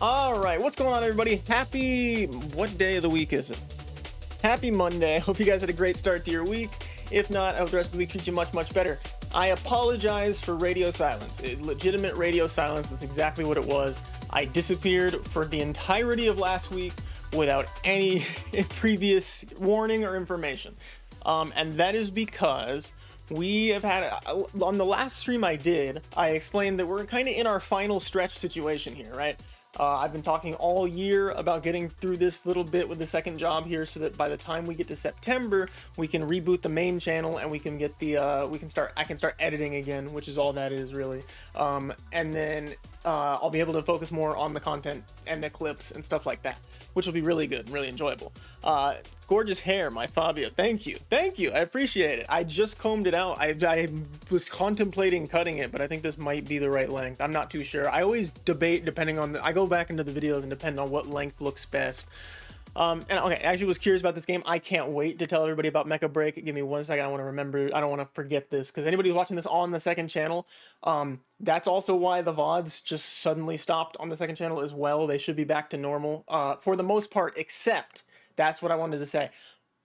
All right, what's going on, everybody? Happy, what day of the week is it? Happy Monday. Hope you guys had a great start to your week. If not, I hope the rest of the week treats you much, much better. I apologize for radio silence. Legitimate radio silence. That's exactly what it was. I disappeared for the entirety of last week without any previous warning or information. And that is because we have had, on the last stream I did, I explained that we're kind of in our final stretch situation here, right? I've been talking all year about getting through this little bit with the second job here so that by the time we get to September, we can reboot the main channel and we can get the, I can start editing again, which is all that is really. And then I'll be able to focus more on the content and the clips and stuff like that, which will be really good and really enjoyable. Gorgeous hair, my Fabio. Thank you. I appreciate it. I just combed it out. I was contemplating cutting it, but I think this might be the right length. I'm not too sure. I always debate depending on I go back into the videos and depend on what length looks best. And okay, I actually was curious about this game. I can't wait to tell everybody about Mecha Break. Give me 1 second. I want to remember. I don't want to forget this because anybody who's watching this on the second channel, that's also why the VODs just suddenly stopped on the second channel as well. They should be back to normal for the most part, except that's what I wanted to say.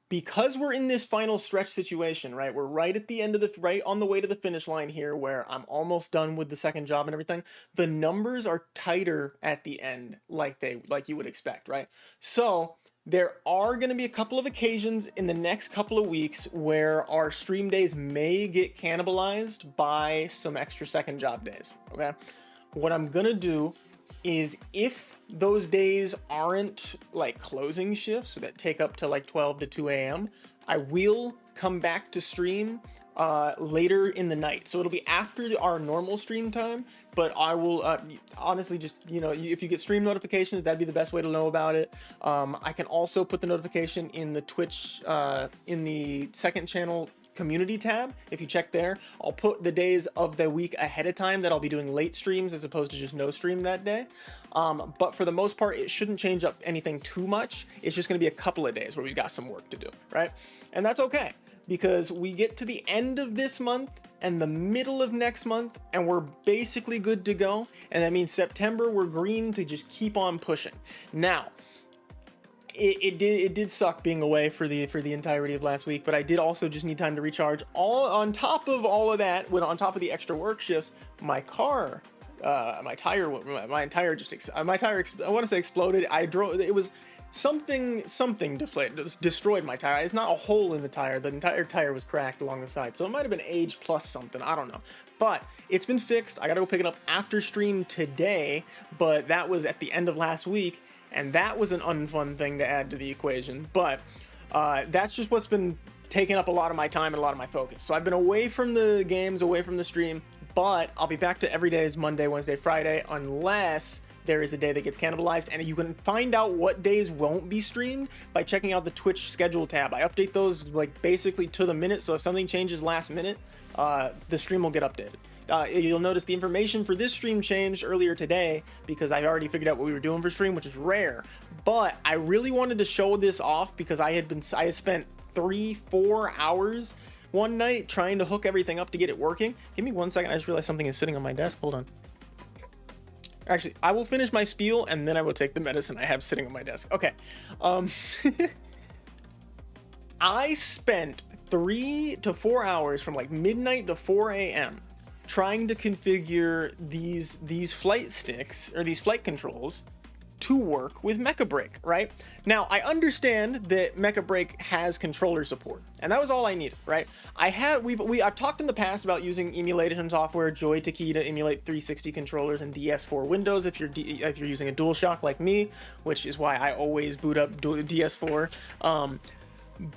Because we're in this final stretch situation, right? We're right at the end of right on the way to the finish line here where I'm almost done with the second job and everything. The numbers are tighter at the end like you would expect, right? So there are going to be a couple of occasions in the next couple of weeks where our stream days may get cannibalized by some extra second job days, okay? What I'm going to do is if those days aren't like closing shifts that take up to like 12 to 2 a.m., I will come back to stream later in the night. So it'll be after our normal stream time, but I will honestly just, if you get stream notifications, that'd be the best way to know about it. I can also put the notification in the Twitch, in the second channel community tab. If you check there, I'll put the days of the week ahead of time that I'll be doing late streams as opposed to just no stream that day. But for the most part, it shouldn't change up anything too much. It's just going to be a couple of days where we've got some work to do, right? And that's okay because we get to the end of this month and the middle of next month and we're basically good to go. And that means September, we're green to just keep on pushing. Now, it did suck being away for the entirety of last week, but I did also just need time to recharge. All on top of all of that, on top of the extra work shifts, my car, my tire I want to say exploded. It was something deflated. It was destroyed my tire. It's not a hole in the tire. The entire tire was cracked along the side, so it might have been age plus something. I don't know. But it's been fixed. I gotta go pick it up after stream today, but that was at the end of last week. And that was an unfun thing to add to the equation, but that's just what's been taking up a lot of my time and a lot of my focus. So I've been away from the games, away from the stream, but I'll be back to every day is Monday, Wednesday, Friday, unless there is a day that gets cannibalized. And you can find out what days won't be streamed by checking out the Twitch schedule tab. I update those like basically to the minute, so if something changes last minute, the stream will get updated. You'll notice the information for this stream changed earlier today because I already figured out what we were doing for stream, which is rare. But I really wanted to show this off because I had spent 3-4 hours one night trying to hook everything up to get it working. Give me 1 second. I just realized something is sitting on my desk. Hold on. Actually, I will finish my spiel and then I will take the medicine I have sitting on my desk. Okay. I spent 3 to 4 hours from like midnight to 4 a.m. trying to configure these flight sticks or these flight controls to work with Mecha Break, right? Now, I understand that Mecha Break has controller support, and that was all I needed, right? I've talked in the past about using emulation software, Joystick-to-Controller, to emulate 360 controllers and DS4 Windows if you're using a DualShock like me, which is why I always boot up DS4.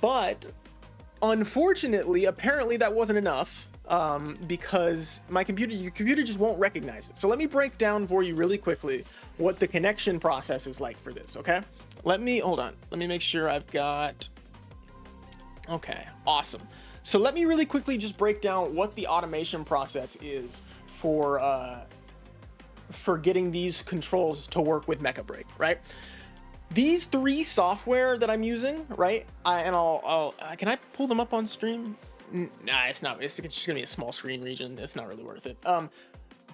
But unfortunately, apparently that wasn't enough. Because your computer just won't recognize it. So let me break down for you really quickly what the connection process is like for this, okay? Hold on. Let me make sure I've got, okay, awesome. So let me really quickly just break down what the automation process is for getting these controls to work with Mecha Break, right? These 3 software that I'm using, right? I'll can I pull them up on stream? Nah, it's not. It's just gonna be a small screen region. It's not really worth it.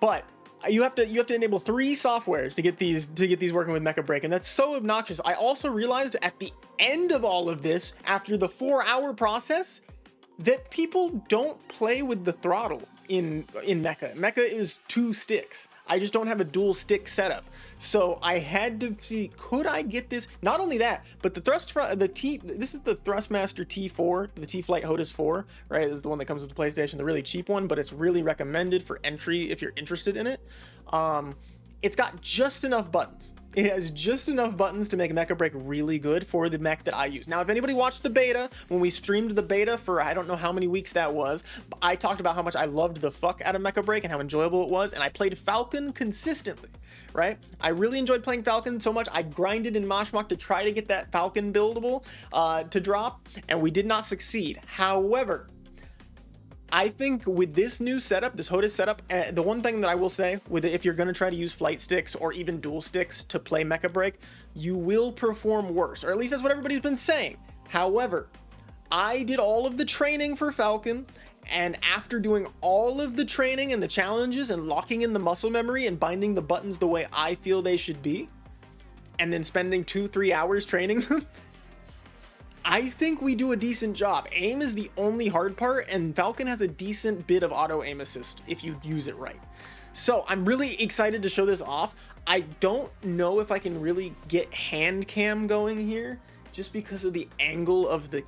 But you have to enable 3 softwares to get these working with Mecha Break, and that's so obnoxious. I also realized at the end of all of this, after the 4-hour process, that people don't play with the throttle in Mecha. Mecha is 2 sticks. I just don't have a dual stick setup. So I had to see, could I get this? Not only that, but this is the Thrustmaster T4, the T-Flight HOTAS 4, right? This is the one that comes with the PlayStation, the really cheap one, but it's really recommended for entry if you're interested in it. It's got just enough buttons. It has just enough buttons to make Mecha Break really good for the mech that I use. Now, if anybody watched the beta, when we streamed the beta for I don't know how many weeks that was, I talked about how much I loved the fuck out of Mecha Break and how enjoyable it was, and I played Falcon consistently, right? I really enjoyed playing Falcon so much, I grinded in Moshmock to try to get that Falcon buildable to drop, and we did not succeed. However, I think with this new setup, this HOTAS setup, the one thing that I will say with it, if you're going to try to use flight sticks or even dual sticks to play Mecha Break, you will perform worse, or at least that's what everybody's been saying. However, I did all of the training for Falcon, and after doing all of the training and the challenges and locking in the muscle memory and binding the buttons the way I feel they should be, and then spending 2-3 hours training them, I think we do a decent job. Aim is the only hard part, and Falcon has a decent bit of auto aim assist if you use it right. So I'm really excited to show this off. I don't know if I can really get hand cam going here just because of the angle of the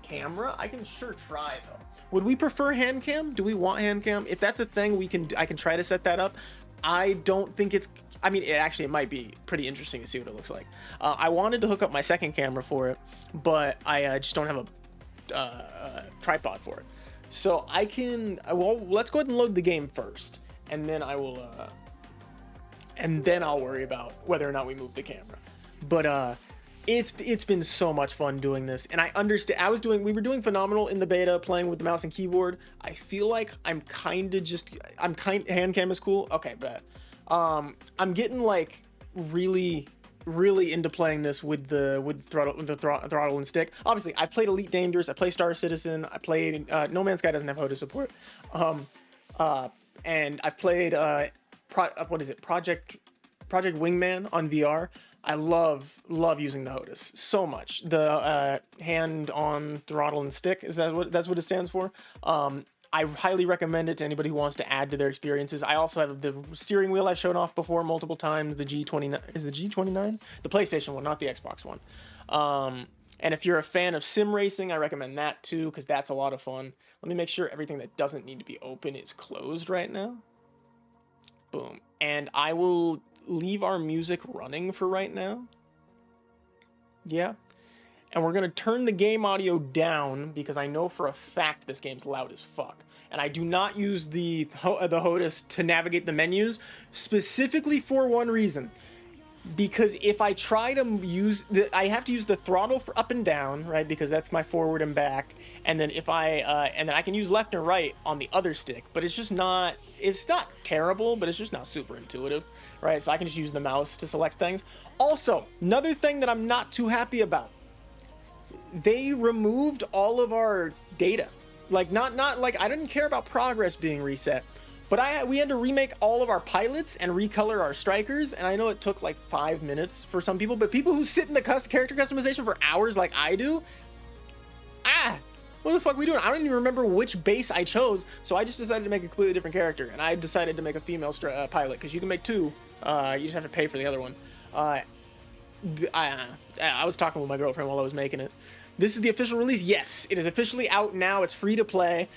camera. I can sure try though. Would we prefer hand cam? Do we want hand cam? If that's a thing, I can try to set that up. I don't think it's, I mean, it might be pretty interesting to see what it looks like. I wanted to hook up my second camera for it, but I just don't have a tripod for it. So I can, well, let's go ahead and load the game first, and then I will, and then I'll worry about whether or not we move the camera. But it's been so much fun doing this, and I understand. We were doing phenomenal in the beta, playing with the mouse and keyboard. I feel like hand cam is cool. Okay, but I'm getting like really into playing this with the throttle and stick. Obviously, I played Elite Dangerous, I play Star Citizen, I played No Man's Sky doesn't have HOTAS support, and I played Project Wingman on VR. I love using the HOTAS so much. The hand on throttle and stick, that's what it stands for. I highly recommend it to anybody who wants to add to their experiences. I also have the steering wheel I've shown off before multiple times. The G29, is the G29? The PlayStation one, not the Xbox one. And if you're a fan of sim racing, I recommend that too, because that's a lot of fun. Let me make sure everything that doesn't need to be open is closed right now. Boom. And I will leave our music running for right now. Yeah. And we're going to turn the game audio down because I know for a fact this game's loud as fuck. And I do not use the HOTAS to navigate the menus, specifically for one reason. Because if I try to I have to use the throttle for up and down, right? Because that's my forward and back. And then and then I can use left and right on the other stick. But it's not terrible, but it's just not super intuitive, right? So I can just use the mouse to select things. Also, another thing that I'm not too happy about. They removed all of our data. Like, not like, I didn't care about progress being reset, but we had to remake all of our pilots and recolor our strikers, and I know it took like 5 minutes for some people, but people who sit in the character customization for hours like I do, what the fuck are we doing? I don't even remember which base I chose, so I just decided to make a completely different character, and I decided to make a female pilot, because you can make 2, you just have to pay for the other one. I was talking with my girlfriend while I was making it. This is the official release. Yes, it is officially out now. It's free to play.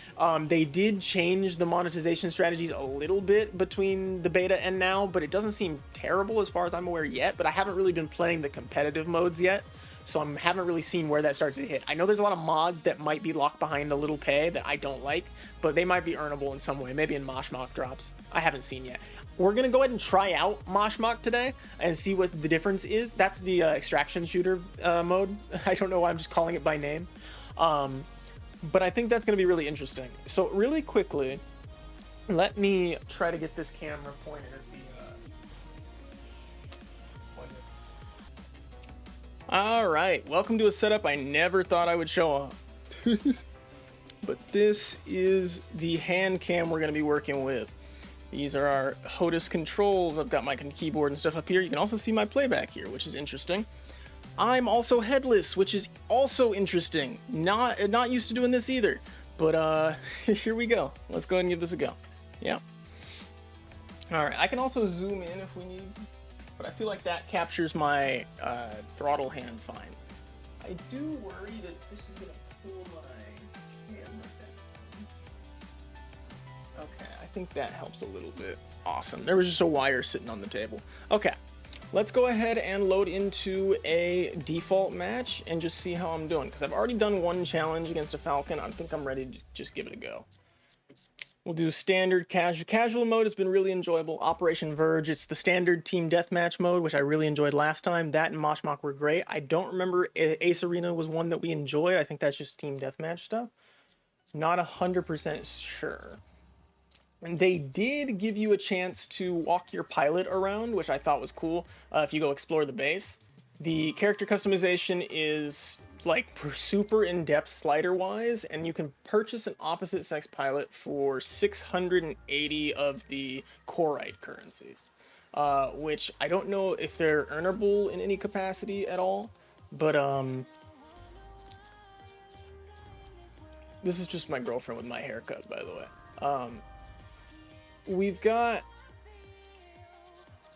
They did change the monetization strategies a little bit between the beta and now, but it doesn't seem terrible as far as I'm aware yet. But I haven't really been playing the competitive modes yet, so I haven't really seen where that starts to hit. I know there's a lot of mods that might be locked behind a little pay that I don't like, but they might be earnable in some way, maybe in Moshmock drops. I haven't seen yet. We're going to go ahead and try out Moshmock today and see what the difference is. That's the extraction shooter mode. I don't know why I'm just calling it by name. But I think that's going to be really interesting. So really quickly, let me try to get this camera pointed at the... All right, welcome to a setup I never thought I would show off. But this is the hand cam we're going to be working with. These are our HOTAS controls. I've got my keyboard and stuff up here. You can also see my playback here, which is interesting. I'm also headless, which is also interesting. Not used to doing this either, but here we go. Let's go ahead and give this a go. Yeah. All right, I can also zoom in if we need, but I feel like that captures my throttle hand fine. I do worry that this is gonna pull my hand like that. Okay, I think that helps a little bit. Awesome. There was just a wire sitting on the table. Okay, let's go ahead and load into a default match and just see how I'm doing, because I've already done one challenge against a Falcon. I think I'm ready to just give it a go. We'll do standard casual. Casual mode has been really enjoyable. Operation Verge, it's the standard team deathmatch mode, which I really enjoyed last time. That and Mosh Mock were great. I don't remember Ace Arena was one that we enjoyed. I think that's just team deathmatch stuff. Not 100% sure. And they did give you a chance to walk your pilot around, which I thought was cool. If you go explore the base, the character customization is like super in-depth slider wise, and you can purchase an opposite sex pilot for 680 of the Corite currencies, which I don't know if they're earnable in any capacity at all, but this is just my girlfriend with my haircut, by the way. We've got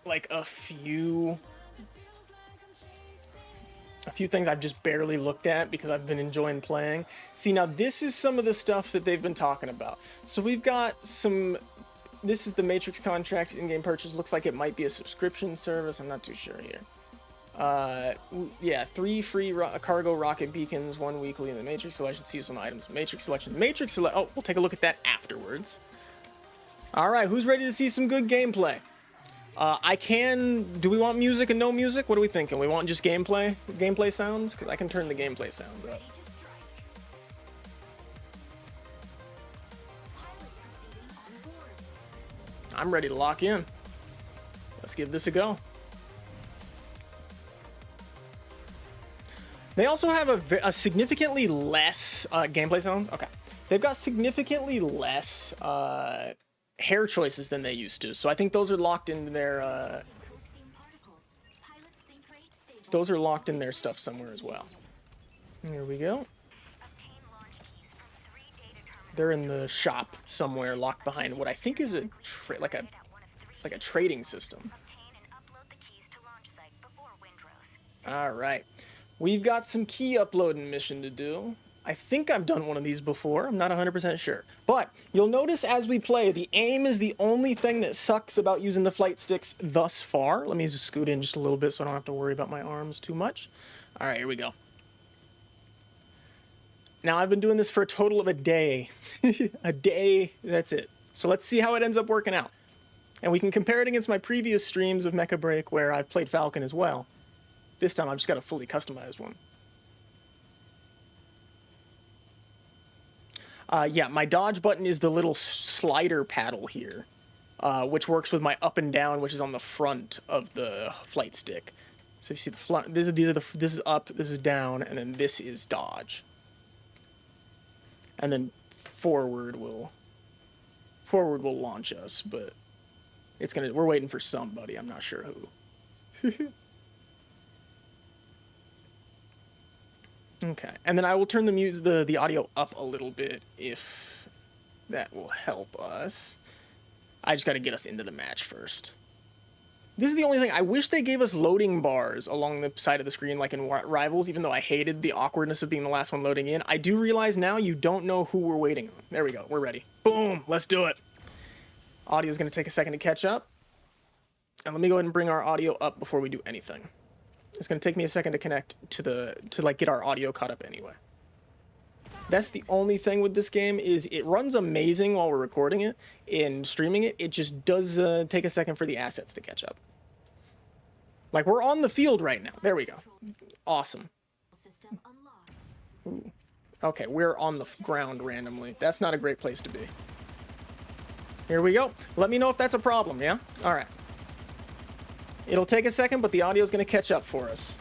like a few things I've just barely looked at because I've been enjoying playing. See, now this is some of the stuff that they've been talking about. So we've got some, this is the Matrix contract in-game purchase. Looks like it might be a subscription service. I'm not too sure here. Yeah, 3 free cargo rocket beacons, 1 weekly in the Matrix selection. See some items. Matrix selection. Oh, we'll take a look at that afterwards. All right, who's ready to see some good gameplay? Do we want music and no music? What are we thinking? We want just gameplay sounds? Because I can turn the gameplay sounds up. I'm ready to lock in. Let's give this a go. They also have a significantly less gameplay sounds. Okay. They've got significantly less hair choices than they used to, so I think those are locked in their stuff somewhere as well. Here we go. They're in the shop somewhere, locked behind what I think is a like a trading system. All right, we've got some key uploading mission to do. I think I've done one of these before. I'm not 100% sure. But you'll notice as we play, the aim is the only thing that sucks about using the flight sticks thus far. Let me just scoot in just a little bit so I don't have to worry about my arms too much. All right, here we go. Now, I've been doing this for a total of a day. A day, that's it. So let's see how it ends up working out. And we can compare it against my previous streams of Mecha Break where I've played Falcon as well. This time I've just got a fully customized one. Yeah, my dodge button is the little slider paddle here, which works with my up and down, which is on the front of the flight stick. So you see the front. This is up, this is down, and then this is dodge. And then forward will launch us, but we're waiting for somebody. I'm not sure who. Okay, and then I will turn the audio up a little bit if that will help us. I just got to get us into the match first. This is the only thing. I wish they gave us loading bars along the side of the screen like in Rivals, even though I hated the awkwardness of being the last one loading in. I do realize now you don't know who we're waiting on. There we go. We're ready. Boom. Let's do it. Audio's going to take a second to catch up. And let me go ahead and bring our audio up before we do anything. It's going to take me a second to connect to get our audio caught up anyway. That's the only thing with this game is it runs amazing while we're recording it and streaming it. It just does take a second for the assets to catch up. Like, we're on the field right now. There we go. Awesome. Ooh. Okay, we're on the ground randomly. That's not a great place to be. Here we go. Let me know if that's a problem, yeah? All right. It'll take a second, but the audio is going to catch up for us.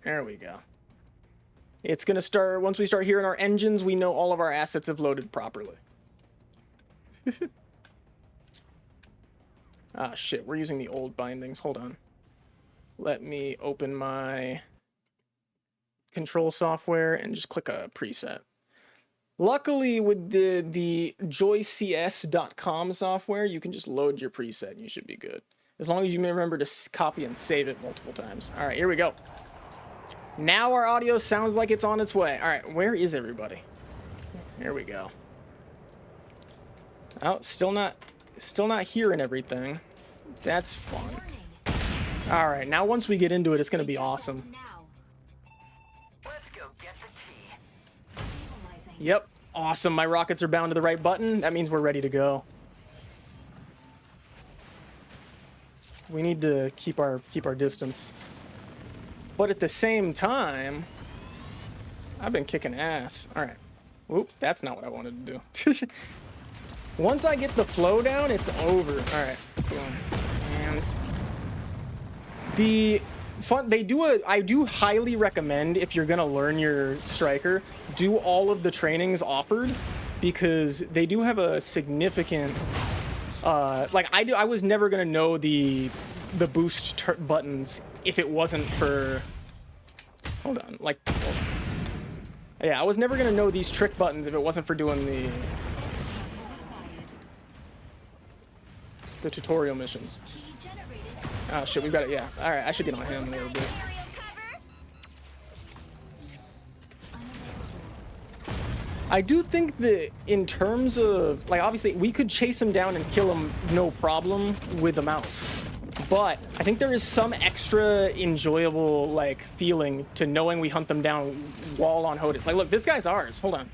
There we go. It's going to start, once we start hearing our engines, we know all of our assets have loaded properly. Ah, shit, we're using the old bindings. Hold on. Let me open my control software and just click a preset. Luckily, with the joycs.com software, you can just load your preset and you should be good. As long as you remember to copy and save it multiple times. All right, here we go. Now our audio sounds like it's on its way. All right, where is everybody? Here we go. Oh, still not hearing everything. That's fun. All right, now once we get into it, it's gonna be awesome. Let's go get the key. Yep, awesome. My rockets are bound to the right button. That means we're ready to go. We need to keep our distance. But at the same time, I've been kicking ass. All right. Oop, that's not what I wanted to do. Once I get the flow down, it's over. All right. And the fun I do highly recommend, if you're gonna learn your striker, do all of the trainings offered, because they do have a significant like I was never gonna know the boost buttons if it wasn't for, hold on, like, yeah, I was never gonna know these trick buttons if it wasn't for doing the tutorial missions. Oh shit, we've got it. Yeah, all right, I should get on him a little bit. I do think that in terms of, like, obviously we could chase him down and kill him no problem with a mouse, but I think there is some extra enjoyable, like, feeling to knowing we hunt them down while on HOTAS. Like, look, this guy's ours. Hold on.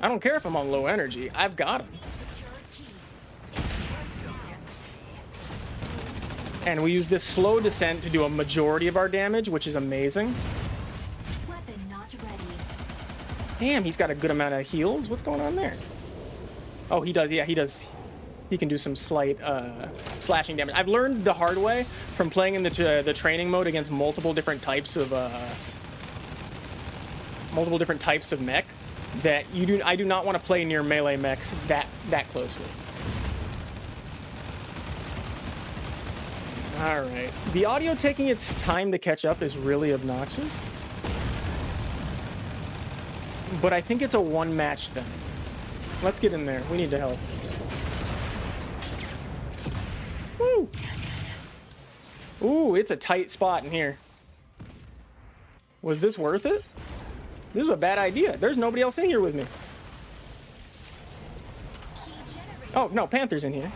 I don't care if I'm on low energy. I've got him. And we use this slow descent to do a majority of our damage, which is amazing. Damn, he's got a good amount of heals. What's going on there? Oh, he does. Yeah, he does. He can do some slight slashing damage. I've learned the hard way from playing in the training mode against multiple different types of mech that I do not want to play near melee mechs that closely. All right. The audio taking its time to catch up is really obnoxious. But I think it's a one-match thing. Let's get in there. We need to help. Woo! Ooh, it's a tight spot in here. Was this worth it? This is a bad idea. There's nobody else in here with me. Oh, no, Panther's in here.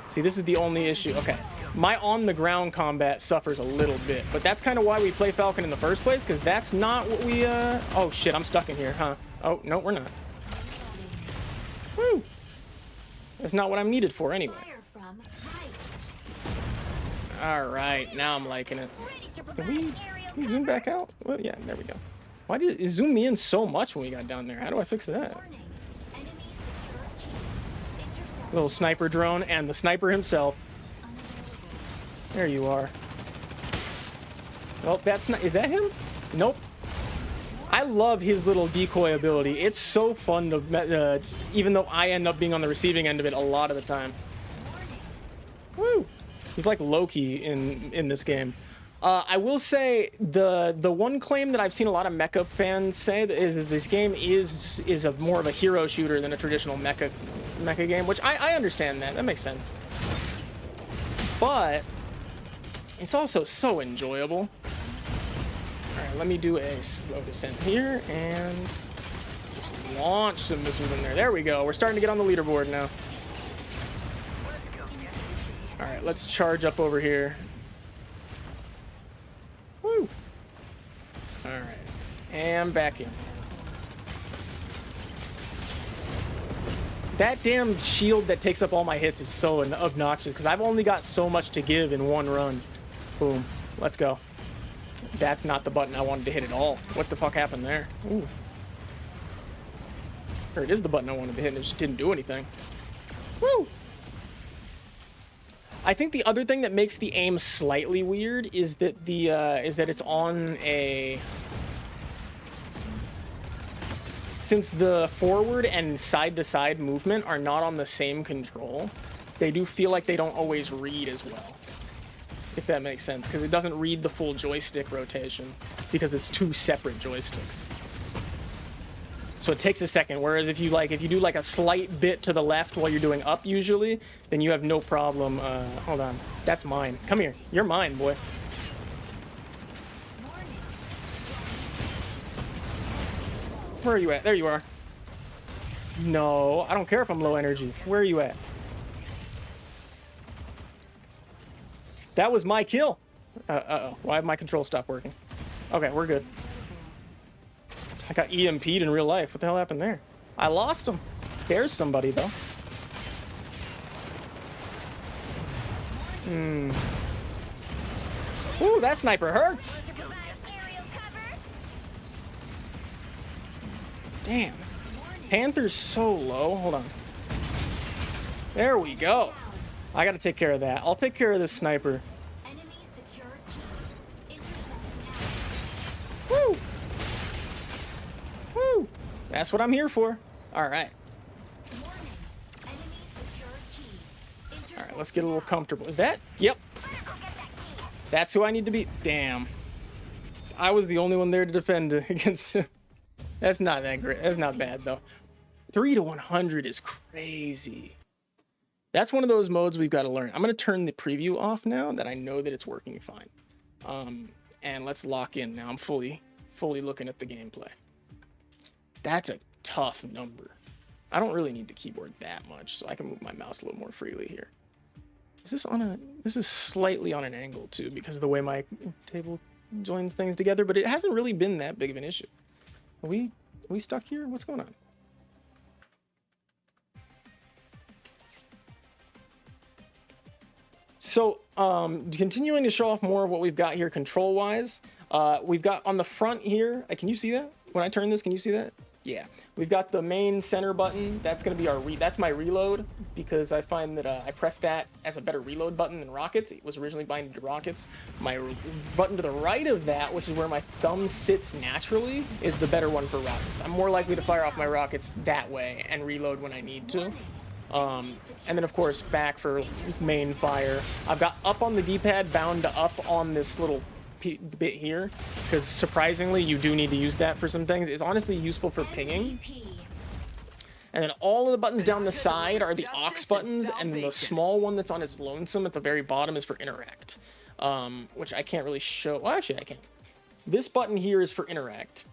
See, this is the only issue. Okay. My on-the-ground combat suffers a little bit, but that's kind of why we play Falcon in the first place, because that's not what we, Oh, shit, I'm stuck in here, huh? Oh, no, we're not. Woo! That's not what I'm needed for, anyway. Alright, now I'm liking it. Can we zoom back out? Well, yeah, there we go. Why did it zoom me in so much when we got down there? How do I fix that? Little sniper drone and the sniper himself. There you are. Well, that's not... Is that him? Nope. I love his little decoy ability. It's so fun to... even though I end up being on the receiving end of it a lot of the time. Woo! He's like Loki in this game. I will say the one claim that I've seen a lot of Mecha fans say is that this game is more of a hero shooter than a traditional Mecha game, which I understand that. That makes sense. But... it's also so enjoyable. All right, let me do a slow descent here and just launch some missiles in there. There we go. We're starting to get on the leaderboard now. All right, let's charge up over here. Woo! All right, and back in. That damn shield that takes up all my hits is so obnoxious because I've only got so much to give in one run. Boom. Let's go. That's not the button I wanted to hit at all. What the fuck happened there? Ooh. Or it is the button I wanted to hit and it just didn't do anything. Woo! I think the other thing that makes the aim slightly weird is that it's on a since the forward and side-to-side movement are not on the same control, they do feel like they don't always read as well. If that makes sense, because it doesn't read the full joystick rotation because it's two separate joysticks. So it takes a second. Whereas if you do like a slight bit to the left while you're doing up usually, then you have no problem. Hold on, that's mine. Come here, you're mine, boy. Where are you at? There you are. No, I don't care if I'm low energy. Where are you at? That was my kill. Uh-oh. Why have my controls stopped working? Okay, we're good. I got EMP'd in real life. What the hell happened there? I lost him. There's somebody, though. Ooh, that sniper hurts. Damn. Panther's so low. Hold on. There we go. I gotta take care of that. I'll take care of this sniper. Woo! Woo! That's what I'm here for. Alright. Alright, let's get a little comfortable. Is that? Yep. That's who I need to be. Damn. I was the only one there to defend against him. That's not that great. That's not bad, though. 3 to 100 is crazy. That's one of those modes we've got to learn. I'm going to turn the preview off now that I know that it's working fine. And let's lock in now. I'm fully looking at the gameplay. That's a tough number. I don't really need the keyboard that much, so I can move my mouse a little more freely here. This is slightly on an angle too because of the way my table joins things together, but it hasn't really been that big of an issue. Are we stuck here? What's going on? So, continuing to show off more of what we've got here control-wise, we've got on the front here, can you see that? When I turn this, can you see that? Yeah. We've got the main center button. That's going to be that's my reload, because I find that I press that as a better reload button than rockets. It was originally binding to rockets. My button to the right of that, which is where my thumb sits naturally, is the better one for rockets. I'm more likely to fire off my rockets that way and reload when I need to. And then of course back for main fire. I've got up on the D-pad bound to up on this little bit here, because surprisingly you do need to use that for some things. It's honestly useful for pinging. And then all of the buttons down the side are the aux buttons, and the small one that's on its lonesome at the very bottom is for interact, which I can't really show. Well, actually I can. This button here is for interact.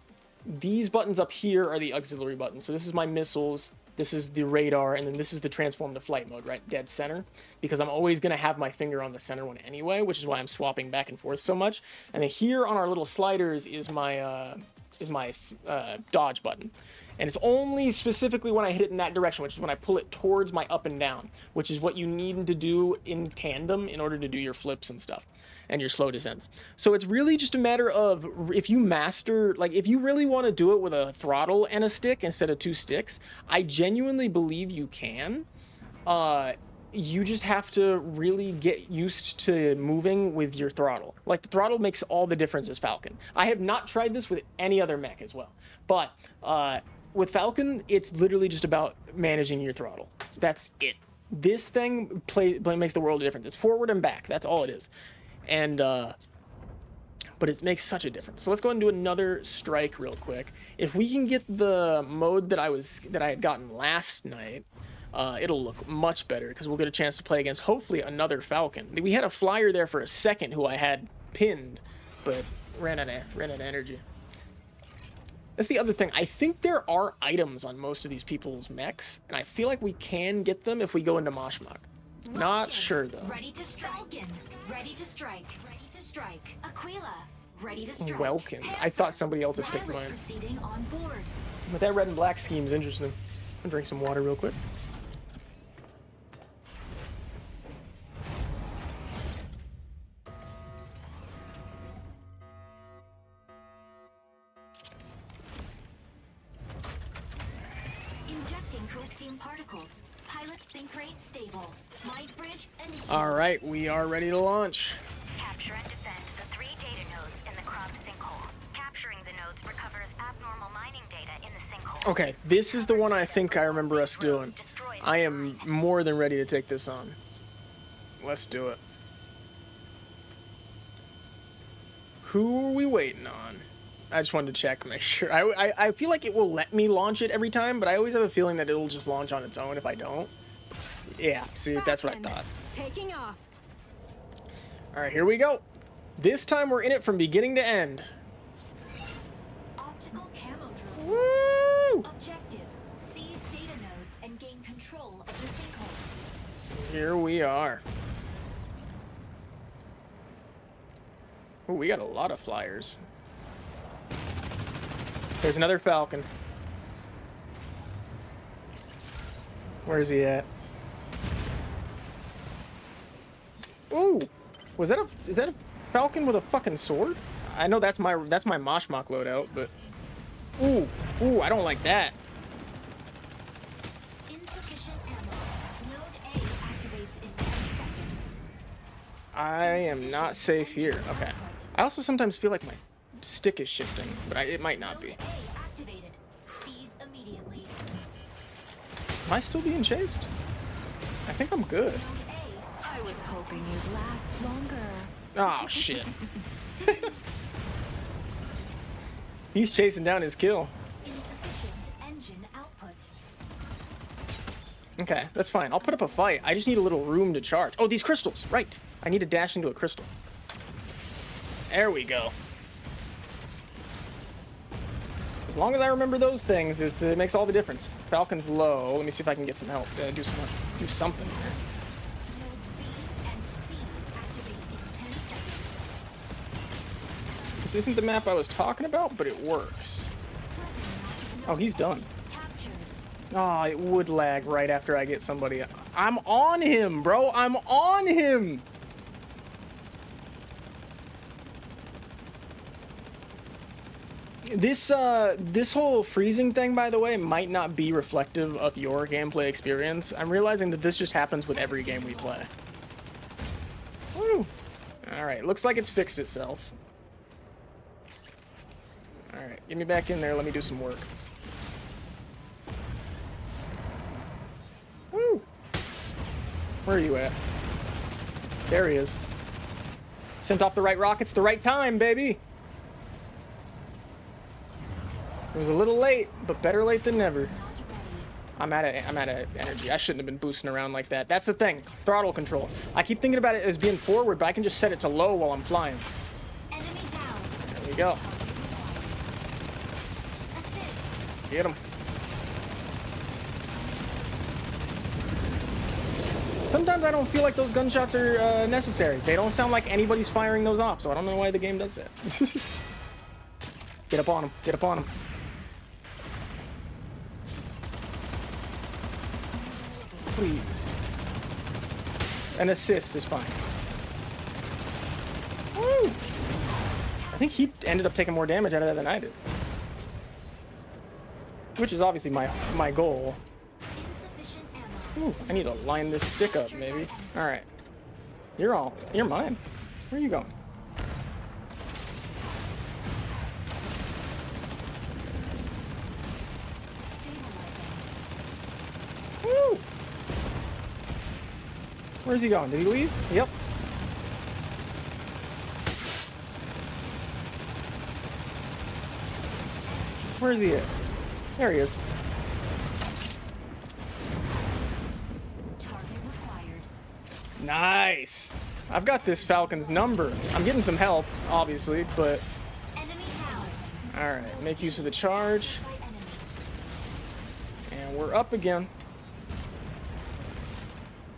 These buttons up here are the auxiliary buttons. So this is my missiles, this is the radar, and then this is the transform to flight mode, right? Dead center. Because I'm always going to have my finger on the center one anyway, which is why I'm swapping back and forth so much. And then here on our little sliders is my dodge button. And it's only specifically when I hit it in that direction, which is when I pull it towards my up and down, which is what you need to do in tandem in order to do your flips and stuff and your slow descents. So it's really just a matter of, if you master, like if you really want to do it with a throttle and a stick instead of 2 sticks, I genuinely believe you can. You just have to really get used to moving with your throttle. Like, the throttle makes all the difference as Falcon. I have not tried this with any other mech as well, but with Falcon, it's literally just about managing your throttle. That's it. This thing makes the world a difference. It's forward and back. That's all it is. And but it makes such a difference. So let's go ahead and do another strike real quick. If we can get the mode that I had gotten last night, it'll look much better, because we'll get a chance to play against hopefully another Falcon. We had a flyer there for a second who I had pinned, but ran out of energy. That's the other thing. I think there are items on most of these people's mechs, and I feel like we can get them if we go into Moshmok. Not sure though. Ready to strike. Ready to strike. Ready to strike. Aquila. Ready to strike. Welkin. I thought somebody else had picked mine. Proceeding on board. But that red and black scheme is interesting. I'll drink some water real quick. Injecting coaxium particles. Pilot sync rate stable. Light bridge initiated. All right, we are ready to launch. Capture and defend the 3 data nodes in the cropped sinkhole. Capturing the nodes nodes recovers abnormal mining data in the sinkhole. Okay, this is the one I think I remember us doing. I am more than ready to take this on. Let's do it. Who are we waiting on? I just wanted to check, make sure. I feel like it will let me launch it every time, but I always have a feeling that it'll just launch on its own if I don't. Yeah, see, that's what I thought. Taking off. All right, here we go. This time we're in it from beginning to end. Optical camo drones. Woo! Objective: seize data nodes and gain control of the sinkhole. Here we are. Oh, we got a lot of flyers. There's another Falcon. Where is he at? Ooh, is that a Falcon with a fucking sword? I know that's my Moshmock loadout, but ooh, I don't like that. Insufficient ammo. Node A activates in 10 seconds. I am not safe here. Okay. I also sometimes feel like my stick is shifting, but it might not be. Node A activated. Seize immediately. Am I still being chased? I think I'm good. Node A. I was hoping you'd last longer. Oh, shit. He's chasing down his kill. Insufficient engine output. Okay, that's fine. I'll put up a fight. I just need a little room to charge. Oh, these crystals. Right. I need to dash into a crystal. There we go. As long as I remember those things, it makes all the difference. Falcon's low. Let me see if I can get some help. Do something here. Nodes B and C activate in 10 seconds. This isn't the map I was talking about, but it works. Oh, he's done. Captured. Oh, it would lag right after I get somebody. I'm on him, bro. I'm on him. This whole freezing thing, by the way, might not be reflective of your gameplay experience. I'm realizing that this just happens with every game we play. Woo! Alright, looks like it's fixed itself. Alright, get me back in there, let me do some work. Woo! Where are you at? There he is. Sent off the right rockets the right time, baby! It was a little late, but better late than never. I'm out of energy. I shouldn't have been boosting around like that. That's the thing. Throttle control. I keep thinking about it as being forward, but I can just set it to low while I'm flying. Enemy down. There we go. Assist. Get him. Sometimes I don't feel like those gunshots are necessary. They don't sound like anybody's firing those off, so I don't know why the game does that. Get up on him. Get up on him. Please. An assist is fine. Woo! I think he ended up taking more damage out of that than I did. Which is obviously my goal. Insufficient ammo. Ooh, I need to line this stick up, maybe. Alright. You're mine. Where are you going? Woo! Where's he going? Did he leave? Yep. Where is he at? There he is. Target required. Nice. I've got this Falcon's number. I'm getting some help, obviously, but... Enemy down. Alright, make use of the charge. By enemy. And we're up again.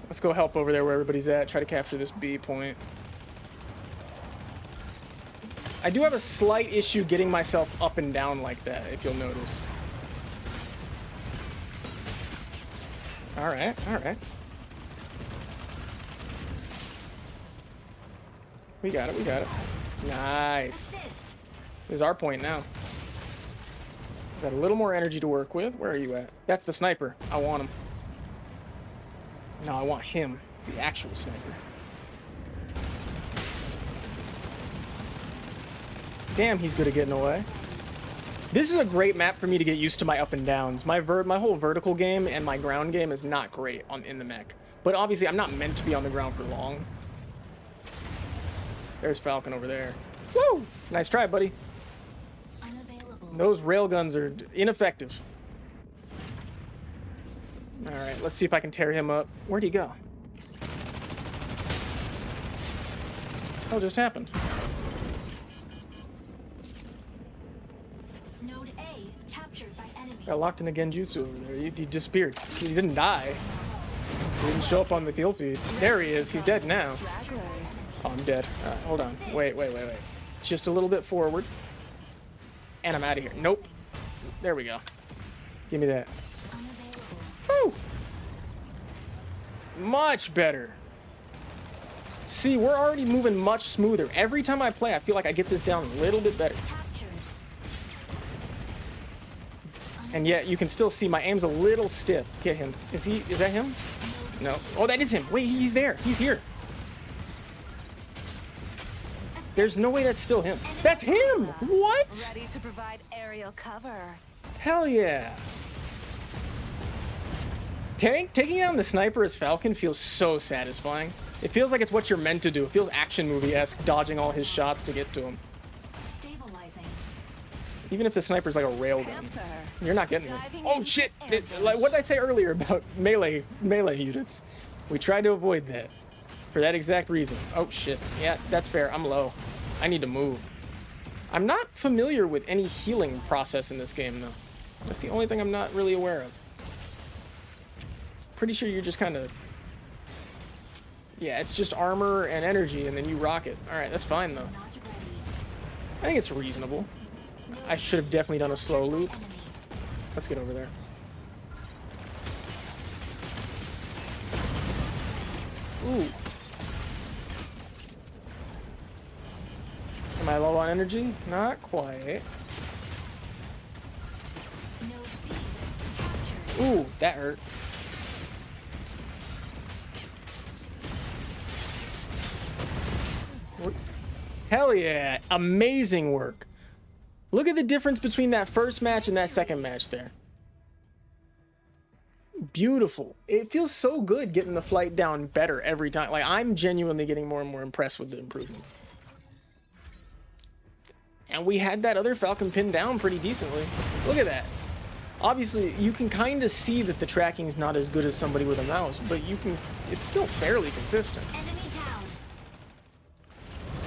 Let's go help over there where everybody's at. Try to capture this B point. I do have a slight issue getting myself up and down like that, if you'll notice. Alright, alright. We got it, we got it. Nice. Assist. This is our point now. Got a little more energy to work with. Where are you at? That's the sniper. I want him. No, I want him. The actual sniper. Damn, he's good at getting away. This is a great map for me to get used to my up and downs. My whole vertical game and my ground game is not great in the mech. But obviously, I'm not meant to be on the ground for long. There's Falcon over there. Woo! Nice try, buddy. Unavailable. Those railguns are ineffective. Alright, let's see if I can tear him up. Where'd he go? What just happened? Node A captured by enemy. Got locked in a Genjutsu over there. He disappeared. He didn't die. He didn't show up on the kill feed. There he is. He's dead now. Oh, I'm dead. Alright, hold on. Wait. Just a little bit forward. And I'm out of here. Nope. There we go. Give me that. Woo! Much better. See, we're already moving much smoother. Every time I play, I feel like I get this down a little bit better. And yet, you can still see my aim's a little stiff. Get him. Is that him? No. Oh, that is him. Wait, he's there. He's here. There's no way that's still him. That's him! What? Ready to provide aerial cover. Hell yeah. Taking down the sniper as Falcon feels so satisfying. It feels like it's what you're meant to do. It feels action movie-esque, dodging all his shots to get to him. Stabilizing. Even if the sniper's like a railgun, you're not getting him. Oh shit! Like what did I say earlier about melee units? We tried to avoid that for that exact reason. Oh shit! Yeah, that's fair. I'm low. I need to move. I'm not familiar with any healing process in this game though. That's the only thing I'm not really aware of. Pretty sure you're just kind of... Yeah, it's just armor and energy, and then you rock it. Alright, that's fine, though. I think it's reasonable. I should have definitely done a slow loop. Let's get over there. Ooh. Am I low on energy? Not quite. Ooh, that hurt. Hell yeah, amazing work. Look at the difference between that first match and that second match there. Beautiful. It feels so good getting the flight down better every time. Like, I'm genuinely getting more and more impressed with the improvements. And we had that other Falcon pinned down pretty decently. Look at that. Obviously, you can kind of see that the tracking's not as good as somebody with a mouse, but it's still fairly consistent.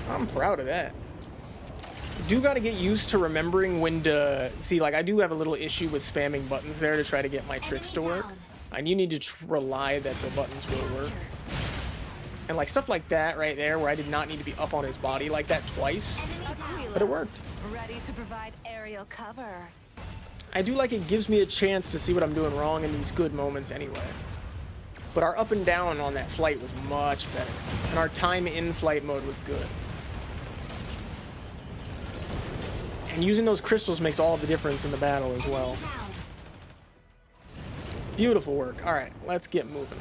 I'm proud of that. Do got to get used to remembering when to... See, like, I do have a little issue with spamming buttons there to try to get my tricks to work. And you need to rely that the buttons will work. And, like, stuff like that right there, where I did not need to be up on his body like that twice. But it worked. Ready to provide aerial cover. I do like it gives me a chance to see what I'm doing wrong in these good moments anyway. But our up and down on that flight was much better. And our time in flight mode was good. And using those crystals makes all the difference in the battle as well. Beautiful work. Alright, let's get moving.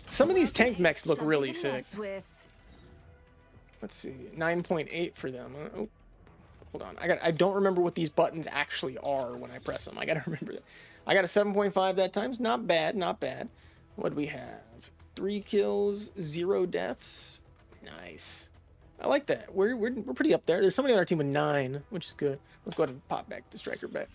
Some of these tank mechs look really sick. Let's see. 9.8 for them. Oh, hold on. I don't remember what these buttons actually are when I press them. I gotta remember that. I got a 7.5 that time. Not bad, not bad. What do we have? 3 kills, 0 deaths. Nice. I like that. We're pretty up there. There's somebody on our team with 9, which is good. Let's go ahead and pop back the striker back.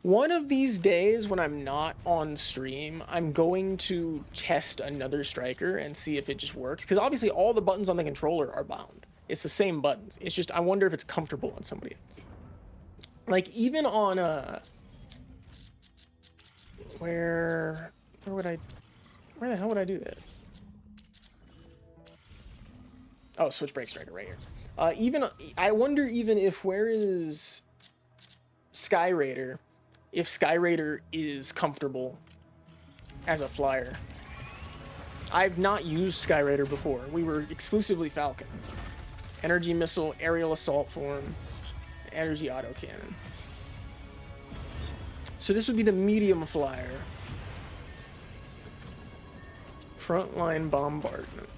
One of these days when I'm not on stream, I'm going to test another striker and see if it just works. Because obviously all the buttons on the controller are bound. It's the same buttons. It's just I wonder if it's comfortable on somebody else. Like even on where the hell would I do that? Oh, switch brake striker right here. I wonder even if where is Sky Raider, if Sky Raider is comfortable as a flyer. I've not used Sky Raider before. We were exclusively Falcon. Energy missile, aerial assault form, energy autocannon. So this would be the medium flyer. Frontline bombardment.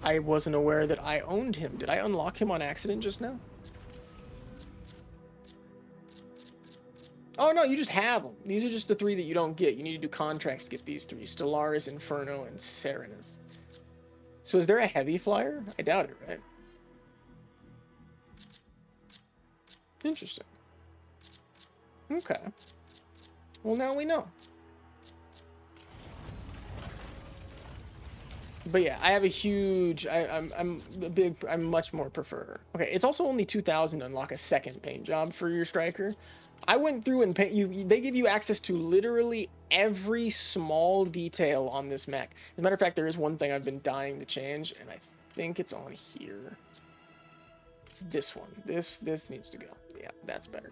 I wasn't aware that I owned him. Did I unlock him on accident just now? Oh, no, you just have them. These are just the 3 that you don't get. You need to do contracts to get these 3. Stellaris, Inferno, and Serenith. So is there a heavy flyer? I doubt it, right? Interesting. Okay. Well, now we know. But yeah, I have a huge. I'm a big. I much more prefer. Okay, it's also only 2,000 to unlock a second paint job for your striker. I went through and paint you. They give you access to literally every small detail on this mech. As a matter of fact, there is one thing I've been dying to change, and I think it's on here. It's this one. This needs to go. Yeah, that's better.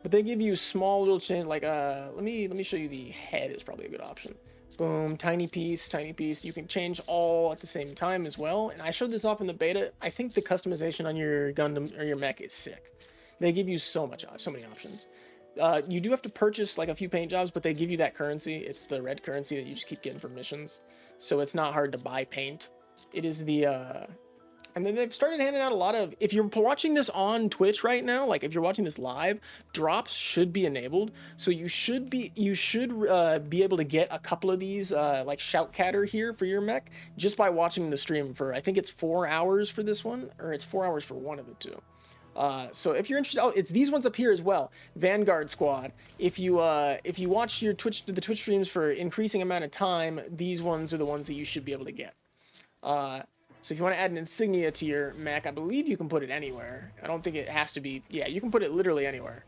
But they give you small little change. Like let me show you the head is probably a good option. Boom, tiny piece, tiny piece. You can change all at the same time as well. And I showed this off in the beta. I think the customization on your Gundam or your mech is sick. They give you so many options. You do have to purchase like a few paint jobs, but they give you that currency. It's the red currency that you just keep getting from missions. So it's not hard to buy paint. It is the and then they've started handing out a lot of, if you're watching this on Twitch right now, like if you're watching this live, drops should be enabled. So you should be able to get a couple of these, like Shoutcatter here for your mech, just by watching the stream for, I think it's 4 hours for this one, or it's 4 hours for one of the two. So if you're interested, oh, it's these ones up here as well. Vanguard Squad. If you watch the Twitch streams for increasing amount of time, these ones are the ones that you should be able to get. So if you want to add an insignia to your mech, I believe you can put it anywhere. I don't think it has to be... Yeah, you can put it literally anywhere.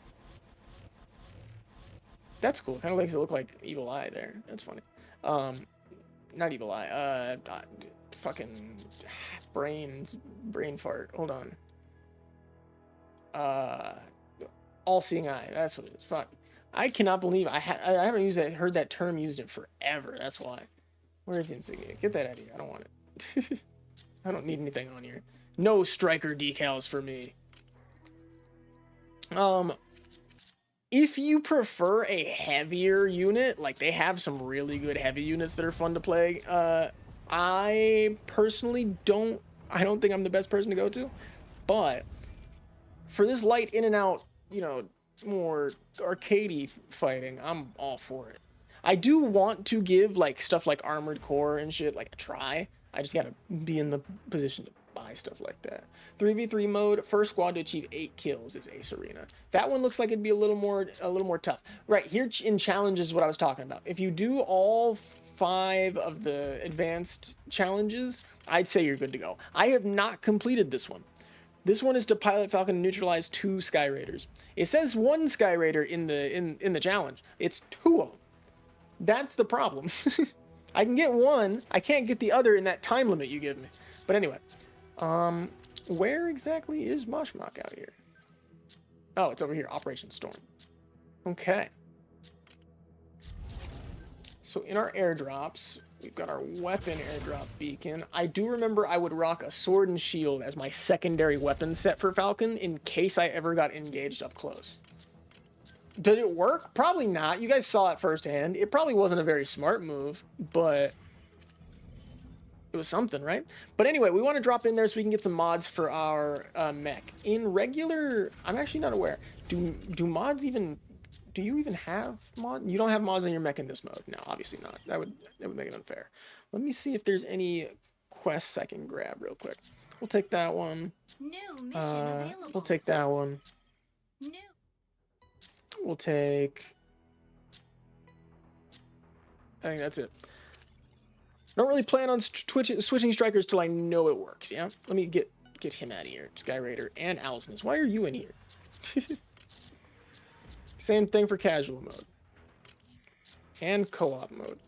That's cool. Kind of makes it look like Evil Eye there. That's funny. Not Evil Eye. Fucking... brain fart. Hold on. All-Seeing Eye. That's what it is. Fuck. I cannot believe... I haven't heard that term used in forever. That's why. Where's the insignia? Get that out of here. I don't want it. I don't need anything on here. No striker decals for me. If you prefer a heavier unit, like they have some really good heavy units that are fun to play. I personally don't think I'm the best person to go to, but for this light in and out, you know, more arcadey fighting, I'm all for it. I do want to give like stuff like Armored Core and shit like a try. I just gotta be in the position to buy stuff like that. 3v3 mode, first squad to achieve 8 kills is Ace Arena. That one looks like it'd be a little more tough. Right, here in challenges is what I was talking about. If you do all 5 of the advanced challenges, I'd say you're good to go. I have not completed this one. This one is to pilot Falcon and neutralize 2 Sky Raiders. It says 1 Sky Raider in the challenge. It's 2 of them. That's the problem. I can get 1. I can't get the other in that time limit you give me. But anyway, where exactly is Moshmok out here? Oh, it's over here. Operation Storm. Okay. So in our airdrops, we've got our weapon airdrop beacon. I do remember I would rock a sword and shield as my secondary weapon set for Falcon in case I ever got engaged up close. Did it work? Probably not. You guys saw it firsthand. It probably wasn't a very smart move, but it was something, right? But anyway, we want to drop in there so we can get some mods for our mech. In regular, I'm actually not aware. Do mods even... Do you even have mods? You don't have mods on your mech in this mode. No, obviously not. That would make it unfair. Let me see if there's any quests I can grab real quick. We'll take that one. New mission available. We'll take that one. New. We'll take... I think that's it. Don't really plan on switching strikers till I know it works, yeah? Let me get him out of here. Sky Raider and Alisness. Why are you in here? Same thing for casual mode. And co-op mode.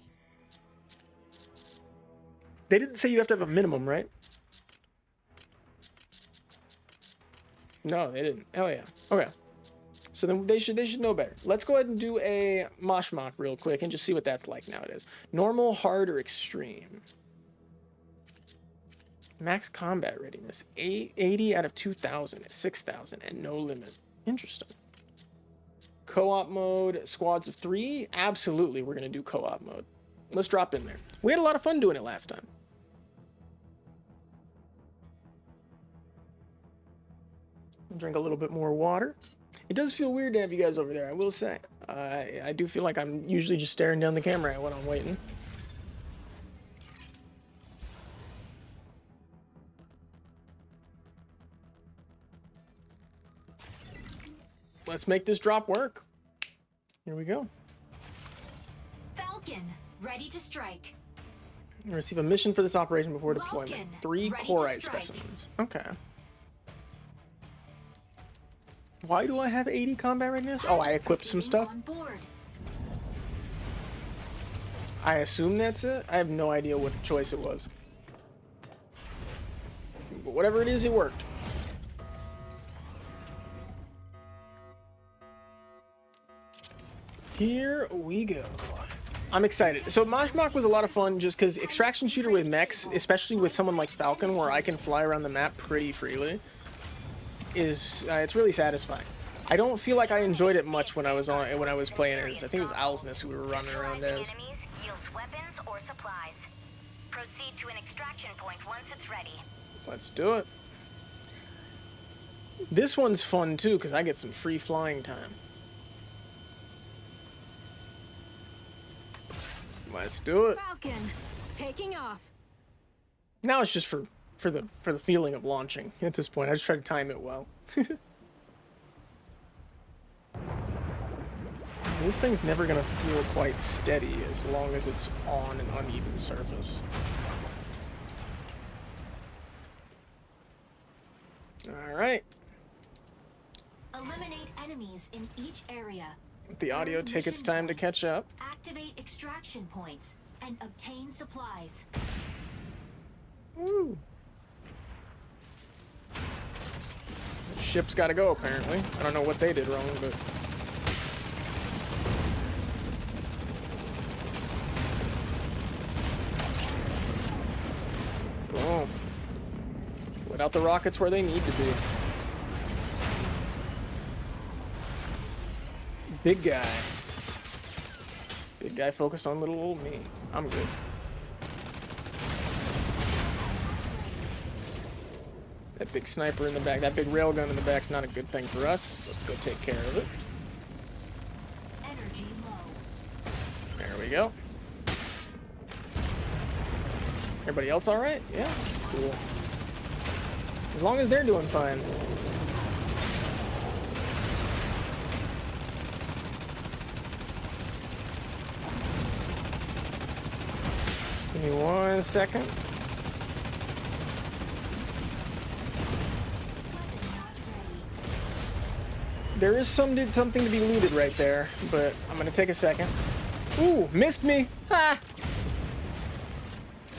They didn't say you have to have a minimum, right? No, they didn't. Hell yeah. Okay. So then they should know better. Let's go ahead and do a Moshmok real quick and just see what that's like nowadays. Normal, hard, or extreme. Max combat readiness. 80 out of 2,000 is 6,000 and no limit. Interesting. Co-op mode, squads of 3. Absolutely, we're going to do co-op mode. Let's drop in there. We had a lot of fun doing it last time. Drink a little bit more water. It does feel weird to have you guys over there, I will say. I do feel like I'm usually just staring down the camera when I'm waiting. Let's make this drop work. Here we go. Falcon, ready to strike. Receive a mission for this operation before deployment. Vulcan, 3 ready to Corite strike. specimens. Okay. Why do I have 80 combat readiness? Oh, I equipped some Receiving stuff. on board. I assume that's it. I have no idea what choice it was. But whatever it is, it worked. Here we go. I'm excited. So Mashmak was a lot of fun just because extraction shooter with mechs, especially with someone like Falcon where I can fly around the map pretty freely, is it's really satisfying. I don't feel like I enjoyed it much when I was playing as, I think it was Owlsness who we were running around as. Enemies yields weapons or supplies. Proceed to an extraction point once it's ready. Let's do it. This one's fun too because I get some free flying time. Let's do it. Falcon, taking off. Now it's just for the feeling of launching at this point. I just try to time it well. This thing's never gonna feel quite steady as long as it's on an uneven surface. Alright. Eliminate enemies in each area. Let the audio Earn take its mission time to points. catch up. Activate extraction points and obtain supplies. Woo. Ship's gotta go, apparently. I don't know what they did wrong, but... Boom. Put out the rockets where they need to be. Big guy. Big guy focused on little old me. I'm good. That big sniper in the back, that big railgun in the back's not a good thing for us. Let's go take care of it. Energy low. There we go. Everybody else all right? Yeah, cool. As long as they're doing fine. Give me 1 second. There is something to be looted right there, but I'm gonna take a second. Ooh, missed me! Ha!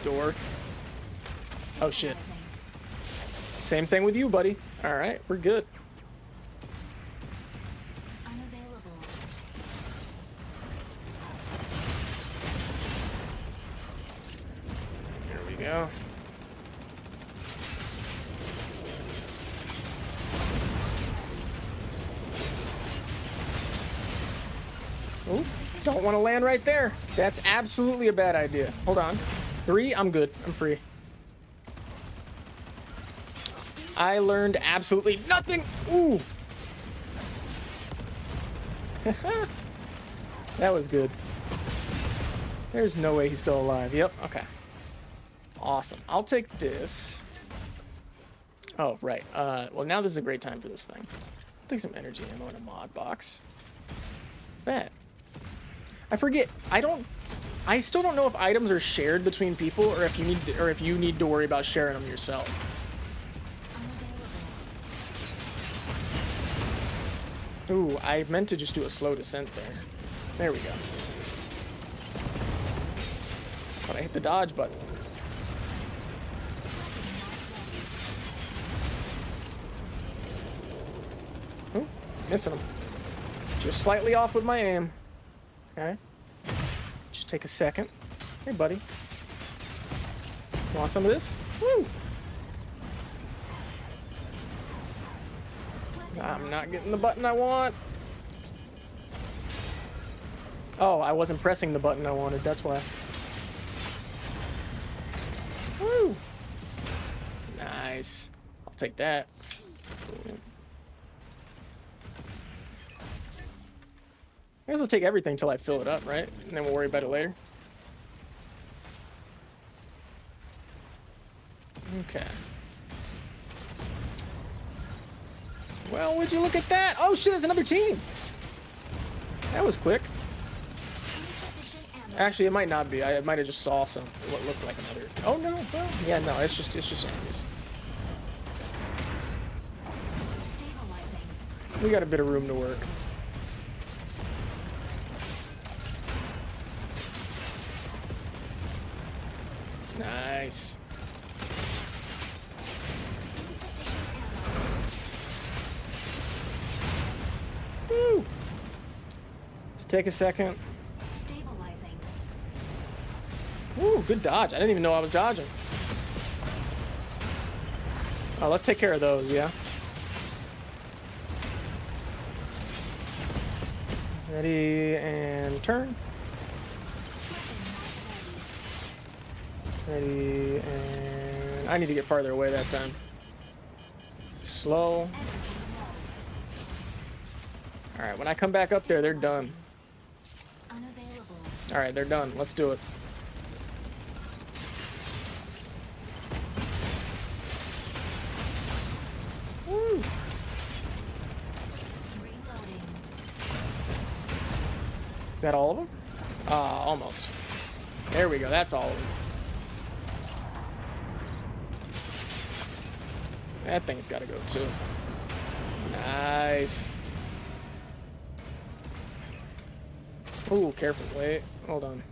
Door. Oh shit. Same thing with you, buddy. Alright, we're good. Unavailable. Here we go. Ooh, don't want to land right there. That's absolutely a bad idea. Hold on. 3, I'm good. I'm free. I learned absolutely nothing. Ooh. That was good. There's no way he's still alive. Yep, okay. Awesome. I'll take this. Oh, right. Well, now this is a great time for this thing. I'll take some energy ammo in a mod box. That. I forget. I still don't know if items are shared between people or if you need to worry about sharing them yourself. Ooh, I meant to just do a slow descent there. There we go. But I hit the dodge button. Ooh, missing him. Just slightly off with my aim. Okay. Just take a second. Hey, buddy. Want some of this? Woo! I'm not getting the button I want. Oh, I wasn't pressing the button I wanted. That's why. Woo! Nice. I'll take that. I guess I'll take everything till I fill it up, right? And then we'll worry about it later. Okay. Well, would you look at that? Oh shit, there's another team! That was quick. Actually, it might not be. I might have just saw some what looked like another. Oh no! Well, yeah, no. It's just enemies. We got a bit of room to work. Nice. Woo! Let's take a second. Stabilizing. Woo, good dodge. I didn't even know I was dodging. Oh, let's take care of those, yeah. Ready, and turn. Ready, and... I need to get farther away that time. Slow. Alright, when I come back up there, they're done. Unavailable. Alright, they're done. Let's do it. Woo! Reloading. Is that all of them? Almost. There we go. That's all of them. That thing's got to go too. Nice. Ooh, careful. Wait. Hold on.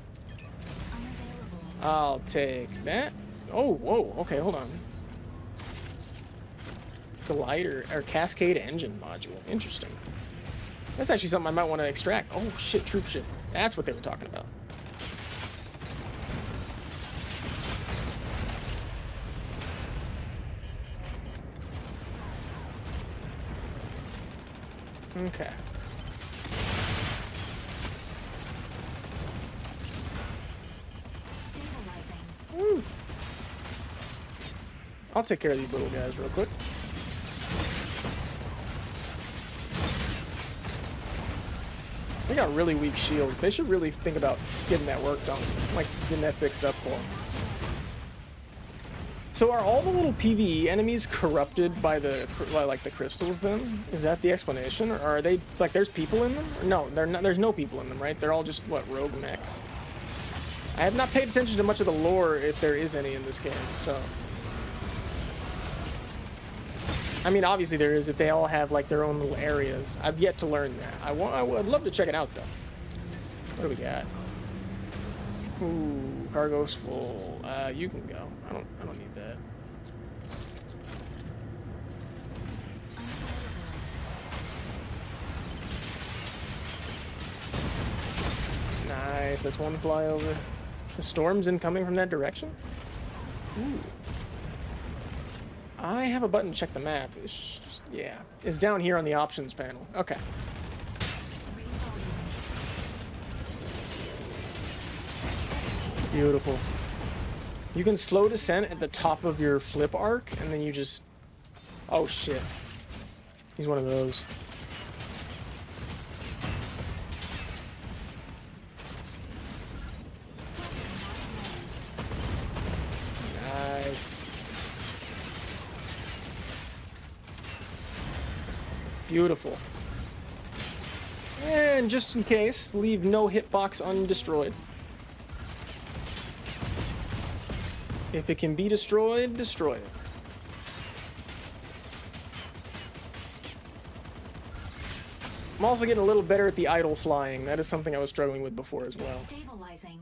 Unavailable. I'll take that. Oh, whoa. Okay, hold on. Glider or Cascade Engine module. Interesting. That's actually something I might want to extract. Oh shit, troop ship. That's what they were talking about. Okay. Stabilizing. Woo. I'll take care of these little guys real quick. They got really weak shields. They should really think about getting that worked on, like getting that fixed up for them. So are all the little PvE enemies corrupted by the like the crystals then? Is that the explanation? Or are they like there's people in them? Or no, they're not, there's no people in them, right? They're all just what, rogue mechs? I have not paid attention to much of the lore if there is any in this game, so I mean obviously there is if they all have like their own little areas. I've yet to learn that. I would love to check it out though. What do we got? Ooh, cargo's full. You can go. I don't need that. Nice. That's one flyover. The storm's incoming from that direction? Ooh. I have a button to check the map. Yeah. It's down here on the options panel. Okay. Beautiful. You can slow descent at the top of your flip arc, and then you just... Oh, shit. He's one of those. Nice. Beautiful. And just in case, leave no hitbox undestroyed. If it can be destroyed, destroy it. I'm also getting a little better at the idle flying. That is something I was struggling with before as well. Stabilizing.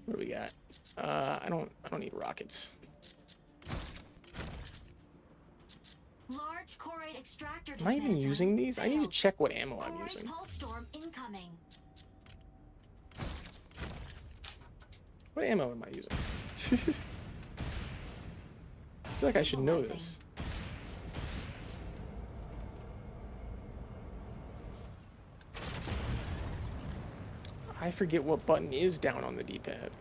What do we got? I don't need rockets. Large chorate extractor Am I even dismantling. using these? I need to Failed. check what ammo I'm Chorate using. pulse storm incoming. What ammo am I using? I feel like I should know this. I forget what button is down on the D-pad.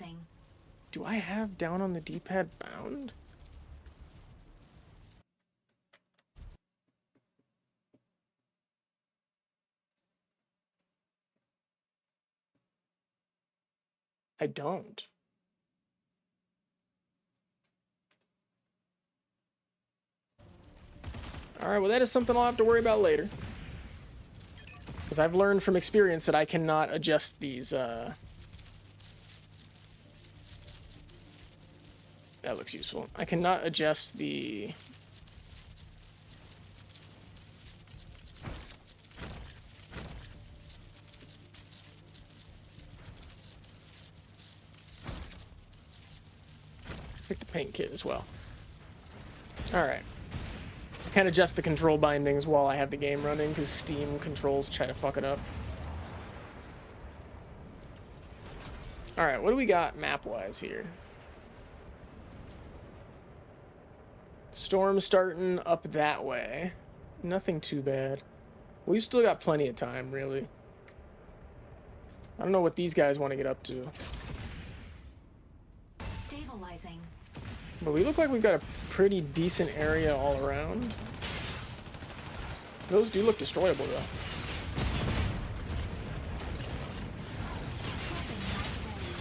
Stabilizing. Do I have down on the D-pad bound? I don't. Alright, well that is something I'll have to worry about later. Because I've learned from experience that I cannot adjust these, That looks useful. I cannot adjust the... Pick the paint kit as well. Alright. I can't adjust the control bindings while I have the game running because Steam controls try to fuck it up. Alright, what do we got map-wise here? Storm starting up that way. Nothing too bad. We've still got plenty of time, really. I don't know what these guys want to get up to. Stabilizing. But we look like we've got a pretty decent area all around. Those do look destroyable, though.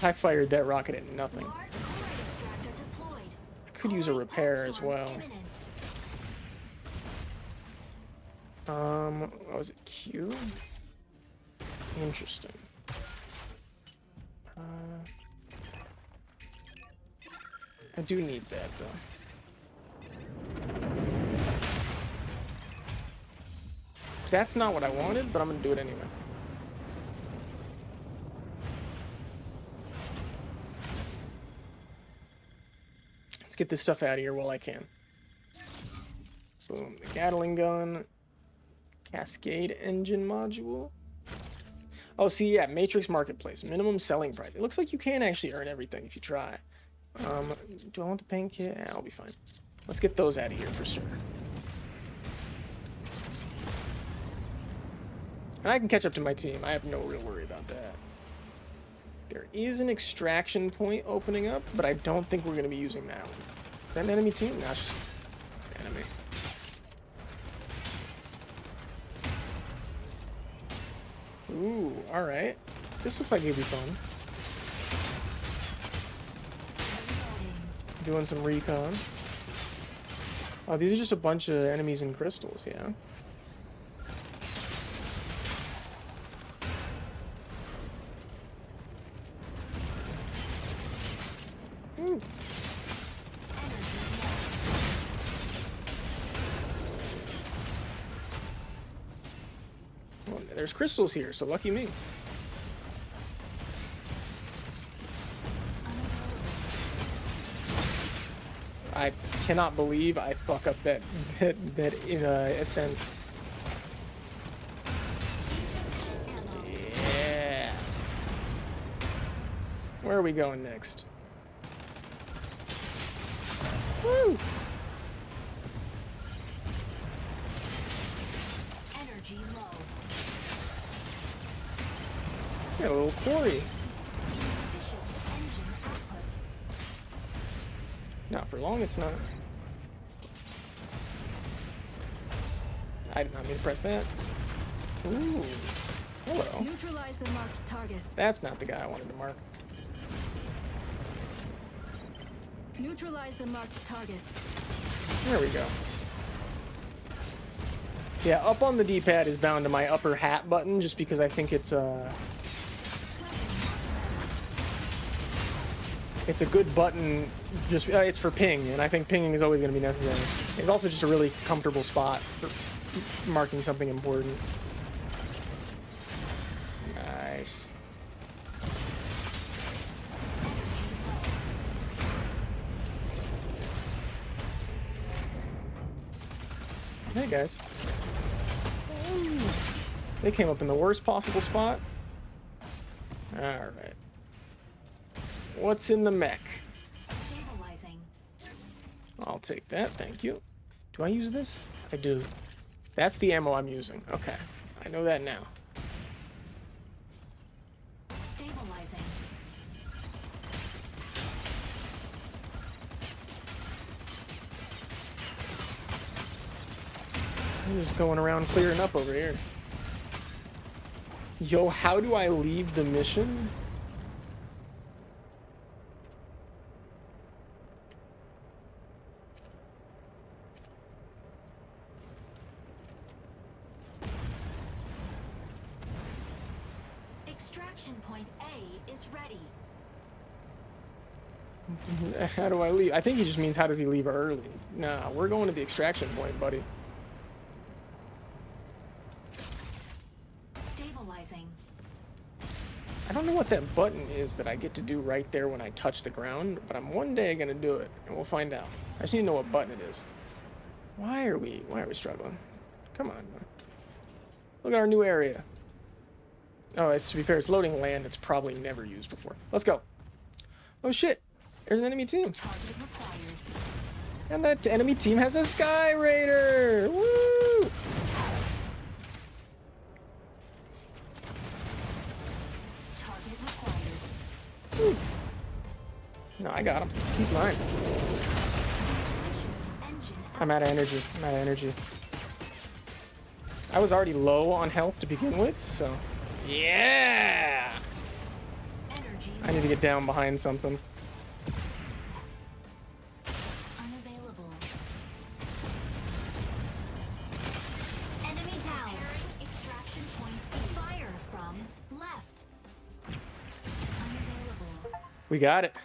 I fired that rocket at nothing. Large chloride extractor deployed. I could use a repair as well. What was it? Q? Interesting. I do need that, though. That's not what I wanted, but I'm gonna do it anyway. Let's get this stuff out of here while I can. Boom, the Gatling gun. Cascade engine module. Oh, see, yeah, Matrix Marketplace. Minimum selling price. It looks like you can actually earn everything if you try. Do I want the paint kit? Yeah, I'll be fine. Let's get those out of here for sure. And I can catch up to my team. I have no real worry about that. There is an extraction point opening up, but I don't think we're going to be using that one. Is that an enemy team? No, it's just enemy. Ooh, alright. This looks like it'll be fun. Doing some recon. Oh, these are just a bunch of enemies and crystals, yeah. Ooh. Well, there's crystals here, so lucky me. I cannot believe I fuck up that ascent. Yeah. Where are we going next? Woo! Energy low. Got a little quarry. Insufficient engine output. Not for long, it's not. I did not mean to press that. Ooh. Hello. Neutralize the marked target. That's not the guy I wanted to mark. Neutralize the marked target. There we go. Yeah, up on the D-pad is bound to my upper hat button just because I think it's a good button. Just it's for ping, and I think pinging is always going to be necessary. It's also just a really comfortable spot for marking something important. Nice. Hey guys. Ooh. They came up in the worst possible spot. Alright. What's in the mech? Stabilizing. I'll take that, thank you. Do I use this? I do. That's the ammo I'm using. Okay. I know that now. Stabilizing. I'm just going around clearing up over here. Yo, how do I leave the mission? Extraction point A is ready. How do I leave? I think he just means how does he leave early? Nah, we're going to the extraction point, buddy. Stabilizing. I don't know what that button is that I get to do right there when I touch the ground, but I'm one day gonna do it, and we'll find out. I just need to know what button it is. Why are we struggling? Come on, man. Look at our new area. Oh, it's, to be fair, it's loading land it's probably never used before. Let's go. Oh shit, there's an enemy team. Target required. And that enemy team has a Sky Raider! Woo! Target required. Woo. No, I got him. He's mine. Insufficient engine I'm out of energy. I'm out of energy. I was already low on health to begin with, so... Yeah! energy I need to get down behind something. unavailable. Enemy down. Extraction point B. Fire from left. Unavailable. We got it.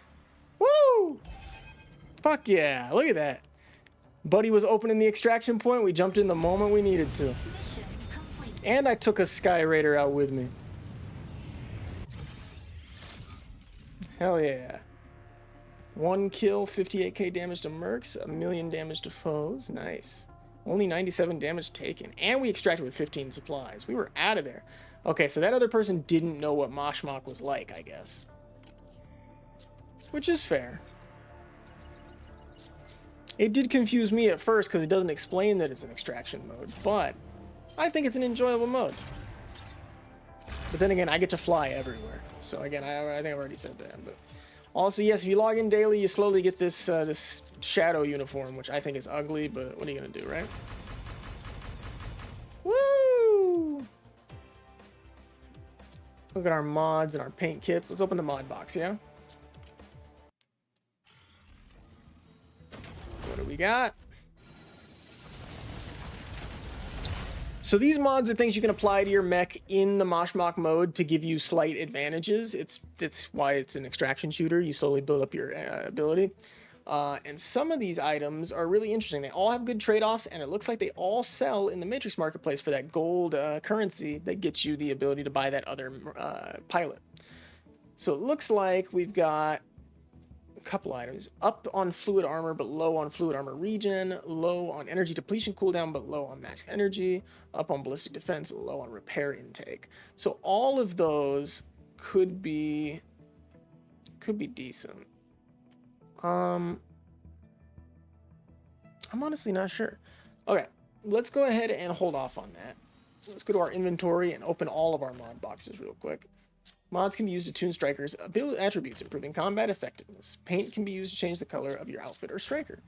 Woo! Fuck yeah, look at that. Buddy was opening the extraction point, we jumped in the moment we needed to. Mission complete. And I took a Sky Raider out with me. Hell yeah. 1 kill, 58k damage to mercs, 1,000,000 damage to foes. Nice. Only 97 damage taken. And we extracted with 15 supplies. We were out of there. Okay, so that other person didn't know what Moshmok was like, I guess. Which is fair. It did confuse me at first because it doesn't explain that it's an extraction mode, but I think it's an enjoyable mode. But then again, I get to fly everywhere. So again, I think I've already said that. But also, yes, if you log in daily, you slowly get this this shadow uniform, which I think is ugly, but what are you gonna do, right? Woo! Look at our mods and our paint kits. Let's open the mod box, yeah? What do we got? So these mods are things you can apply to your mech in the Moshmok mode to give you slight advantages. It's why it's an extraction shooter. You slowly build up your ability. And some of these items are really interesting. They all have good trade-offs, and it looks like they all sell in the Matrix Marketplace for that gold currency that gets you the ability to buy that other pilot. So it looks like we've got couple items. Up on fluid armor, but low on fluid armor regen. Low on energy depletion cooldown, but low on max energy. Up on ballistic defense, low on repair intake. So all of those could be decent. I'm honestly not sure. Okay, let's go ahead and hold off on that. Let's go to our inventory and open all of our mod boxes real quick. Mods can be used to tune strikers' ability attributes, improving combat effectiveness. Paint can be used to change the color of your outfit or striker.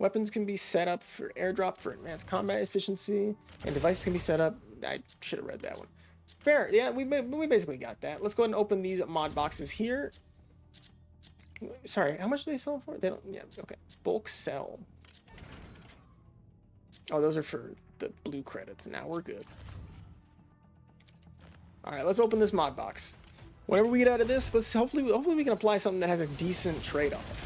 Weapons can be set up for airdrop for enhanced combat efficiency, and devices can be set up. I should have read that one. Fair, yeah, we basically got that. Let's go ahead and open these mod boxes here. Sorry, how much do they sell for? They don't. Yeah, okay. Bulk sell. Oh, those are for the blue credits. Now we're good. All right, let's open this mod box. Whatever we get out of this, let's hopefully we can apply something that has a decent trade-off.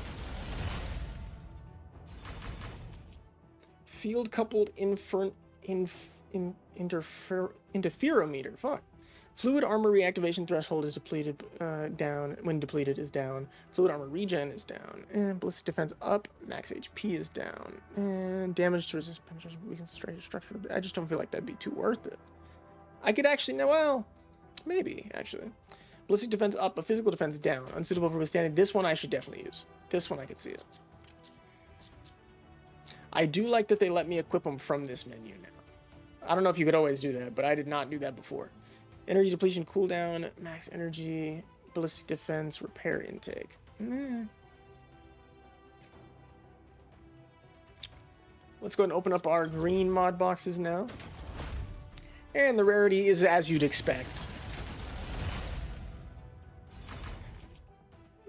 Field coupled interferometer. Fuck. Fluid armor reactivation threshold is depleted down. When depleted is down. Fluid armor regen is down. And ballistic defense up. Max HP is down. And damage to resist penetration weakens structure. I just don't feel like that'd be too worth it. I could actually well, maybe actually. Ballistic defense up, but physical defense down. Unsuitable for withstanding. This one I should definitely use. This one I could see it. I do like that they let me equip them from this menu now. I don't know if you could always do that, but I did not do that before. Energy depletion cooldown, max energy, ballistic defense, repair intake. Let's go ahead and open up our green mod boxes now. And the rarity is as you'd expect.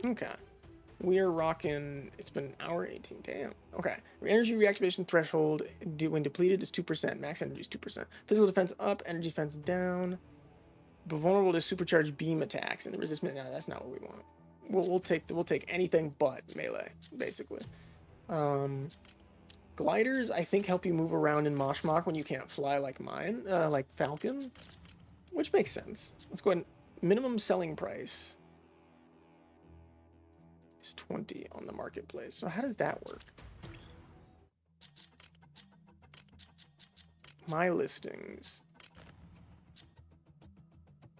Okay. We are rocking, it's been an hour 18, damn. Okay. Energy reactivation threshold when depleted is 2%. Max energy is 2%. Physical defense up, energy defense down. But vulnerable to supercharged beam attacks. And the resistance, no, that's not what we want. We'll take anything but melee, basically. Gliders, I think, help you move around in Moshmok when you can't fly like mine, like Falcon. Which makes sense. Let's go ahead and minimum selling price. 20 on the marketplace. So how does that work? My listings.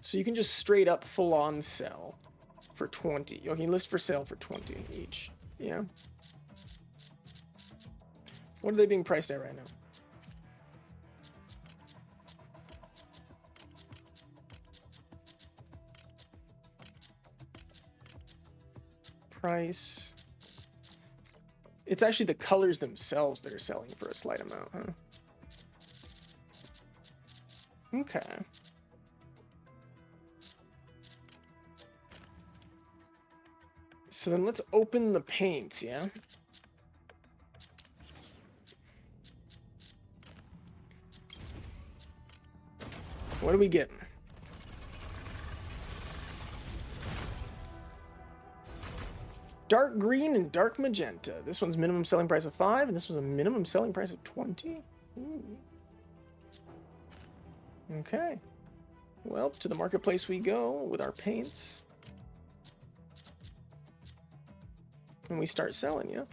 So you can just straight up full on sell for 20. You can list for sale for 20 each. Yeah. What are they being priced at right now? Price. It's actually the colors themselves that are selling for a slight amount, huh? Okay. So then let's open the paints, yeah? What are we getting? Dark green and dark magenta. This one's minimum selling price of 5, and this one's a minimum selling price of 20. Ooh. Okay. Well, to the marketplace we go with our paints. And we start selling, yeah?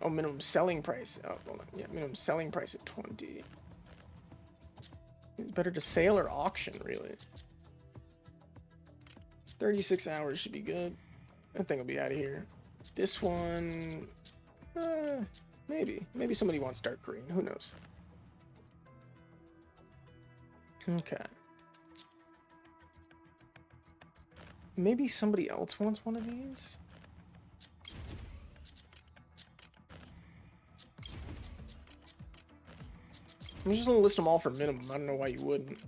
Oh, minimum selling price. Oh, hold on. Yeah, minimum selling price at 20. It's better to sale or auction, really. 36 hours should be good. That thing will be out of here. This one... maybe. Maybe somebody wants dark green. Who knows? Okay. Maybe somebody else wants one of these? I'm just gonna list them all for minimum. I don't know why you wouldn't.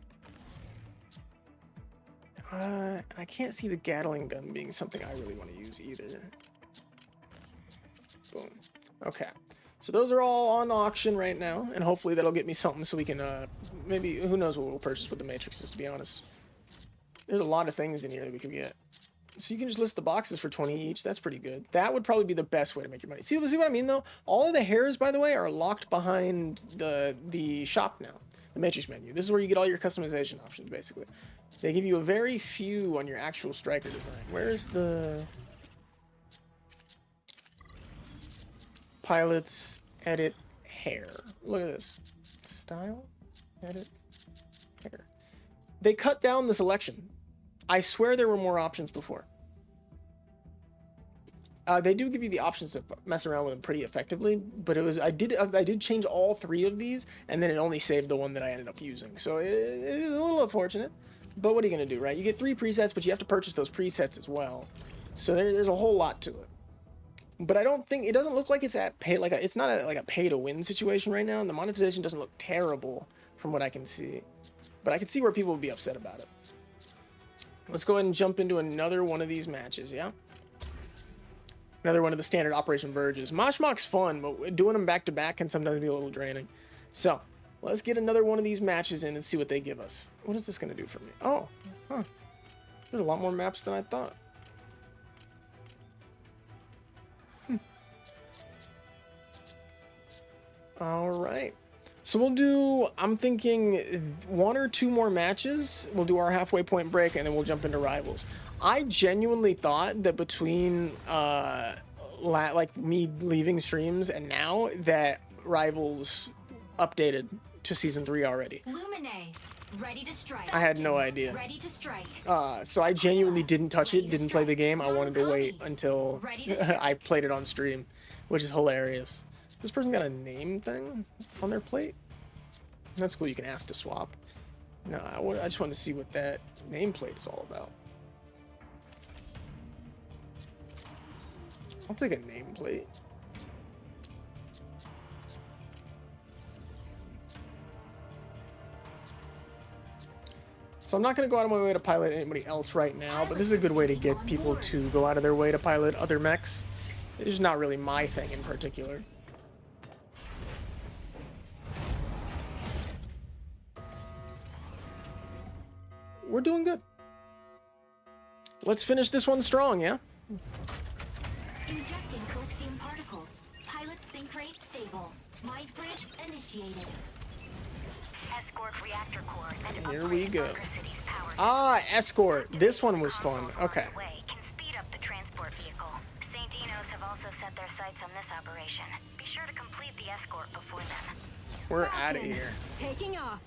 I can't see the Gatling gun being something I really want to use either. Boom. Okay. So those are all on auction right now, and hopefully that'll get me something so we can, maybe, who knows what we'll purchase with the matrices, to be honest. There's a lot of things in here that we could get. So you can just list the boxes for 20 each. That's pretty good. That would probably be the best way to make your money. See what I mean, though? All of the hairs, by the way, are locked behind the shop now. The matrix menu. This is where you get all your customization options, basically. They give you a very few on your actual striker design. Where's the... Pilots, edit, hair. Look at this. Style, edit, hair. They cut down the selection. I swear there were more options before. They do give you the options to mess around with them pretty effectively, but it was I did change all 3 of these, and then it only saved the one that I ended up using. So it is a little unfortunate, but what are you gonna do, right? You get 3 presets, but you have to purchase those presets as well. So there's a whole lot to it. But I don't think it doesn't look like it's at pay it's not like a pay to win situation right now, and the monetization doesn't look terrible from what I can see. But I can see where people would be upset about it. Let's go ahead and jump into another one of these matches, yeah? Another one of the standard Operation Verges. Moshmok's fun, but doing them back to back can sometimes be a little draining. So, let's get another one of these matches in and see what they give us. What is this going to do for me? Oh, huh. There's a lot more maps than I thought. Alright. So we'll do, I'm thinking 1 or 2 more matches. We'll do our halfway point break, and then we'll jump into Rivals. I genuinely thought that between, like, me leaving streams and now, that Rivals updated to Season 3 already. Lumine, ready to strike. I had no idea. Ready to strike. So I genuinely didn't touch it, didn't play the game. I wanted to wait until I played it on stream, which is hilarious. This person got a name thing on their plate? That's cool, you can ask to swap. No, I just wanted to see what that nameplate is all about. I'll take a nameplate. So I'm not going to go out of my way to pilot anybody else right now, but this is a good way to get people to go out of their way to pilot other mechs. It's just not really my thing in particular. We're doing good. Let's finish this one strong, yeah? Injecting Coaxium particles. Pilot sync rate stable. Mind bridge initiated. Escort reactor core and Here upgrade we go. Bunker City's power Ah, escort. This one was fun. consoles Okay. along the way can speed up the transport vehicle. St. Enos have also set their sights on this operation. Be sure to complete the escort before then. We're out of Falcon, here. Taking off.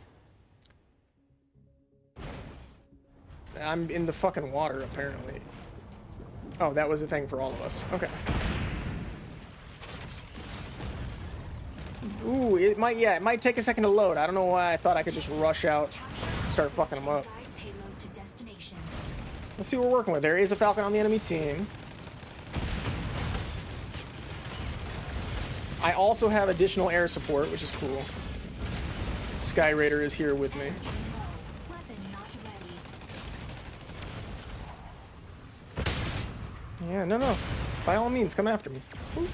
I'm in the fucking water, apparently. Oh, that was a thing for all of us. Okay. Ooh, it might take a second to load. I don't know why I thought I could just rush out, start fucking them up. Guide payload to destination. Let's see what we're working with. There is a Falcon on the enemy team. I also have additional air support, which is cool. Sky Raider is here with me. Weapon not ready. Yeah, no. By all means, come after me. Ooh.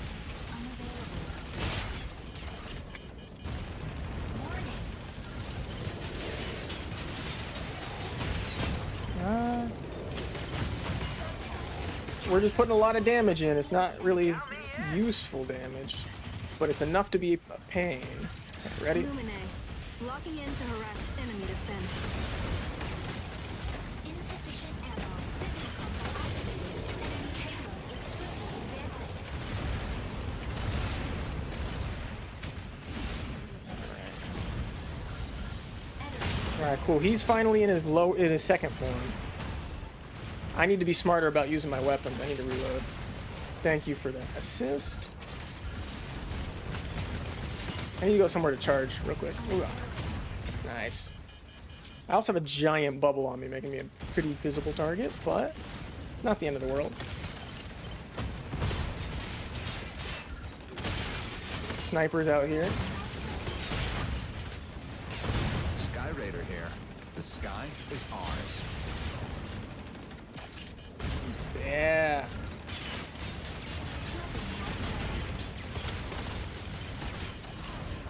We're just putting a lot of damage in. It's not really useful damage, but it's enough to be a pain. Okay, ready? Lumine. Locking in to harass enemy defense. Insufficient ammo. Signal console activated. Enemy payload is swiftly advancing. All right, cool. He's finally in his second form. I need to be smarter about using my weapons. I need to reload. Thank you for that assist. I need to go somewhere to charge real quick. Ooh. Nice. I also have a giant bubble on me, making me a pretty visible target, but it's not the end of the world. Snipers out here. Sky Raider here. The sky is ours. Yeah.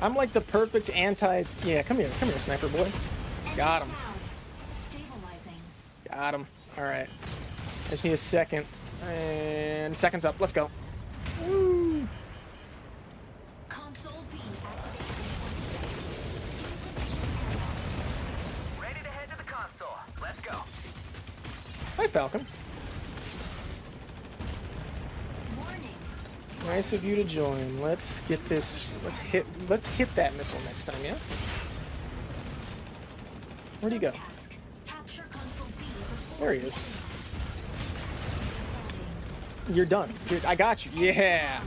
I'm like the perfect anti... Yeah, come here, sniper boy. Got him. Down. Stabilizing. Got him. Alright. I just need a second. And seconds up. Let's go. Woo! Console B activated. Insufficient ammo. Ready to head to the console. Let's go. Hi, Falcon. Warning. Nice of you to join. Let's get this... Let's hit that missile next time, yeah? Where'd he go? Subtask. Capture console B before There he is. You're done. Dude, I got you. Yeah!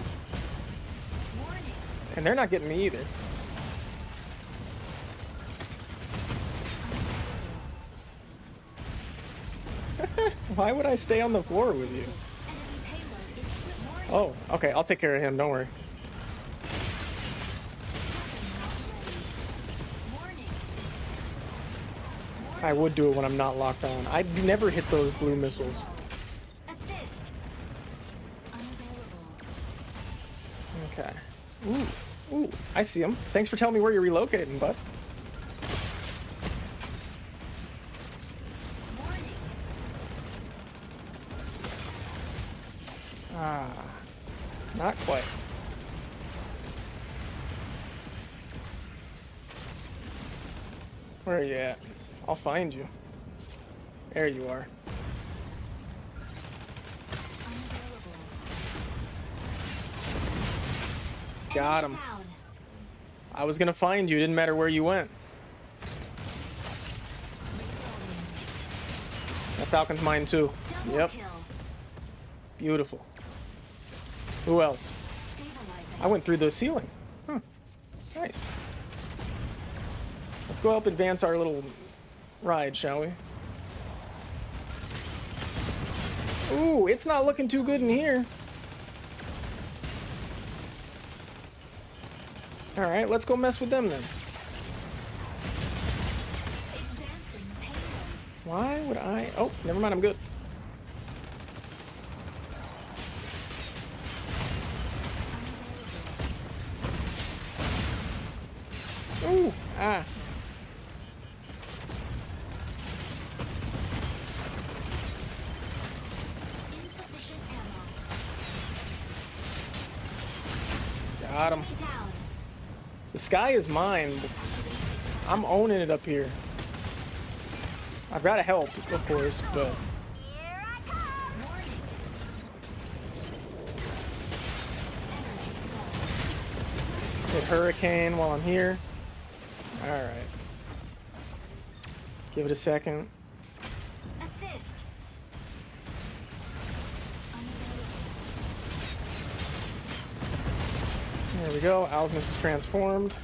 warning. And they're not getting me either. Why would I stay on the floor with you? Enemy payload is swift. Oh, Warning. okay. I'll take care of him. Don't worry. Warning. I would do it when I'm not locked on. I never hit those blue missiles. Assist. Unavailable. Okay. Ooh, I see him. Thanks for telling me where you're relocating, bud. Warning. Ah, not quite. Where are you at? I'll find you. There you are. Unavailable. Got Enemy him. down. I was gonna find you. It didn't matter where you went. That Falcon's mine too. Double Yep. kill. Beautiful. Who else? Stabilizing. I went through the ceiling. Nice. Let's go help advance our little ride, shall we? Ooh, it's not looking too good in here. Alright, let's go mess with them then. Advancing payload. Why would I? Oh, never mind. I'm good. Ooh, ah. Insufficient ammo. Got him. Enemy down. The sky is mine. I'm owning it up here. I've got to help, of course, but Here I come! Warning. hit hurricane while I'm here. All right. Give it a second. Assist. There we go. Alsmus is transformed.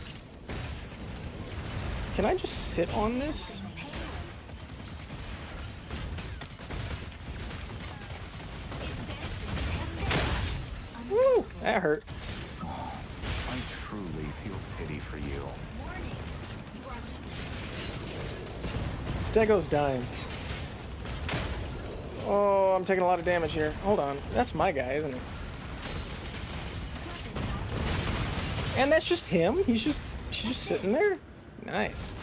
Can I just sit on this? Woo! That hurt. I truly feel pity for you. Stego's dying. Oh, I'm taking a lot of damage here. Hold on. That's my guy, isn't it? And that's just him? She's just sitting there? Nice.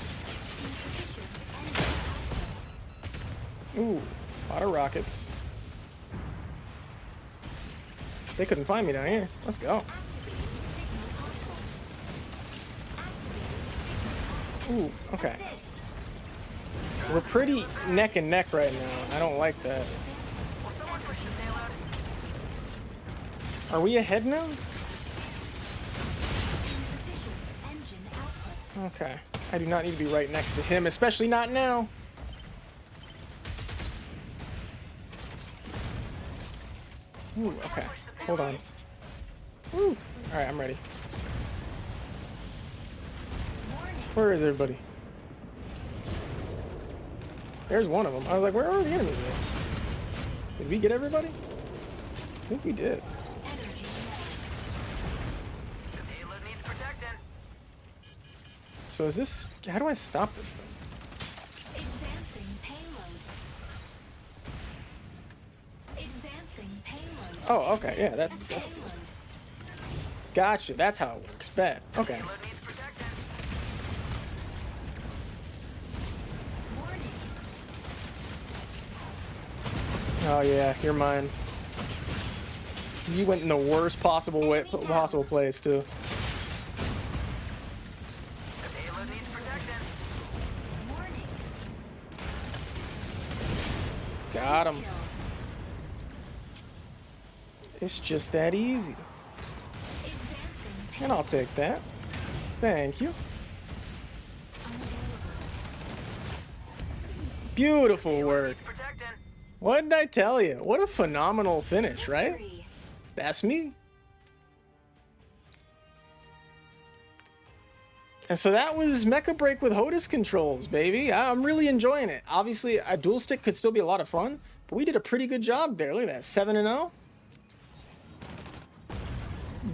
Ooh, a lot of rockets. They couldn't find me down here. Let's go. Ooh, okay. We're pretty neck and neck right now. I don't like that. Are we ahead now? Okay. I do not need to be right next to him, especially not now. Ooh, okay. Hold on. Ooh. Alright, I'm ready. Where is everybody? There's one of them. I was like, where are the enemies at? Did we get everybody? I think we did. So is this... How do I stop this thing? Advancing payload. Advancing payload. Oh, okay. Yeah, that's... Gotcha. That's how it works. Bet. Okay. Oh yeah, you're mine. You went in the worst possible way, possible place too. Got him. It's just that easy. And I'll take that. Thank you. Beautiful work. What did I tell you? What a phenomenal finish, right? That's me. And so that was Mecha Break with HOTAS controls, baby. I'm really enjoying it. Obviously, a dual stick could still be a lot of fun, but we did a pretty good job there. Look at that, 7-0.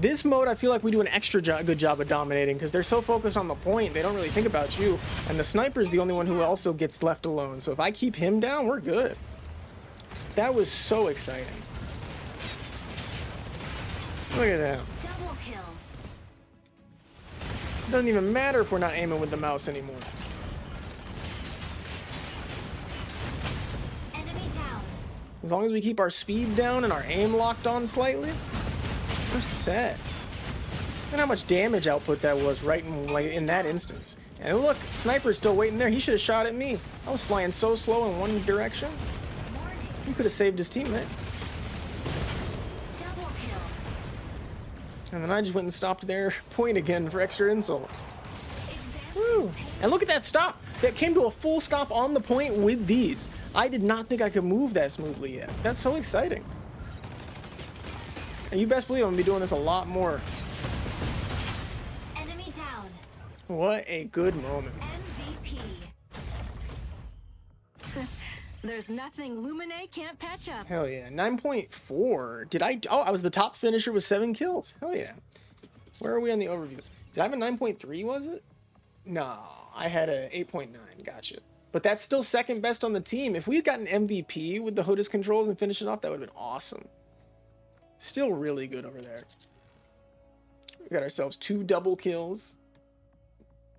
This mode, I feel like we do an extra good job of dominating because they're so focused on the point, they don't really think about you. And the sniper is the only one who also gets left alone. So if I keep him down, we're good. That was so exciting. Look at that. Double kill. It doesn't even matter if we're not aiming with the mouse anymore. Enemy down. As long as we keep our speed down and our aim locked on slightly, we're set. And how much damage output that was right in that instance. And look, sniper's still waiting there. He should have shot at me. I was flying so slow in one direction. He could have saved his teammate. Double kill. And then I just went and stopped their point again for extra insult. Woo. And look at that stop. That came to a full stop on the point with these. I did not think I could move that smoothly yet. That's so exciting. And you best believe I'm going to be doing this a lot more. Enemy down. What a good moment. MVP. There's nothing Lumine can't patch up. Hell yeah. 9.4. Did I... Oh, I was the top finisher with 7 kills. Hell yeah. Where are we on the overview? Did I have a 9.3, was it? No, I had a 8.9. Gotcha. but that's still second best on the team. If we had gotten MVP with the HOTAS controls and finished it off, that would have been awesome. Still really good over there. We got ourselves 2 double kills.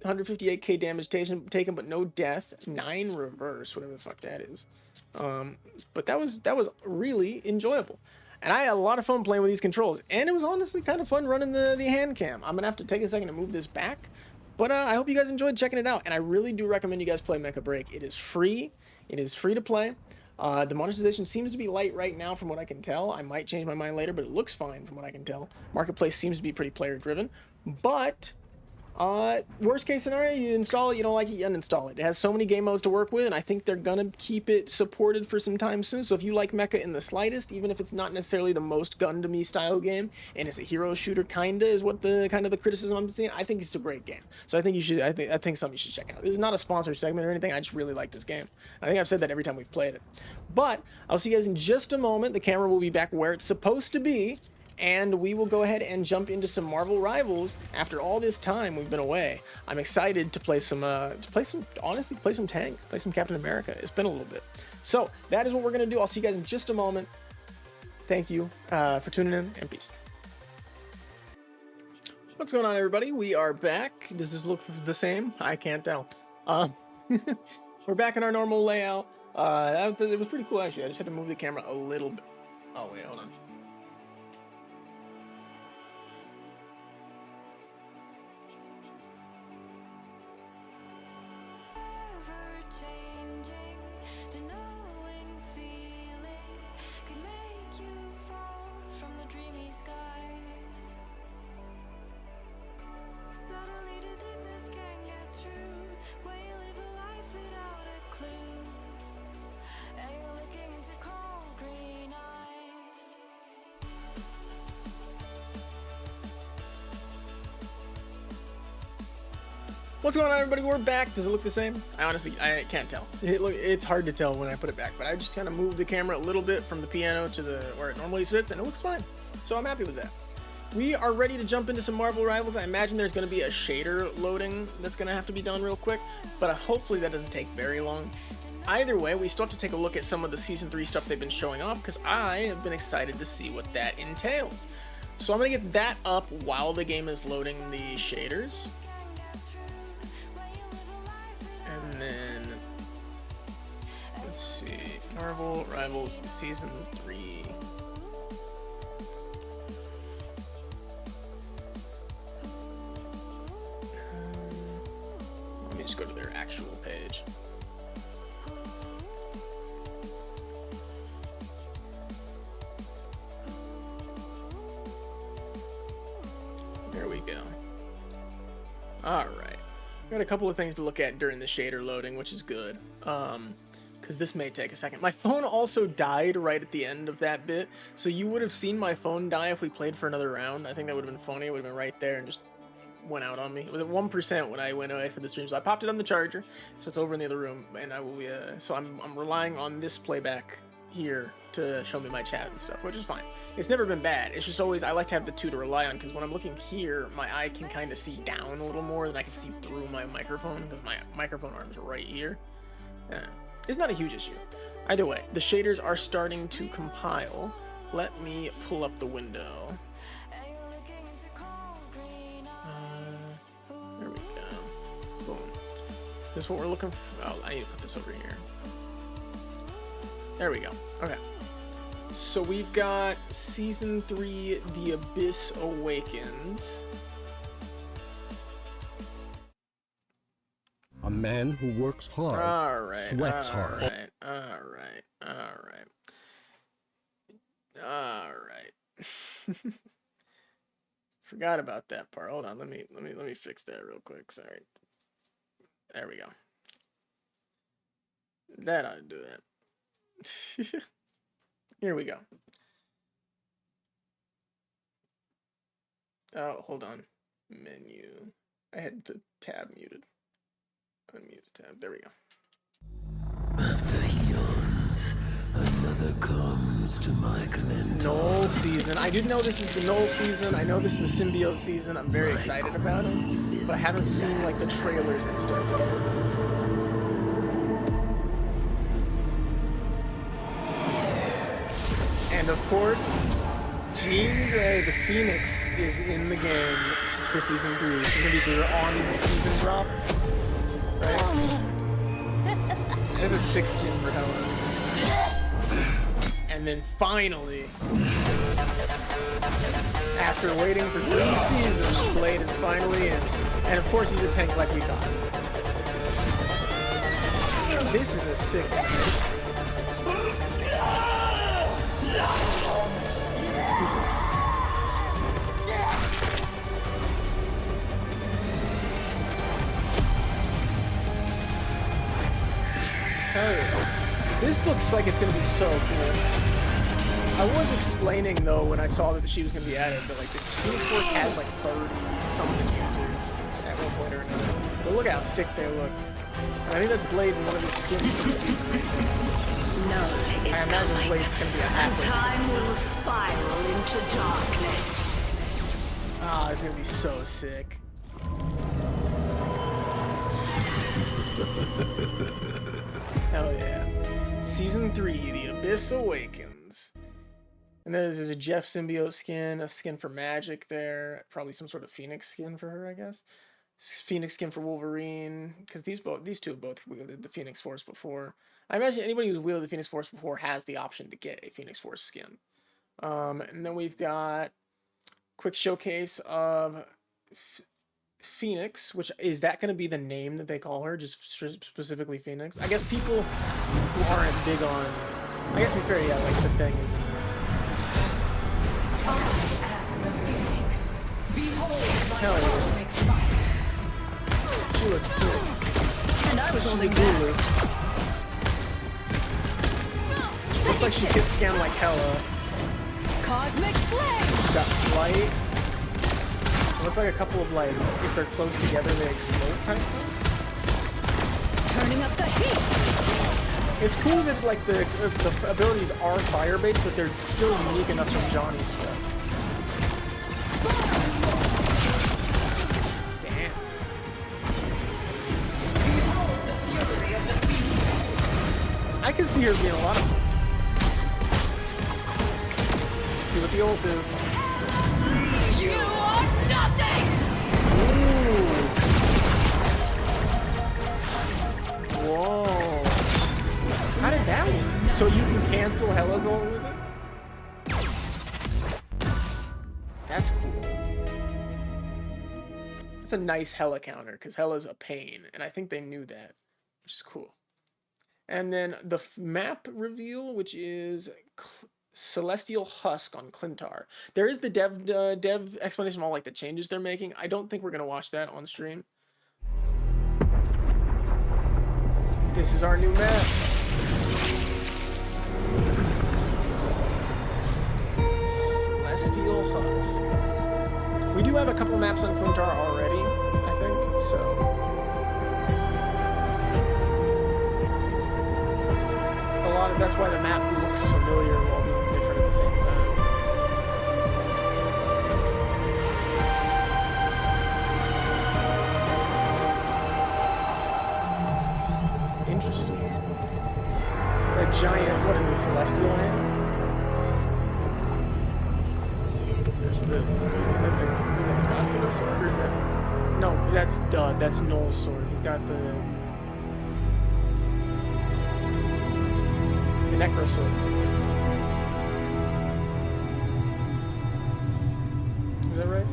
158k damage taken, but no death. 9 reverse, whatever the fuck that is. But that was really enjoyable. And I had a lot of fun playing with these controls. And it was honestly kind of fun running the hand cam. I'm going to have to take a second to move this back. But I hope you guys enjoyed checking it out. And I really do recommend you guys play Mecha Break. It is free. It is free to play. The monetization seems to be light right now from what I can tell. I might change my mind later, but it looks fine from what I can tell. Marketplace seems to be pretty player driven. But worst case scenario, you install it, you don't like it, you uninstall it. It has so many game modes to work with, and I think they're gonna keep it supported for some time soon. So if you like Mecha in the slightest, even if it's not necessarily the most gun-to-me style game, and it's a hero shooter kinda is what the criticism I'm seeing, I think it's a great game. So I think you should, I think something you should check out. This is not a sponsored segment or anything, I just really like this game. I think I've said that every time we've played it. But I'll see you guys in just a moment. The camera will be back where it's supposed to be. And we will go ahead and jump into some Marvel Rivals after all this time we've been away. I'm excited to play some, honestly, play some Tank, play some Captain America. It's been a little bit. So that is what we're going to do. I'll see you guys in just a moment. Thank you for tuning in, and peace. What's going on, everybody? We are back. Does this look the same? I can't tell. We're back in our normal layout. It was pretty cool, actually. I just had to move the camera a little bit. Oh, wait, hold on. What's going on, everybody? We're back. Does it look the same? I can't tell. It's hard to tell when I put it back, but I just kind of moved the camera a little bit from the piano to where it normally sits, and it looks fine. So I'm happy with that. We are ready to jump into some Marvel Rivals. I imagine there's going to be a shader loading that's going to have to be done real quick, but hopefully that doesn't take very long. Either way, we still have to take a look at some of the Season 3 stuff they've been showing off, because I have been excited to see what that entails. So I'm going to get that up while the game is loading the shaders. And then, let's see, Marvel Rivals Season 3. Let me just go to their actual page. There we go. All right. Got a couple of things to look at during the shader loading, which is good, because this may take a second. My phone also died right at the end of that bit, so you would have seen my phone die if we played for another round. I think that would have been funny. It would have been right there and just went out on me. It was at 1% when I went away for the stream, so I popped it on the charger, so it's over in the other room, and I will be, so I'm relying on this playback here to show me my chat and stuff, which is fine. It's never been bad. It's just always, I like to have the two to rely on, because when I'm looking here, my eye can kind of see down a little more than I can see through my microphone, because my microphone arms are right here. It's not a huge issue. Either way, the shaders are starting to compile. Let me pull up the window. There we go. Boom. This is what we're looking for. Oh, I need to put this over here. There we go. Okay. So we've got Season 3, The Abyss Awakens. A man who works hard, sweats hard. All right. Forgot about that part. Hold on. Let me fix that real quick. Sorry. There we go. That ought to do that. Here we go. Oh, hold on. Menu. I had the tab muted. Unmute the tab. There we go. After he yawns, another comes to my Glen. Null season. I did know this is the Null season. I know this is the Symbiote season. I'm very excited about it. But I haven't seen like the trailers and stuff yet. This is cool. And of course, Jean Grey, the Phoenix, is in the game. It's for season 3. It's gonna be the on-season drop, right? There's a 6 skin for Helen. And then finally, after waiting for 3 seasons, Blade is finally in. And of course, he's a tank like we thought. This is a sick animation. Hell yeah. This looks like it's gonna be so cool. I was explaining though when I saw that she was gonna be added, but like the Phoenix Force has like 30 something users at one point or another. But look how sick they look. And I think that's Blade in one of his skins. No, I imagine Blade's gonna be a and hacker. time will spiral into darkness. Ah, it's gonna be so sick. Hell yeah. Season 3, The Abyss Awakens. And there's a Jeff symbiote skin, a skin for Magic there, probably some sort of Phoenix skin for her, I guess. Phoenix skin for Wolverine, because these two have both wielded the Phoenix Force before. I imagine anybody who's wielded the Phoenix Force before has the option to get a Phoenix Force skin. And then we've got quick showcase of Phoenix, which is that going to be the name that they call her, just specifically Phoenix? I guess people who aren't big on, I guess to be fair, yeah, like the thing is. I am the Phoenix. Behold Hell my yeah. cosmic light. She looks sick. And I was She's holding a back. duelist. Looks like she hit scan like hella. Cosmic flame. She's got flight. Looks like a couple of like, if they're close together, they explode type thing. Turning up the heat. It's cool that like the abilities are fire based, but they're still unique enough from Johnny's stuff. Damn. Behold the fury of the Phoenix. I can see her being a lot of fun. See what the ult is. You are nothing. Ooh. Whoa. How did that work? So you can cancel Hella's ult with it? That's cool. It's a nice Hella counter, because Hella's a pain, and I think they knew that, which is cool. And then the map reveal, which is Celestial Husk on Clintar. There is the dev explanation of all like the changes they're making. I don't think we're gonna watch that on stream. This is our new map. Celestial Husk. We do have a couple maps on Clintar already, I think, so. That's why the map looks familiar while being different at the same time. Interesting. That giant, what is it, celestial hand? There's the, is that the Godfather sword, or is that? No, that's Noel's sword. He's got the Necro sword. Is that right?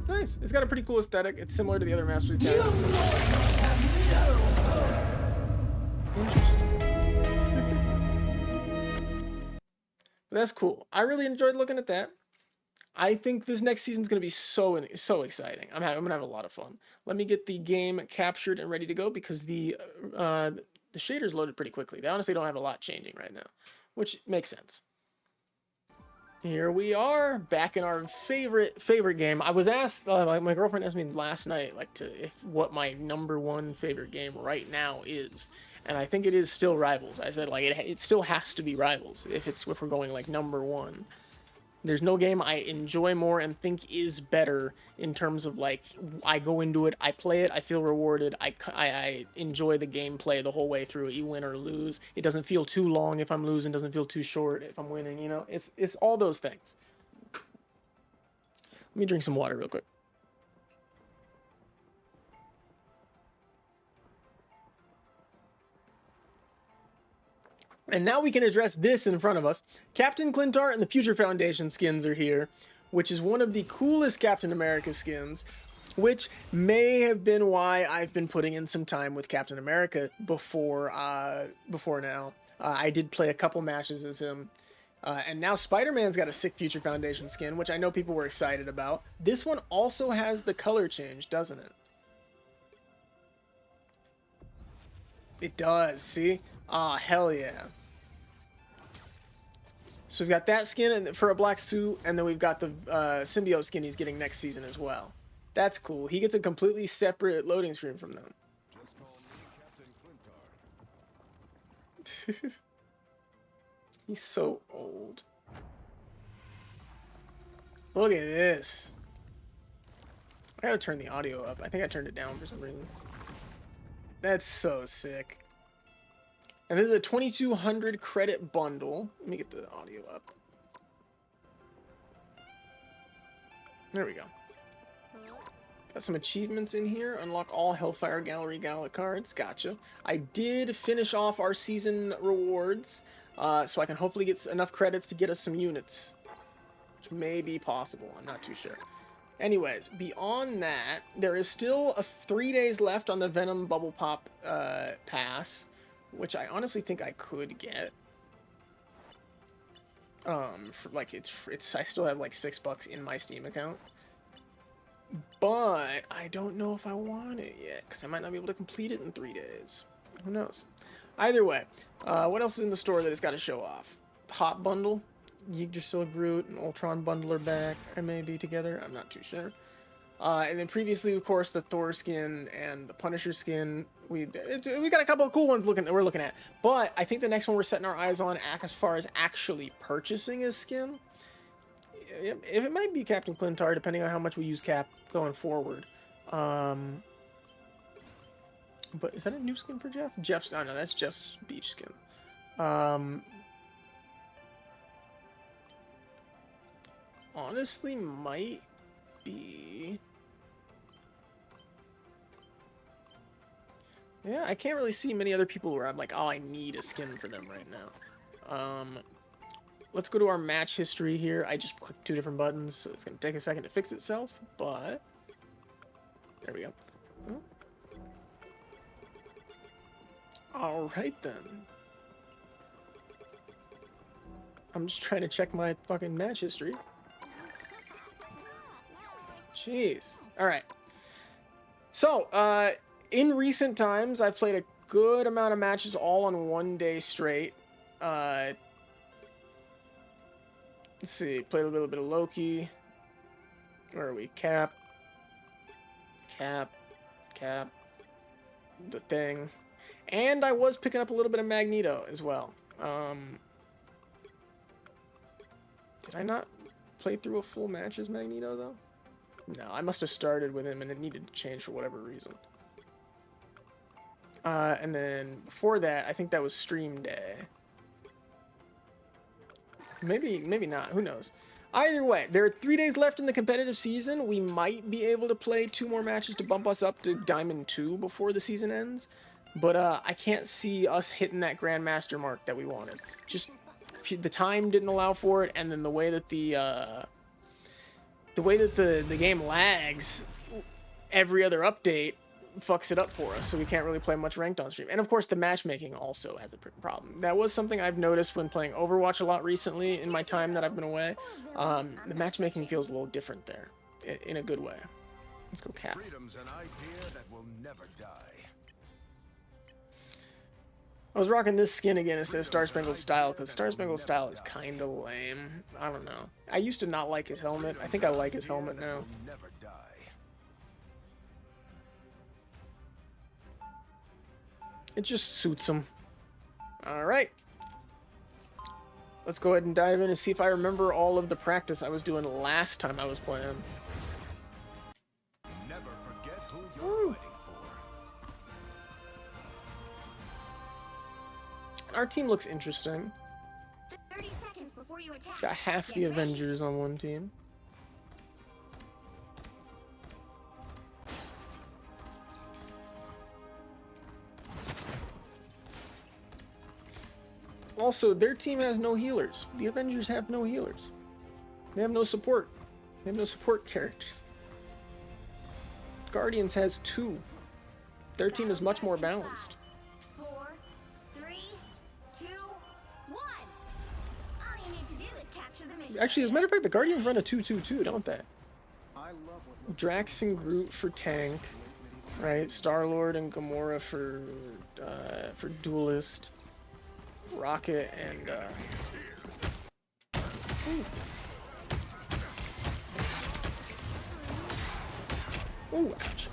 Nice. It's got a pretty cool aesthetic. It's similar to the other maps we've got. Interesting. But that's cool. I really enjoyed looking at that. I think this next season's going to be so exciting. I'm going to have a lot of fun. Let me get the game captured and ready to go because the shaders loaded pretty quickly. They honestly don't have a lot changing right now, which makes sense. Here we are, back in our favorite game. I was asked, my girlfriend asked me last night, what my #1 favorite game right now is, and I think it is still Rivals. I said it still has to be Rivals if we're going like #1. There's no game I enjoy more and think is better in terms of, like, I go into it, I play it, I feel rewarded, I enjoy the gameplay the whole way through. You win or lose. It doesn't feel too long if I'm losing, doesn't feel too short if I'm winning, you know? It's all those things. Let me drink some water real quick. And now we can address this in front of us. Captain Clintar and the Future Foundation skins are here, which is one of the coolest Captain America skins, which may have been why I've been putting in some time with Captain America before now. I did play a couple matches as him. And now Spider-Man's got a sick Future Foundation skin, which I know people were excited about. This one also has the color change, doesn't it? It does, see? Ah, hell yeah. So we've got that skin for a black suit, and then we've got the symbiote skin he's getting next season as well. That's cool. He gets a completely separate loading screen from them. Just call me Captain Clintar. He's so old. Look at this. I gotta turn the audio up. I think I turned it down for some reason. That's so sick. And this is a 2200 credit bundle. Let me get the audio up. There we go. Got some achievements in here. Unlock all Hellfire Gallery Gala cards. Gotcha. I did finish off our season rewards, so I can hopefully get enough credits to get us some units, which may be possible. I'm not too sure. Anyways, beyond that, there is still 3 days left on the Venom Bubble Pop pass, which I honestly think I could get. For, like, it's I still have like $6 in my Steam account, but I don't know if I want it yet because I might not be able to complete it in 3 days. Who knows? Either way, what else is in the store that it's got to show off? Hot bundle. Yggdrasil, Groot, and Ultron bundle are back, or maybe together. I'm not too sure. And then previously, of course, the Thor skin and the Punisher skin. We got a couple of cool ones we're looking at. But I think the next one we're setting our eyes on, as far as actually purchasing a skin, it might be Captain Clintar, depending on how much we use Cap going forward. But is that a new skin for Jeff? Oh no, that's Jeff's beach skin. Honestly, might be. Yeah, I can't really see many other people where I'm like, oh, I need a skin for them right now. Let's go to our match history here. I just clicked 2 different buttons, so it's going to take a second to fix itself, but there we go. All right, then. I'm just trying to check my fucking match history. Jeez. All right. So, in recent times, I've played a good amount of matches all on 1 day straight. Let's see. Played a little bit of Loki. Where are we? Cap. The Thing. And I was picking up a little bit of Magneto as well. Did I not play through a full match as Magneto, though? No, I must have started with him and it needed to change for whatever reason. And then before that, I think that was stream day. Maybe not. Who knows? Either way, there are 3 days left in the competitive season. We might be able to play 2 more matches to bump us up to Diamond 2 before the season ends. But I can't see us hitting that Grandmaster mark that we wanted. Just the time didn't allow for it, and then the way that the game lags every other update fucks it up for us, so we can't really play much ranked on stream. And of course, the matchmaking also has a problem. That was something I've noticed when playing Overwatch a lot recently in my time that I've been away. The matchmaking feels a little different there, in a good way. Let's go Cap. Freedom's an idea that will never die. I was rocking this skin again instead of Star Spangled Style, because Star Spangled Style is kind of lame. I don't know. I used to not like his helmet. I think I like his helmet now. Never die. It just suits him. Alright. let's go ahead and dive in and see if I remember all of the practice I was doing last time I was playing. Never forget who you're fighting for. Our team looks interesting. 30 seconds before you attack. Got half the Get ready. Avengers on one team. Also, their team has no healers. The Avengers have no healers. They have no support. They have no support characters. Guardians has 2. Their team is much more balanced. 4, 3, 2, 1. All you need to do is capture the mission. Actually, as a matter of fact, the Guardians run a 2-2-2, don't they? I love what Drax and Groot for tank, right? Star-Lord and Gamora for duelist. Rocket and ooh, ouch.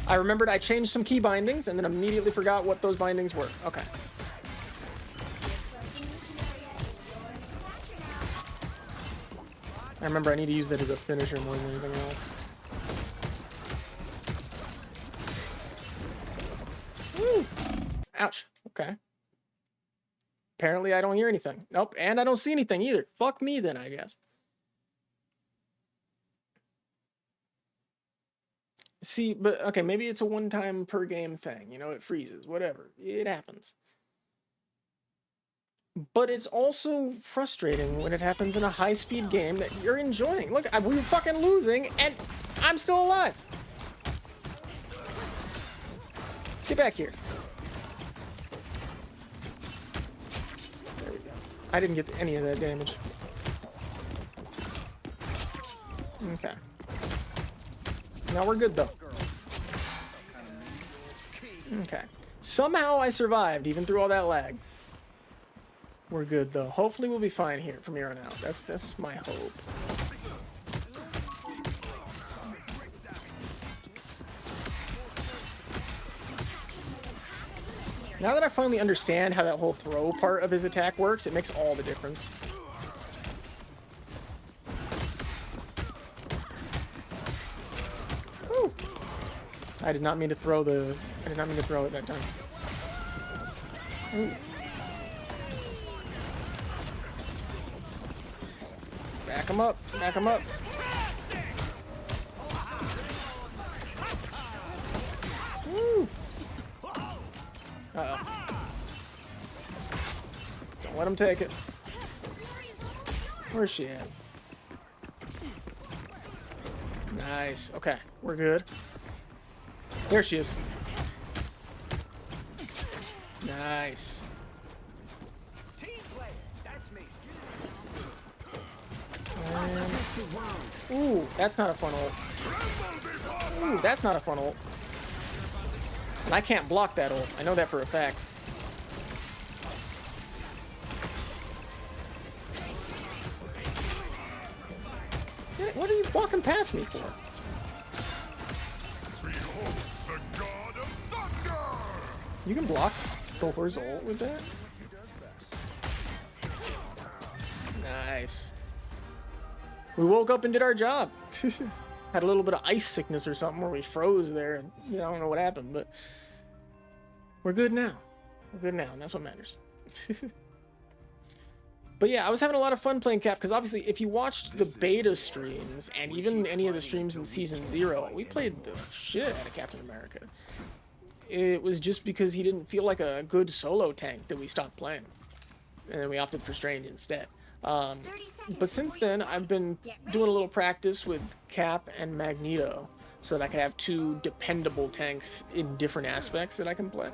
I remembered I changed some key bindings and then immediately forgot what those bindings were. Okay. I remember I need to use that as a finisher more than anything else. Woo! Ouch. Okay. Apparently I don't hear anything. Nope, and I don't see anything either. Fuck me then, I guess. See, but okay, maybe it's a one-time per game thing. You know, it freezes. Whatever. It happens. But it's also frustrating when it happens in a high-speed game that you're enjoying. Look, we were fucking losing, and I'm still alive. Get back here. There we go. I didn't get any of that damage. Okay. Now we're good, though. Okay. Somehow I survived, even through all that lag. We're good, though. Hopefully we'll be fine here from here on out. That's my hope. Now that I finally understand how that whole throw part of his attack works, it makes all the difference. Woo. I did not mean to throw the... I did not mean to throw it that time. Ooh. Back him up. Back him up. Woo. Uh-oh. Don't let him take it. Where's she at? Nice. Okay, we're good. There she is. Nice. Ooh, that's not a fun ult. Ooh, that's not a fun ult. And I can't block that ult. I know that for a fact. What are you walking past me for? You can block Thor's ult with that? Nice. We woke up and did our job. Had a little bit of ice sickness or something where we froze there. And, I don't know what happened, but we're good now. We're good now, and that's what matters. But yeah, I was having a lot of fun playing Cap, because obviously if you watched the beta streams, and even any of the streams in Season 0, we played the shit out of Captain America. It was just because he didn't feel like a good solo tank that we stopped playing. And then we opted for Strange instead. But since then, I've been doing a little practice with Cap and Magneto, so that I can have 2 dependable tanks in different aspects that I can play,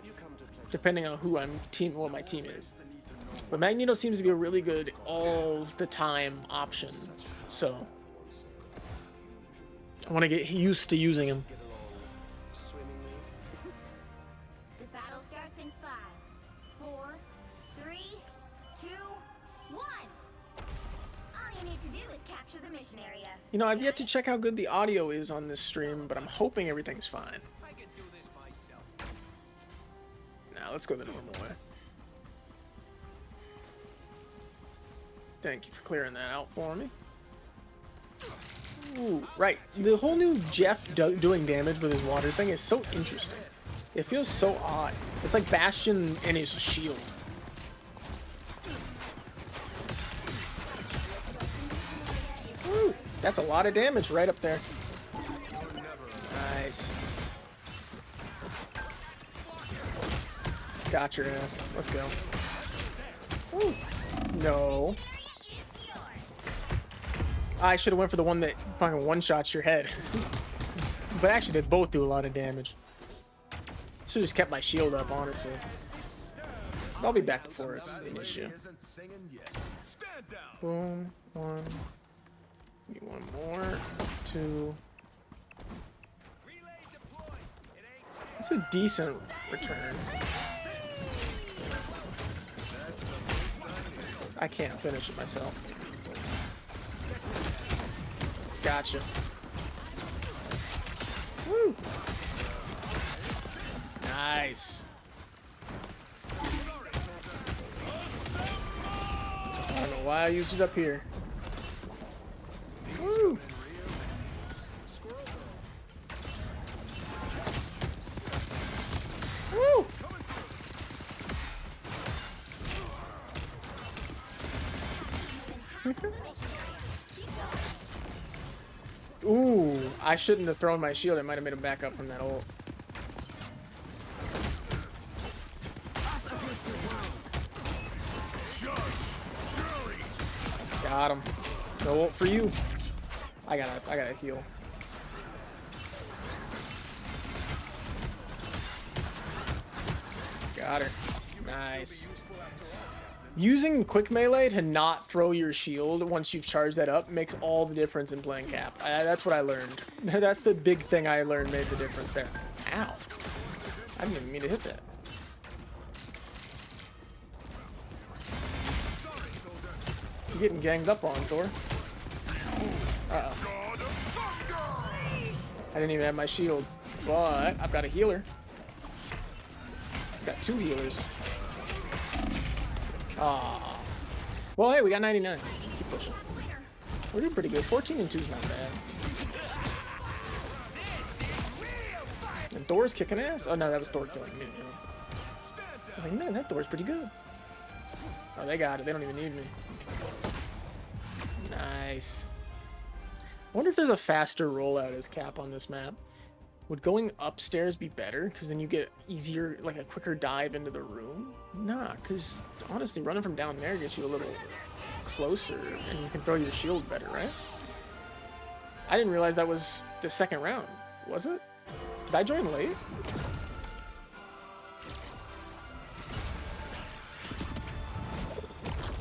depending on what my team is. But Magneto seems to be a really good all-the-time option, so I want to get used to using him. The battle starts in 5, 4, 3, 2, 1. All you need to do is capture the mission area. You know, I've yet to check how good the audio is on this stream, but I'm hoping everything's fine. Now, let's go the normal way. Thank you for clearing that out for me. Ooh, right. The whole new Jeff doing damage with his water thing is so interesting. It feels so odd. It's like Bastion and his shield. Woo, that's a lot of damage right up there. Nice. Got your ass. Let's go. Woo. No. I should have went for the one that fucking one-shots your head. But actually, they both do a lot of damage. Should have just kept my shield up, honestly. I'll be back before it's an issue. Boom. One. Give me one more. Two. It's a decent return. I can't finish it myself. Gotcha. Woo! Nice. I don't know why I used it up here. Woo! Woo! Ooh, I shouldn't have thrown my shield. I might have made him back up from that ult. Got him. No ult for you. I gotta heal. Got her. Nice. Using quick melee to not throw your shield once you've charged that up makes all the difference in playing Cap. That's what I learned. That's the big thing I learned made the difference there. Ow. I didn't even mean to hit that. You're getting ganged up on, Thor. Uh-oh. I didn't even have my shield, but I've got a healer. I've got two healers. Ah. Well, hey, we got 99. Let's keep pushing. We're doing pretty good. 14 and 2 is not bad. And Thor's kicking ass. Oh no, that was Thor killing me. I was like, man, that Thor's pretty good. Oh, they got it. They don't even need me. Nice. I wonder if there's a faster rollout as Cap on this map. Would going upstairs be better? Because then you get easier, like a quicker dive into the room? Nah, because honestly, running from down there gets you a little closer, and you can throw your shield better, right? I didn't realize that was the second round. Was it? Did I join late?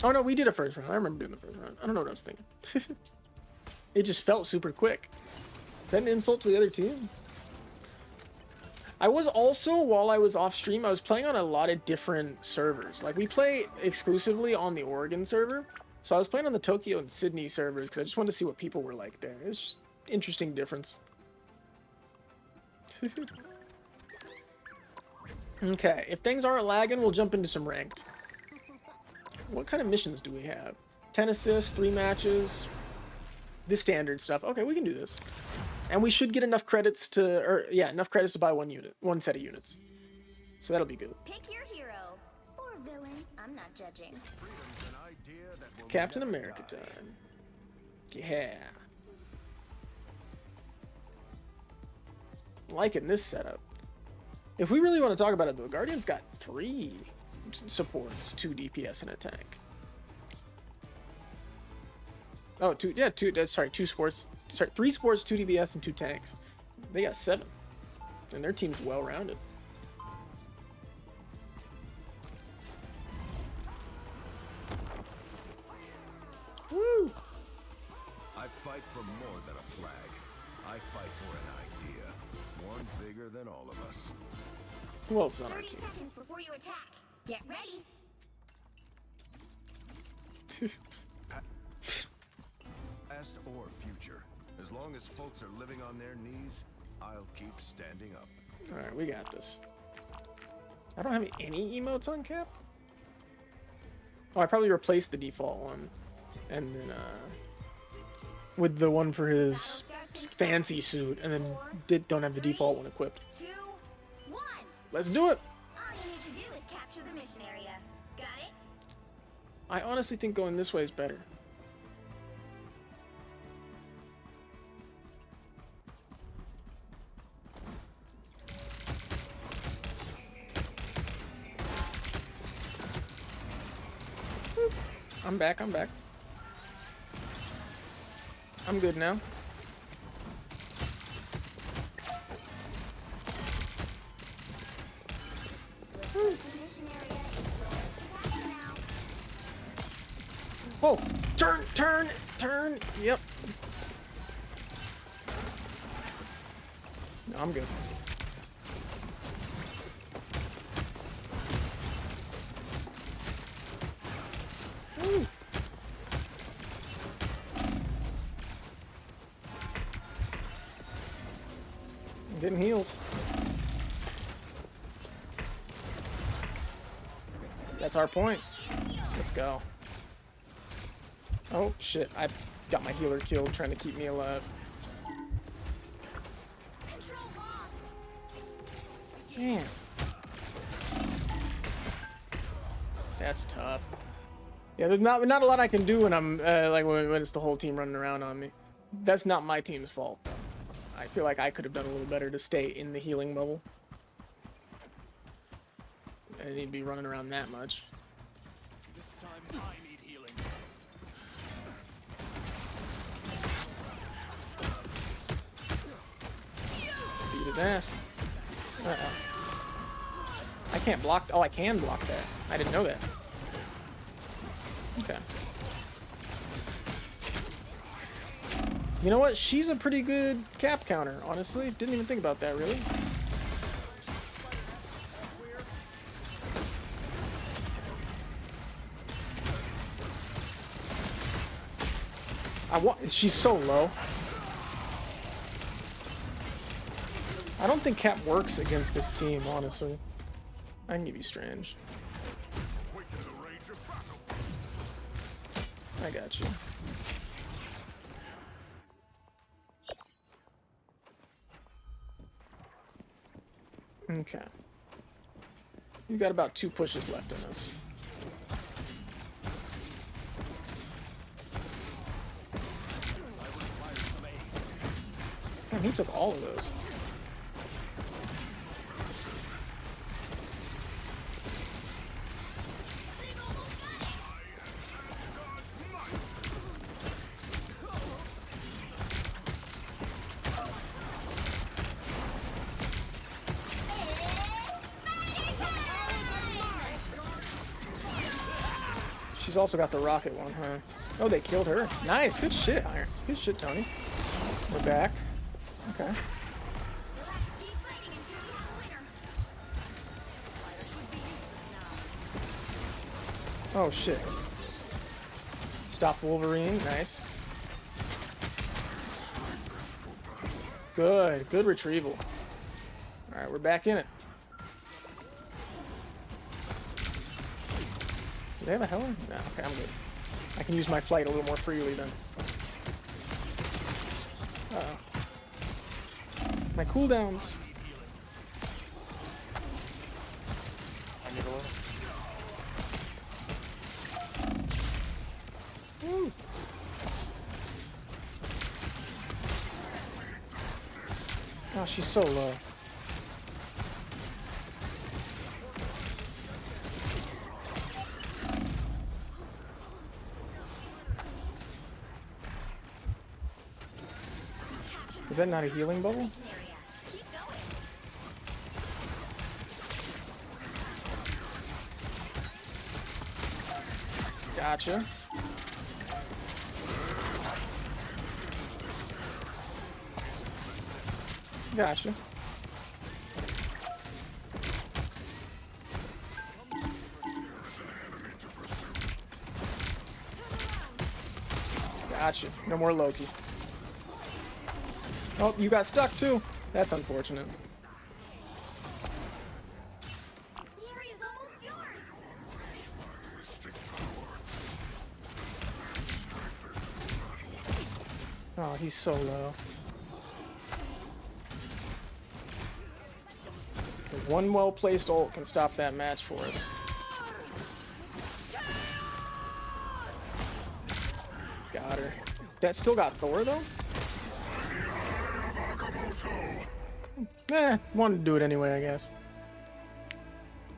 Oh no, we did a first round. I remember doing the first round. I don't know what I was thinking. It just felt super quick. Is that an insult to the other team? I was also, while I was off stream, I was playing on a lot of different servers. Like, we play exclusively on the Oregon server. So I was playing on the Tokyo and Sydney servers because I just wanted to see what people were like there. It's just an interesting difference. Okay, if things aren't lagging, we'll jump into some ranked. What kind of missions do we have? 10 assists, 3 matches, the standard stuff. Okay, we can do this. And we should get enough credits to, or yeah, enough credits to buy one set of units. So that'll be good. Pick your hero or villain. I'm not judging. Captain America time. Yeah. Liking this setup. If we really want to talk about it though, Guardian's got 3 supports, 2 DPS and a tank. Oh, 2 sports. Sorry, 3 sports, 2 DPS, and 2 tanks. They got 7. And their team's well-rounded. Woo! I fight for more than a flag. I fight for an idea. One bigger than all of us. Who else is on our 30 team? seconds before you attack. Get ready. Past or future. As long as folks are living on their knees, I'll keep standing up. Alright, we got this. I don't have any emotes on Cap? Oh, I probably replaced the default one. and then with the one for his fancy suit, and then don't have the default one equipped. 2, 1. Let's do it. All you need to do is capture the mission area. Got it? I honestly think going this way is better. I'm back, I'm back. I'm good now. Whoa! Turn, turn, turn! Yep. No, I'm good. Woo. I'm getting heals. That's our point. Let's go. Oh shit, I got my healer killed trying to keep me alive. Damn. That's tough. Yeah, there's not a lot I can do when I'm like when it's the whole team running around on me. That's not my team's fault. I feel like I could have done a little better to stay in the healing bubble. I didn't need to be running around that much. This time I need healing. Beat his ass. Uh-oh. I can't block. Oh, I can block that. I didn't know that. Okay. You know what? She's a pretty good cap counter, honestly. Didn't even think about that, really. She's so low. I don't think cap works against this team, honestly. I can give you Strange. I got you. Okay. You've got about 2 pushes left in us. Damn, he took all of those. She's also got the rocket one, huh? Oh, they killed her. Nice. Good shit, Iron. Good shit, Tony. We're back. Okay. Oh, shit. Stop Wolverine. Nice. Good. Good retrieval. Alright, we're back in it. Do they have a Heller? No, okay, I'm good. I can use my flight a little more freely then. Uh-oh. My cooldowns. Woo. Oh, she's so low. Is that not a healing bubble? Gotcha. Gotcha. Gotcha. No more Loki. Oh, you got stuck too. That's unfortunate. The area's almost yours. Oh, he's so low. One well-placed ult can stop that match for us. Got her. That still got Thor, though? Wanted to do it anyway, I guess.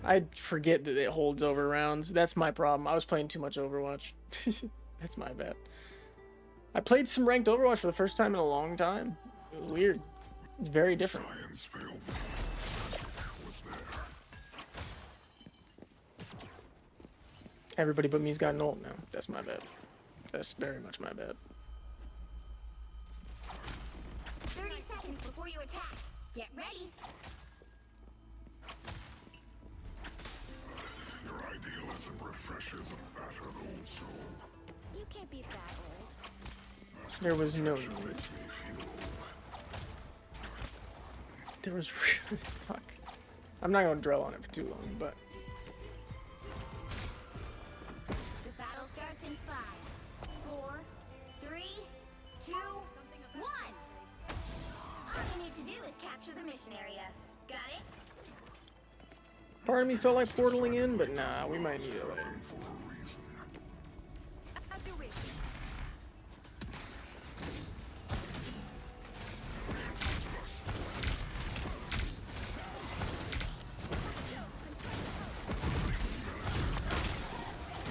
I forget that it holds over rounds. That's my problem. I was playing too much Overwatch. That's my bad. I played some ranked Overwatch for the first time in a long time. It was weird. It's very different. Everybody but me's got an ult now. That's my bad. That's very much my bad. 30 seconds before you attack. Get ready. Your idealism refreshes a battered old soul. You can't beat that old. There was no need. There was really... Fuck. I'm not going to dwell on it for too long, but... The battle starts in 5, 4, 3, 2, 1. All you need to do is capture the mission area. Got it? Part of me felt like portaling in, but nah, we might need it later. As you wish.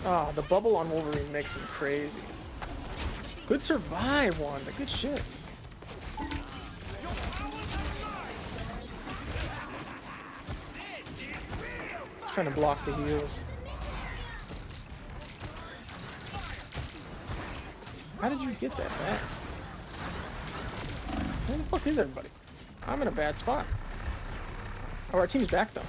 Ah, the bubble on Wolverine makes him crazy. Good survive, Wanda. Good shit. Trying to block the heals. How did you get that back? Where the fuck is everybody? I'm in a bad spot. Oh, our team's back though.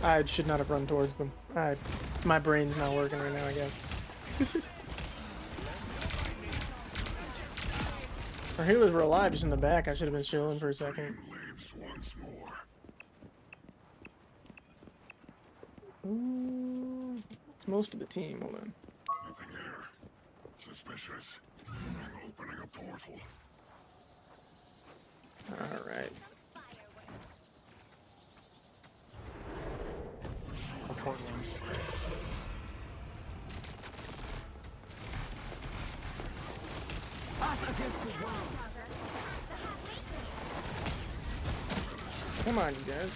I should not have run towards them. My brain's not working right now, I guess. Our healers were alive just in the back. I should have been chilling for a second. Ooh, it's most of the team. Hold on. Nothing here. Suspicious. Opening a portal. Alright. Come on, you guys.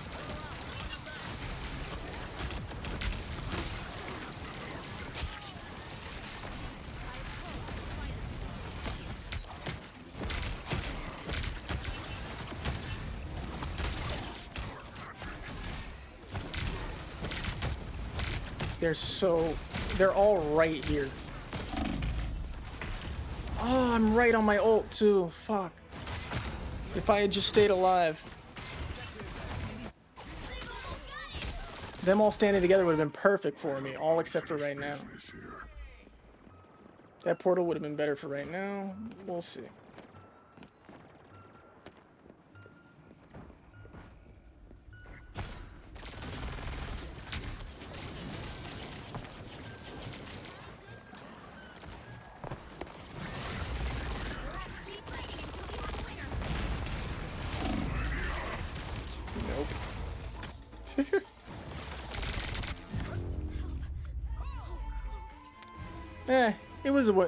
They're all right here. Oh, I'm right on my ult too. Fuck. If I had just stayed alive. Them all standing together would have been perfect for me, all except for right now. That portal would have been better for right now. We'll see.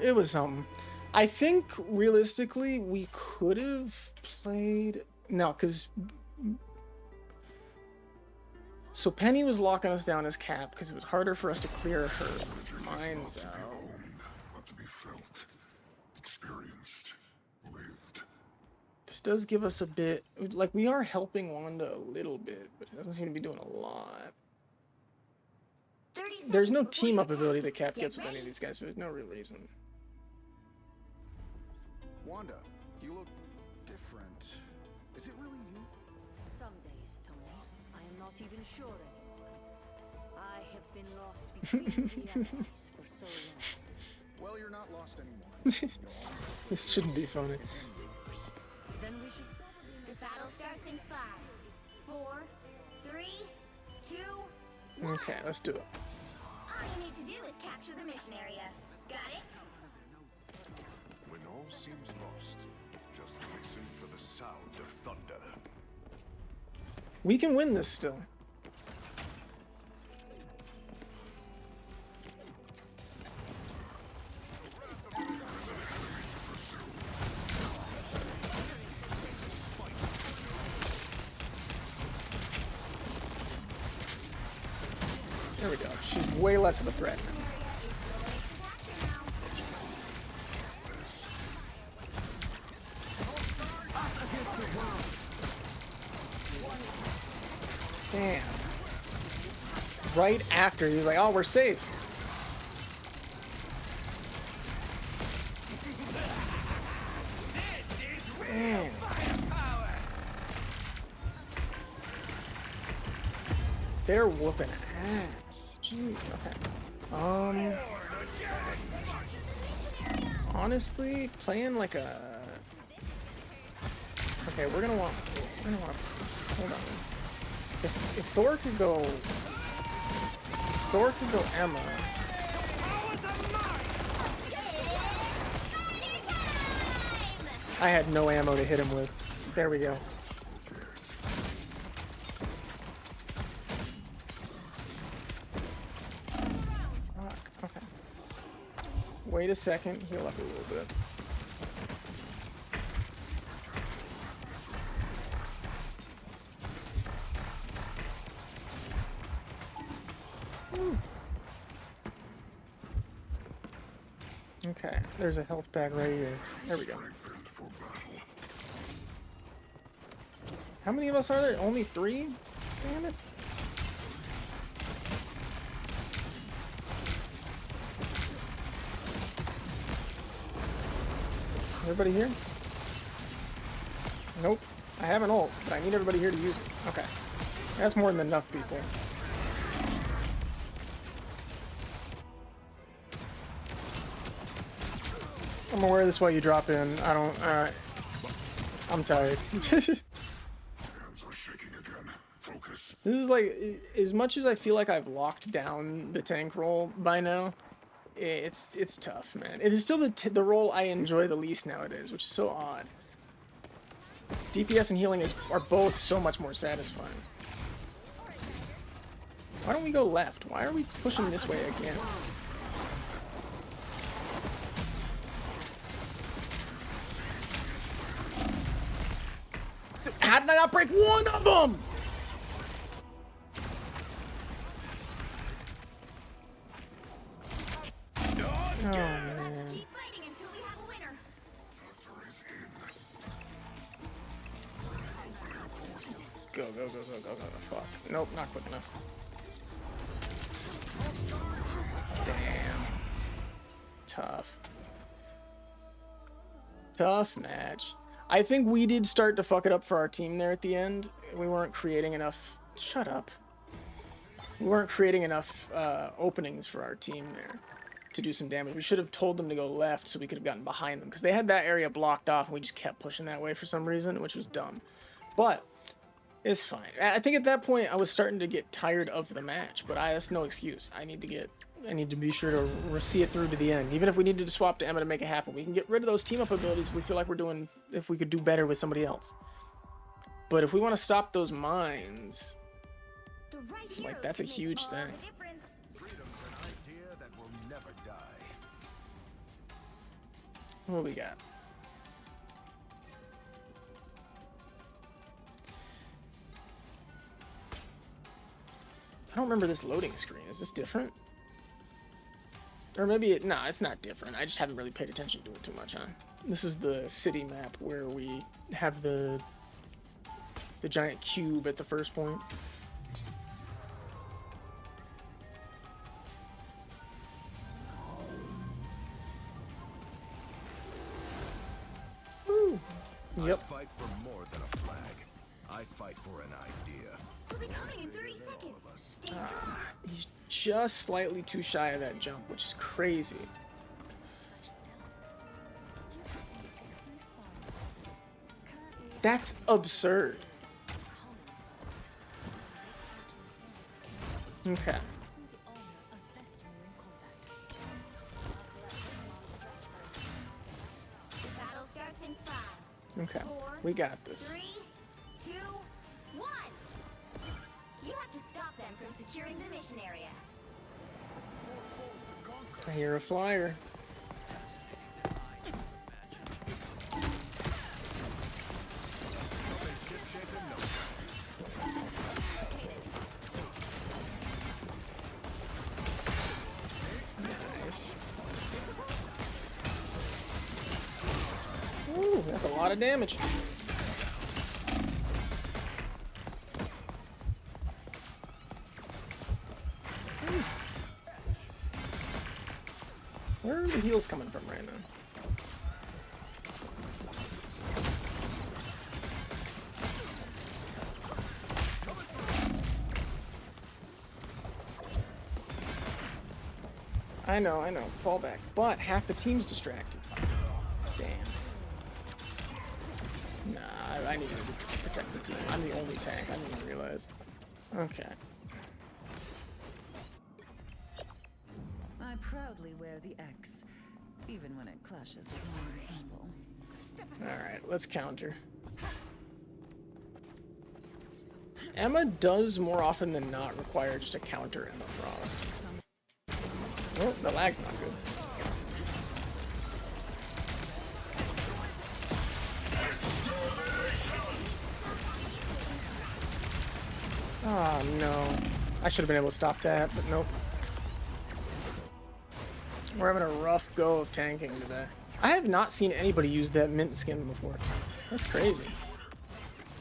It was something. I think realistically we could have played because so Penny was locking us down as Cap because it was harder for us to clear her mines out. What to be felt, experienced, lived. This does give us a bit, like we are helping Wanda a little bit, but it doesn't seem to be doing a lot. There's no team up ability that Cap gets with any of these guys, so there's no real reason. Wanda, you look different. Is it really you? Some days, Tony, I am not even sure anymore. I have been lost between realities for so long. Well, you're not lost anymore. This shouldn't be funny. Then we should The battle starts in 5, 4, 3, 2, 1. Okay, let's do it. All you need to do is capture the mission area. Got it? When all seems lost, just listen for the sound of thunder. We can win this still. There we go. She's way less of a threat now. Damn. Right after, he's like, oh, we're safe. Damn. They're whooping ass. Jeez, okay. Honestly, playing like a... Okay, we're gonna want... Hold on. If Thor could go Emma. I had no ammo to hit him with. There we go. Fuck, okay. Wait a second, heal up a little bit. Okay, there's a health bag right here. There we go. How many of us are there? Only 3? Damn it. Everybody here? Nope. I have an ult, but I need everybody here to use it. Okay. That's more than enough people. I'm gonna wear this while you drop in. I don't... Alright. I'm tired. Hands are shaking again. Focus. This is like... As much as I feel like I've locked down the tank role by now, it's tough, man. It is still the role I enjoy the least nowadays, which is so odd. DPS and healing are both so much more satisfying. Why don't we go left? Why are we pushing this way again? How did I not break one of them? Oh, man. Keep fighting until we have a winner. Go, go, go, go, go, go. Fuck. Nope, not quick enough. Damn. Tough. Tough match. I think we did start to fuck it up for our team there at the end. We weren't creating enough... Shut up. We weren't creating enough openings for our team there to do some damage. We should have told them to go left so we could have gotten behind them, because they had that area blocked off and we just kept pushing that way for some reason, which was dumb. But it's fine. I think at that point I was starting to get tired of the match, but that's no excuse. I need to be sure to see it through to the end. Even if we needed to swap to Emma to make it happen, we can get rid of those team up abilities if we feel like we're doing, if we could do better with somebody else. But if we want to stop those mines, like, that's a huge thing. Freedom's an idea that will never die. What do we got? I don't remember this loading screen. Is this different? Or maybe it's not different. I just haven't really paid attention to it too much, huh? This is the city map where we have the giant cube at the first point. Woo. Yep. I fight for more than a flag. I fight for an idea. We'll be coming in 30 seconds. Stay strong. He's just slightly too shy of that jump, which is crazy. That's absurd. Okay. The battle starts in 5. Okay. 4, We got this. 3, 2, 1. You have to stop them from securing the mission area. I hear a flyer. Nice. Ooh, that's a lot of damage. Where are the heals coming from right now? I know, fall back. But half the team's distracted. Damn. Nah, I need to protect the team. I'm the only tank, I didn't even realize. Okay. I proudly wear the X, even when it clashes with my ensemble. Alright, let's counter. Emma does more often than not require just a counter Emma Frost. Oh, the lag's not good. Oh no. I should have been able to stop that, but nope. We're having a rough go of tanking today. I have not seen anybody use that mint skin before. That's crazy.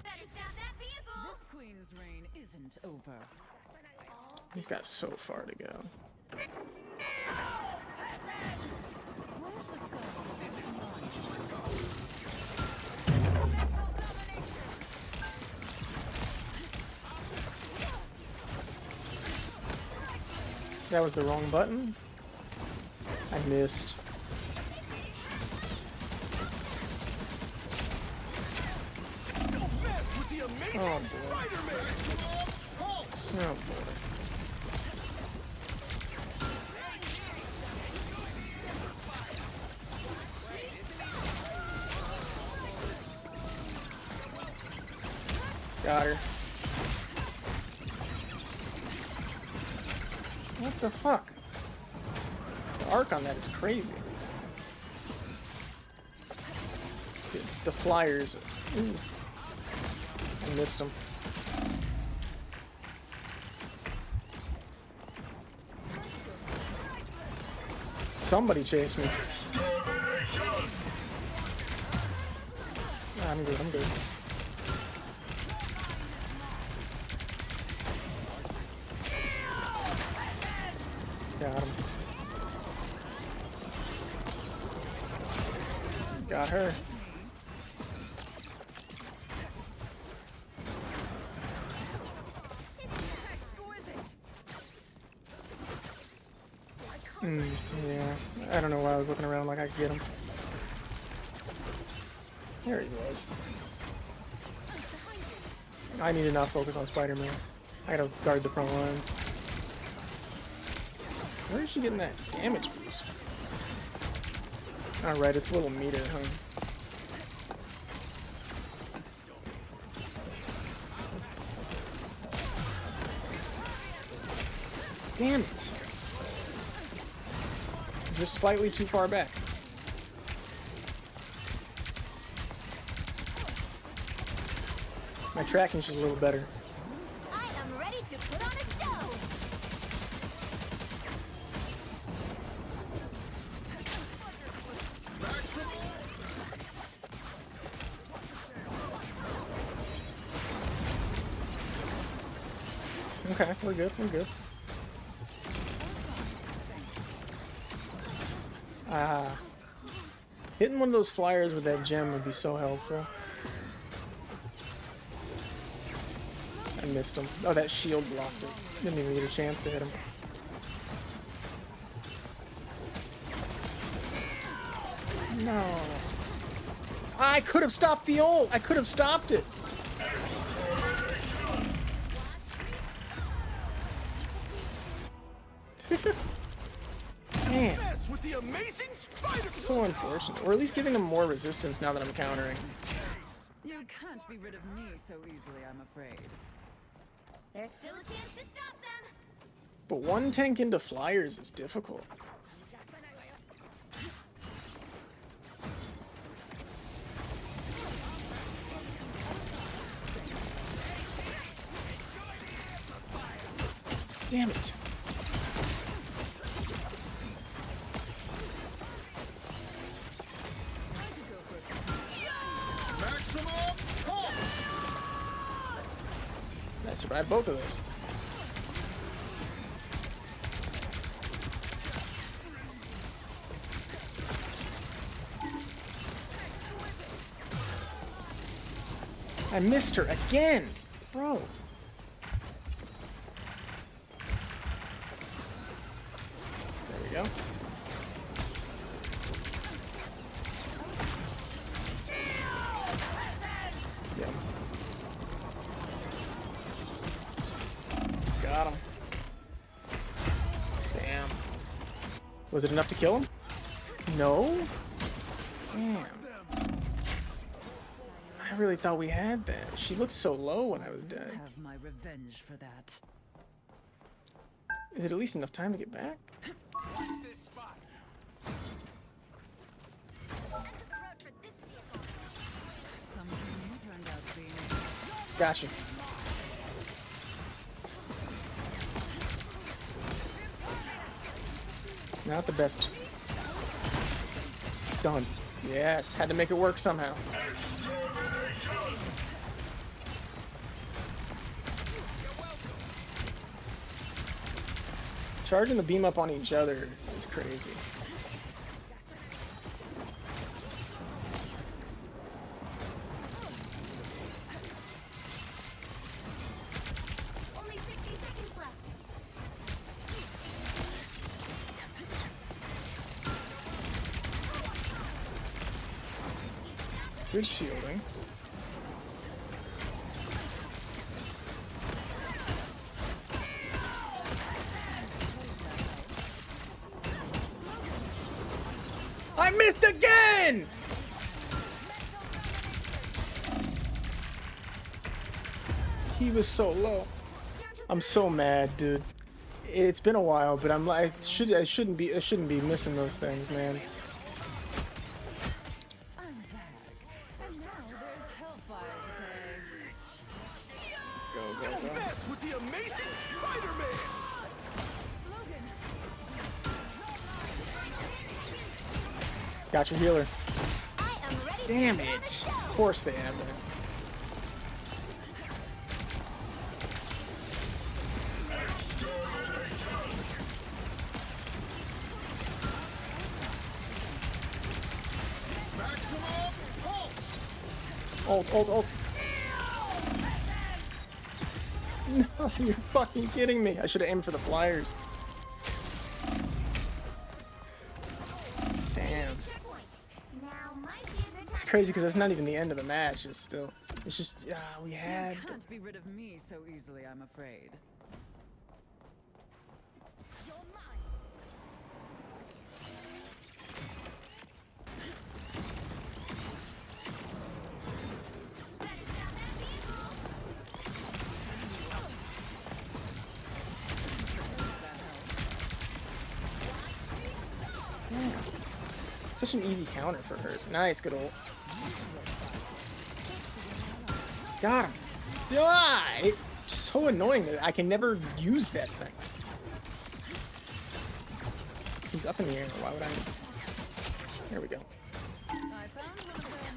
Better stop that vehicle. This queen's reign isn't over. We've got so far to go. Where's the skyscraper? That was the wrong button. I missed. Oh boy. Oh boy. Got her. What the fuck? The arc on that is crazy. The flyers. Ooh. I missed them. Somebody chased me. Nah, I'm good, I'm good. Got him. Got her. Yeah, I don't know why I was looking around like I could get him. There he was. I need to not focus on Spider-Man. I gotta guard the front lines. Where is she getting that damage boost? Alright, it's a little meter, huh? Damn it. Just slightly too far back. My tracking's just a little better. I am ready to put on a show. Okay, we're good, we're good. Hitting one of those flyers with that gem would be so helpful. I missed him. Oh, that shield blocked it. Didn't even get a chance to hit him. No. I could have stopped the ult! I could have stopped it! mess with the amazing spider. So unfortunate. Or at least giving them more resistance now that I'm countering. You can't be rid of me so easily, I'm afraid. There's still a chance to stop them. But one tank into flyers is difficult. Damn it. I survived both of those. I missed her again, bro. There we go. Yep. Got him. Damn. Was it enough to kill him? No? Damn. I really thought we had that. She looked so low when I was dead. Have my revenge for that. Is it at least enough time to get back? Something turned out to be Gotcha. Not the best. Done. Yes, had to make it work somehow. Charging the beam up on each other is crazy. Only 60 seconds left. Good shielding. I missed again! He was so low. I'm so mad, dude. It's been a while, but I shouldn't be missing those things, man. I'm back. And now there's hellfire to pay. Go, Don't go, go. mess with the amazing Spider-Man. Logan! Got your healer. I am ready. Damn it. Of course they have that. Ult. No, you're fucking kidding me. I should have aimed for the flyers. Damn. Now might be a good It's time. crazy because that's not even the end of the match. It's just, we had. You can't be rid of me so easily, I'm afraid. You're mine. Better stop that vehicle. Such an easy counter for hers. Nice, good ult. Got him. Ah, it's so annoying that I can never use that thing. He's up in the air. Why would I? There we go. I found one of them.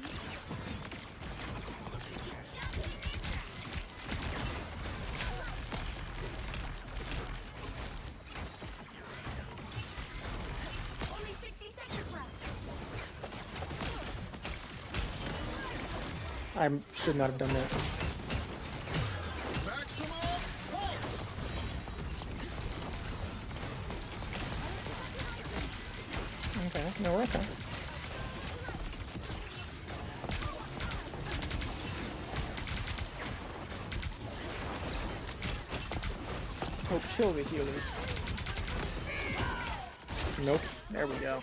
Only 60 seconds left. I should not have done that. Okay, no, we're okay. Oh, kill the healers. Nope. There we go.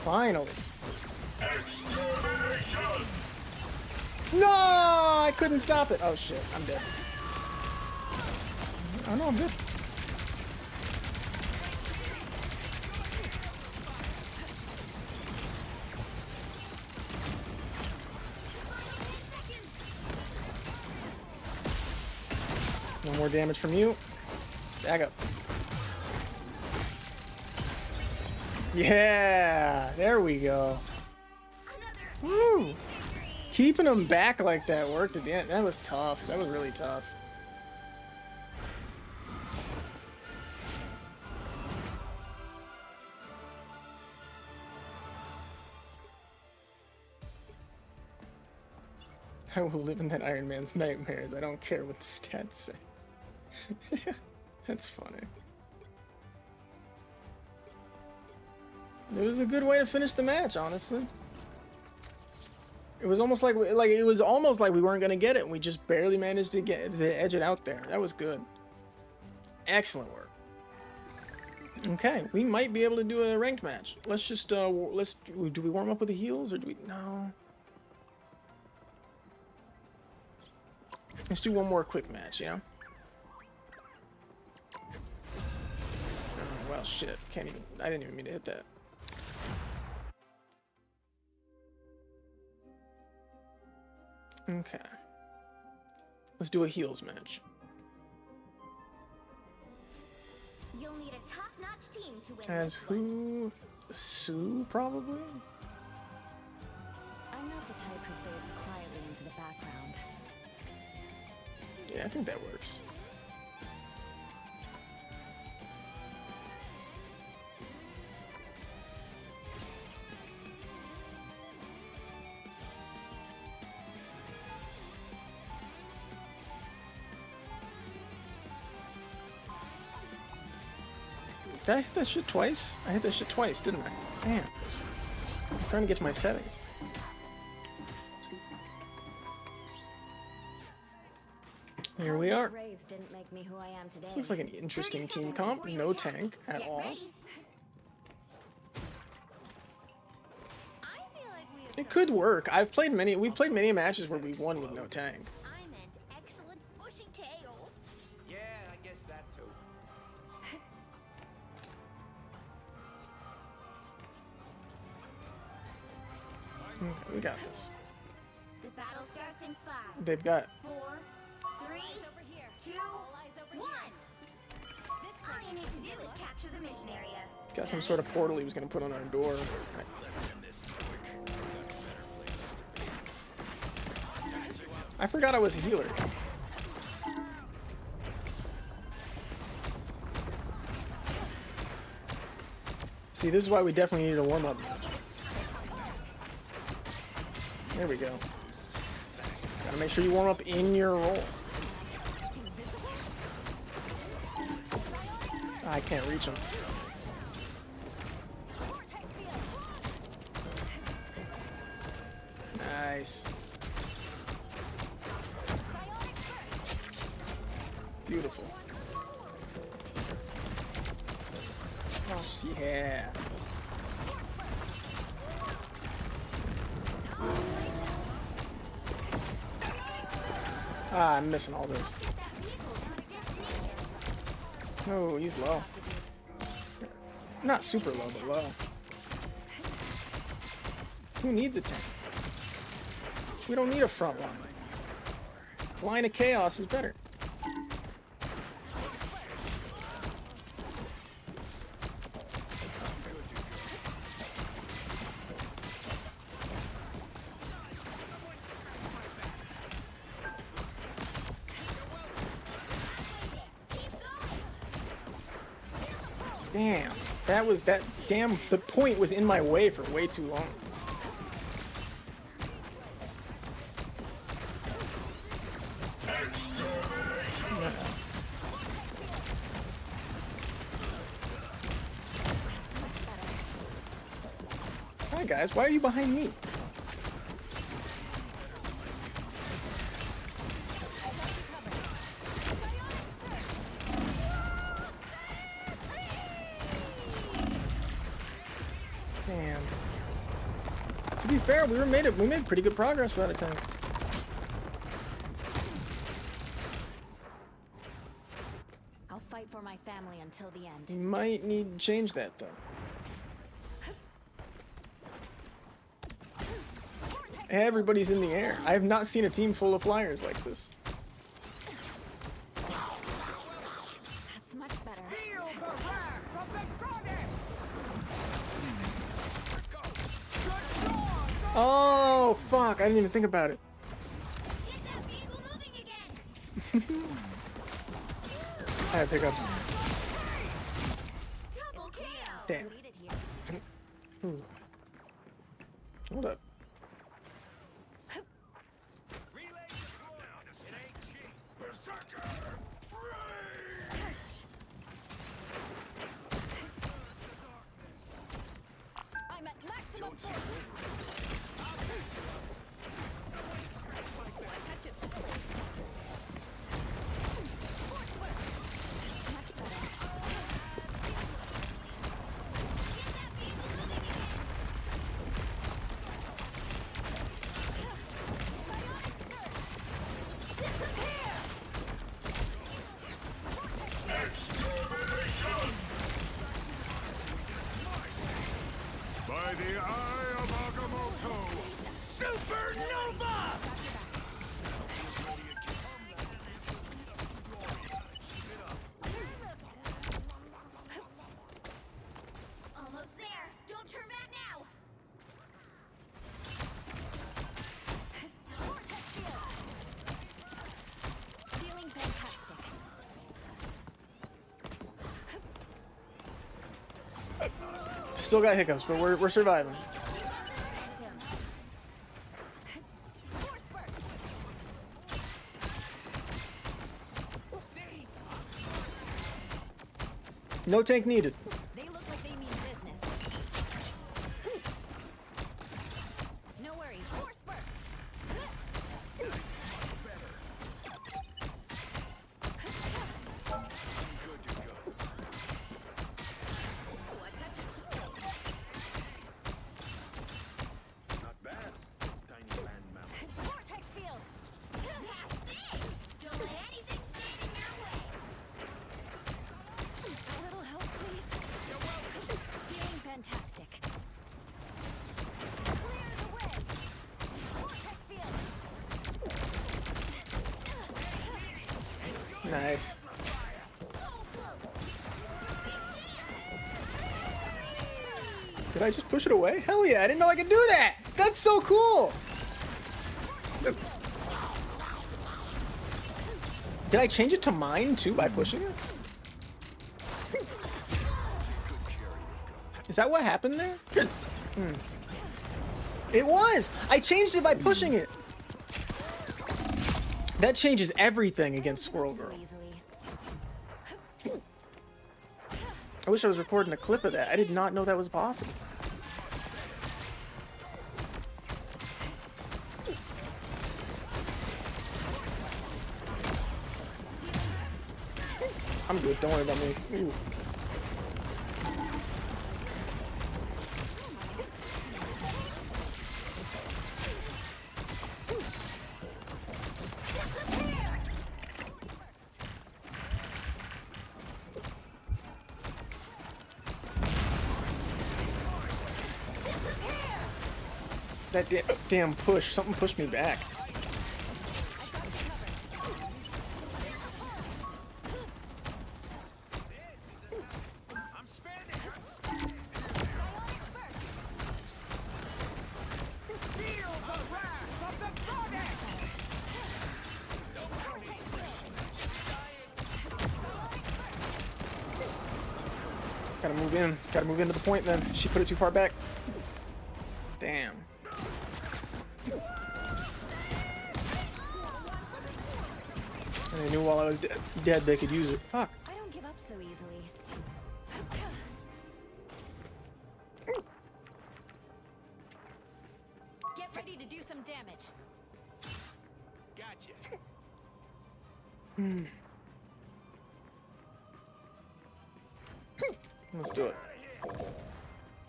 Finally. No! I couldn't stop it. Oh shit, I'm dead. Oh no, I'm good. No more damage from you. Back up. Yeah, there we go. Woo! Keeping them back like that worked at the end. That was tough. That was really tough. I will live in that Iron Man's nightmares. I don't care what the stats say. That's funny. It was a good way to finish the match, honestly. It was almost like we weren't gonna get it, and we just barely managed to edge it out there. That was good. Excellent work. Okay, we might be able to do a ranked match. Let's just do we warm up with the heals or do we no? Let's do one more quick match, yeah? Oh, well, shit. I didn't even mean to hit that. Okay. Let's do a heals match. You'll need a top-notch team to win. As who? Sue, probably? I'm not the type who fades quietly into the background. Yeah, I think that works. Did I hit that shit twice? I hit that shit twice, didn't I? Damn. I'm trying to get to my settings. Here we are. Didn't make me who I am today. This looks like an interesting team comp. No tank at all. It could work. We've played many matches where we've won with no tank. I meant excellent bushy tails. Yeah, I guess that too. Okay, we got this. The battle starts in 5. They've got 4, 3, 2, 1. All you need to do is capture the mission area. got some sort of portal he was gonna put on our door. I forgot I was a healer. See, this is why we definitely need a warm-up. There we go. Gotta make sure you warm up in your role. I can't reach him. Nice. Beautiful. Oh, yeah. Ah, I'm missing all those. Oh, he's low. Not super low, but low. Who needs a tank? We don't need a front line. Line of chaos is better. Damn, the point was in my way for way too long. Hi guys, why are you behind me? Damn. To be fair, we made pretty good progress without a tank. I'll fight for my family until the end. You might need to change that though. Everybody's in the air. I have not seen a team full of flyers like this. That's much better. Feel the wrath of the goddess! Oh, fuck. I didn't even think about it. Get that vehicle moving again! I have pickups. Double kill! Damn. Ooh. Hold up. I'm at maximum force. By the eye of Agamotto, Supernova! Almost there! Don't turn back now! Feeling fantastic. Still got hiccups, but we're surviving. Force burst. No tank needed. They look like they mean business. No worries. Force burst. Not bad, tiny land mammal. Vortex field. That's it! Don't let anything stand in your way! A little help, please. You're welcome. Feeling fantastic. Clear the way. Vortex field. Nice. Did I just push it away? Hell yeah, I didn't know I could do that! That's so cool! Did I change it to mine too by pushing it? Is that what happened there? Hmm. It was! I changed it by pushing it! That changes everything against Squirrel So Girl. easily. I wish I was recording a clip of that. I did not know that was possible. I'm good. Don't worry about me. Ooh. That damn push. Something pushed me back. Gotta move in. Gotta move into the point then. She put it too far back. Damn. And they knew while I was dead they could use it. Fuck. I don't give up so easily. Get ready to do some damage. Gotcha. Let's do it.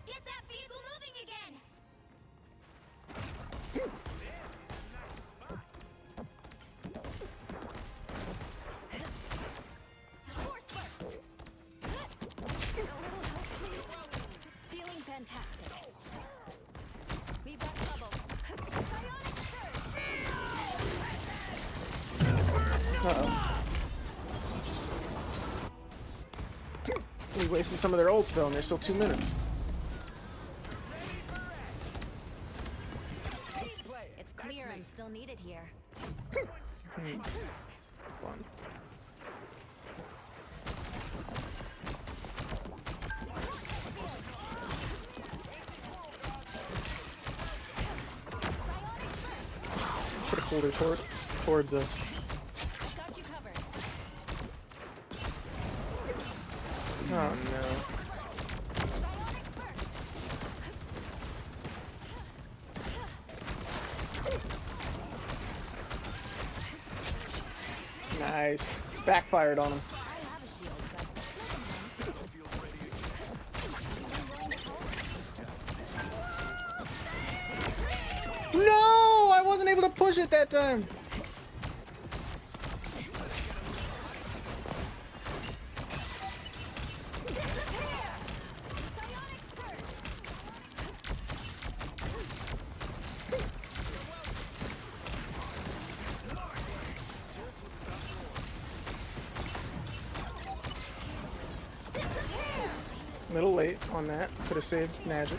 Get that vehicle moving Uh-oh. We wasted some of their ults though, and there's still 2 minutes. It's clear I'm still needed here. Fun. Should have pulled her towards us. Got you covered. Oh no. Nice. Backfired on him. I have a shield, but No! I wasn't able to push it that time. A little late on that. Could have saved magic.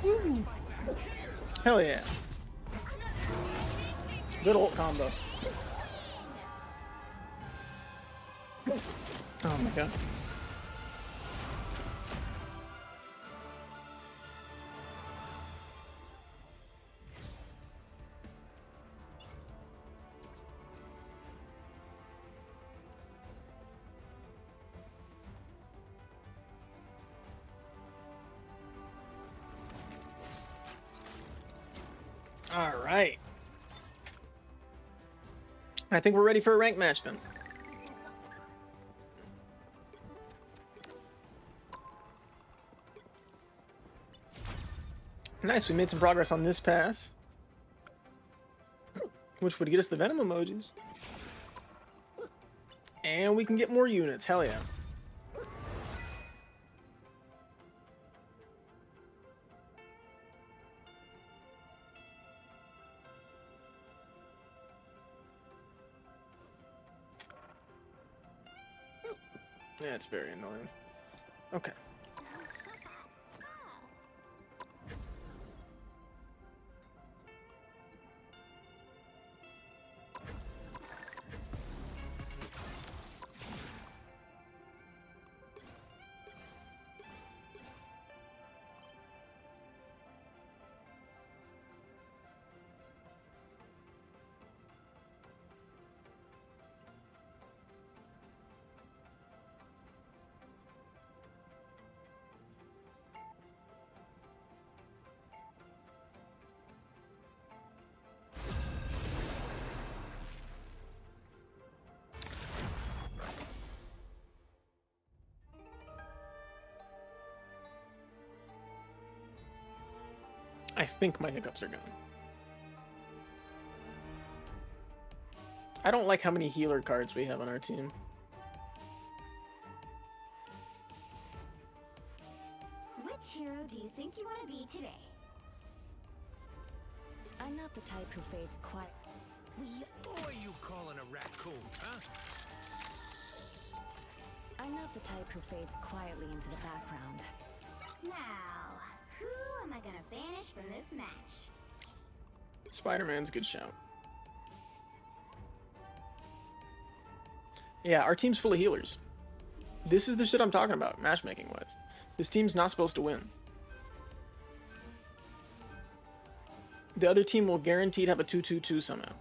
Woo. Hell yeah. Good ult combo. Oh my god. All right. I think we're ready for a rank match then. Nice, we made some progress on this pass, which would get us the Venom emojis. And we can get more units, hell yeah. Yeah, it's very annoying. Okay. I think my hiccups are gone. I don't like how many healer cards we have on our team. Which hero do you think you want to be today? I'm not the type who fades quiet. Who are you calling a raccoon, huh? I'm not the type who fades quietly into the background. Now, who am I gonna banish from this match? Spider-Man's a good shout. Yeah, our team's full of healers. This is the shit I'm talking about, matchmaking-wise. This team's not supposed to win. The other team will guaranteed have a 2-2-2 somehow.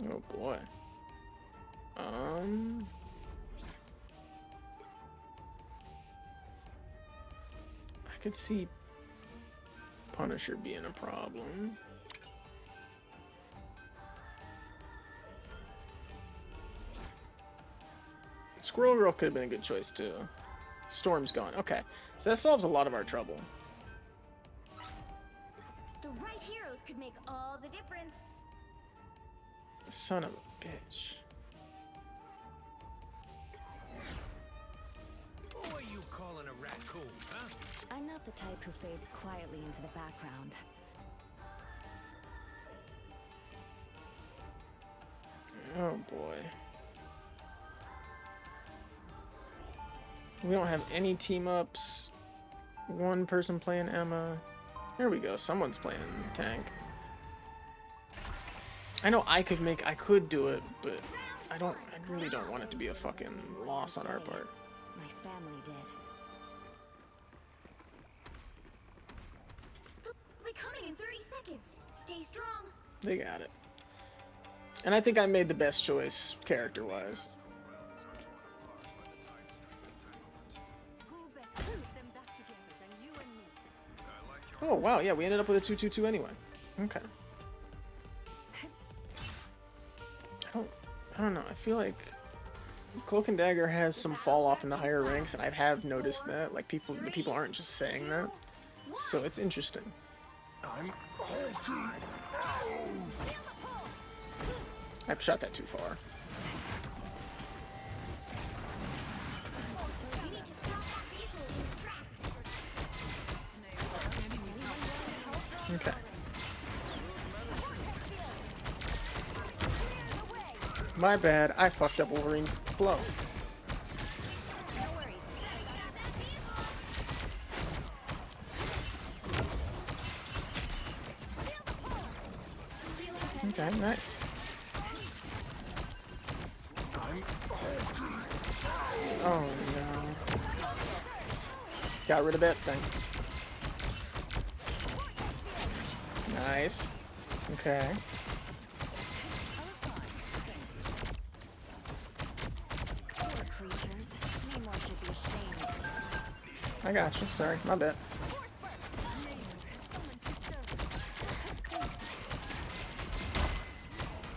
Oh boy. I could see Punisher being a problem. Squirrel Girl could have been a good choice too. Storm's gone. Okay, so that solves a lot of our trouble. The right heroes could make all the difference. Son of a bitch. are you calling a raccoon, huh? I'm not the type who fades quietly into the background. Oh boy. We don't have any team ups. One person playing Emma. There we go. Someone's playing tank. I know I could do it, but I really don't want it to be a fucking loss on our part. My family did. We're coming in 30 seconds. Stay strong. They got it. And I think I made the best choice, character-wise. Oh, wow, yeah, we ended up with a 2-2-2 anyway. Okay. I don't know, I feel like Cloak and Dagger has some fall off in the higher ranks, and I have noticed that. Like, the people aren't just saying that. So it's interesting. I shot that too far. Okay. My bad, I fucked up Wolverine's blow. Okay, nice. Oh no. Got rid of that thing. Nice. Okay. I got you. Sorry, my bad.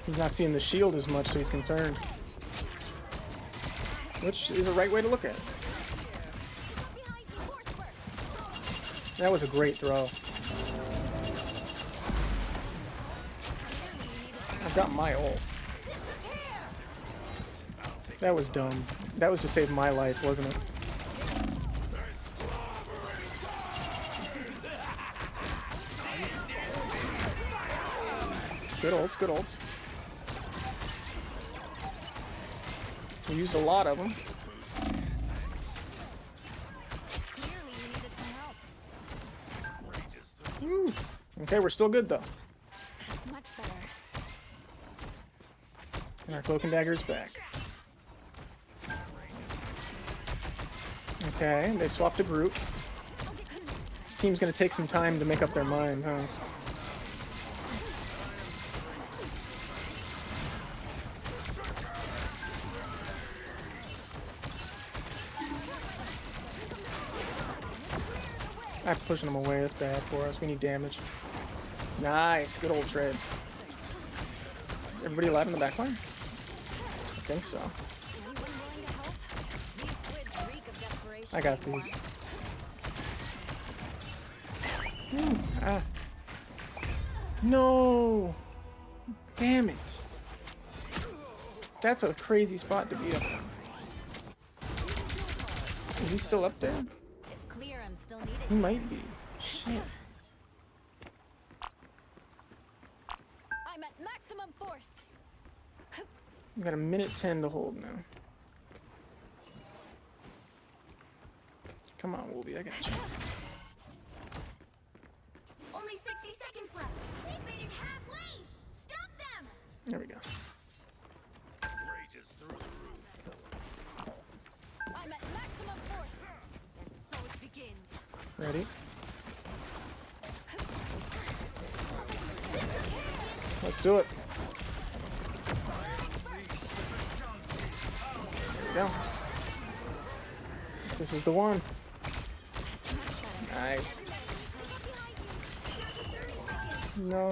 He's not seeing the shield as much, so he's concerned. Which is a right way to look at it. That was a great throw. I've got my ult. That was dumb. That was to save my life, wasn't it? Good ults, good ults. We used a lot of them. Woo. Okay, we're still good though. Much better. And our Cloak and Dagger is back. Okay, they've swapped a group. This team's gonna take some time to make up their mind, huh? I'm pushing them away. That's bad for us. We need damage. Nice. Good old trade. Everybody alive in the back line? I think so. I got these. Ooh, ah. No! Damn it. That's a crazy spot to be up in. Is he still up there? It's clear I'm still needed. He might be. Shit. I'm at maximum force. We got a minute 10 to hold now. Come on, Wolby, I got you. Only 60 seconds left. They've made it halfway. Stop them. There we go. Rage is through the roof. I'm at maximum force. And so it begins. Ready? Let's do it. There we go. This is the one. Nice. No,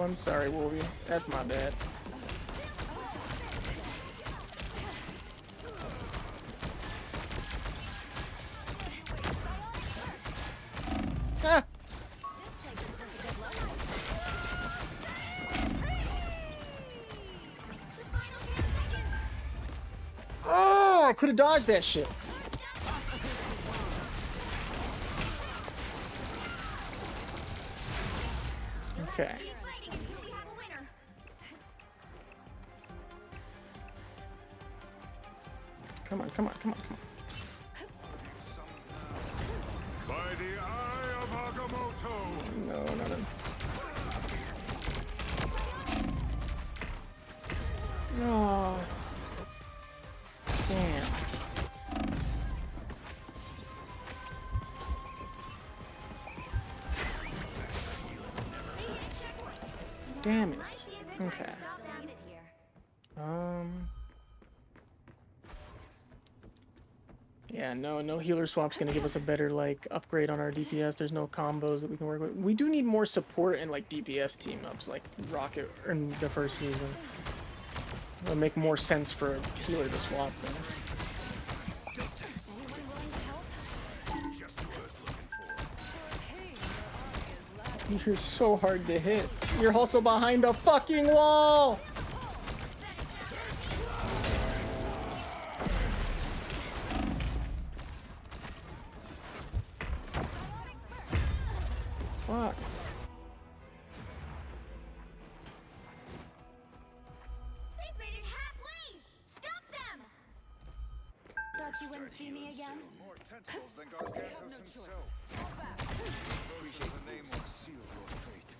I'm sorry, Wolby. That's my bad. Ah! Oh, I could have dodged that shit. Okay. Keep fighting until we have a winner. Come on, come on, come on, come on. By the eye of Agamotto! No, not him. Oh. Damn. Damn it. Okay. Yeah, no healer swap's gonna give us a better like upgrade on our DPS. There's no combos that we can work with. We do need more support and like DPS team ups like Rocket in the first season. It'll make more sense for a healer to swap then. You're so hard to hit. You're also behind a fucking wall! Fuck. They've made it halfway! Stop them! Thought you wouldn't see me again? More tentacles than Gargantos himself. Those are the name will seal your fate.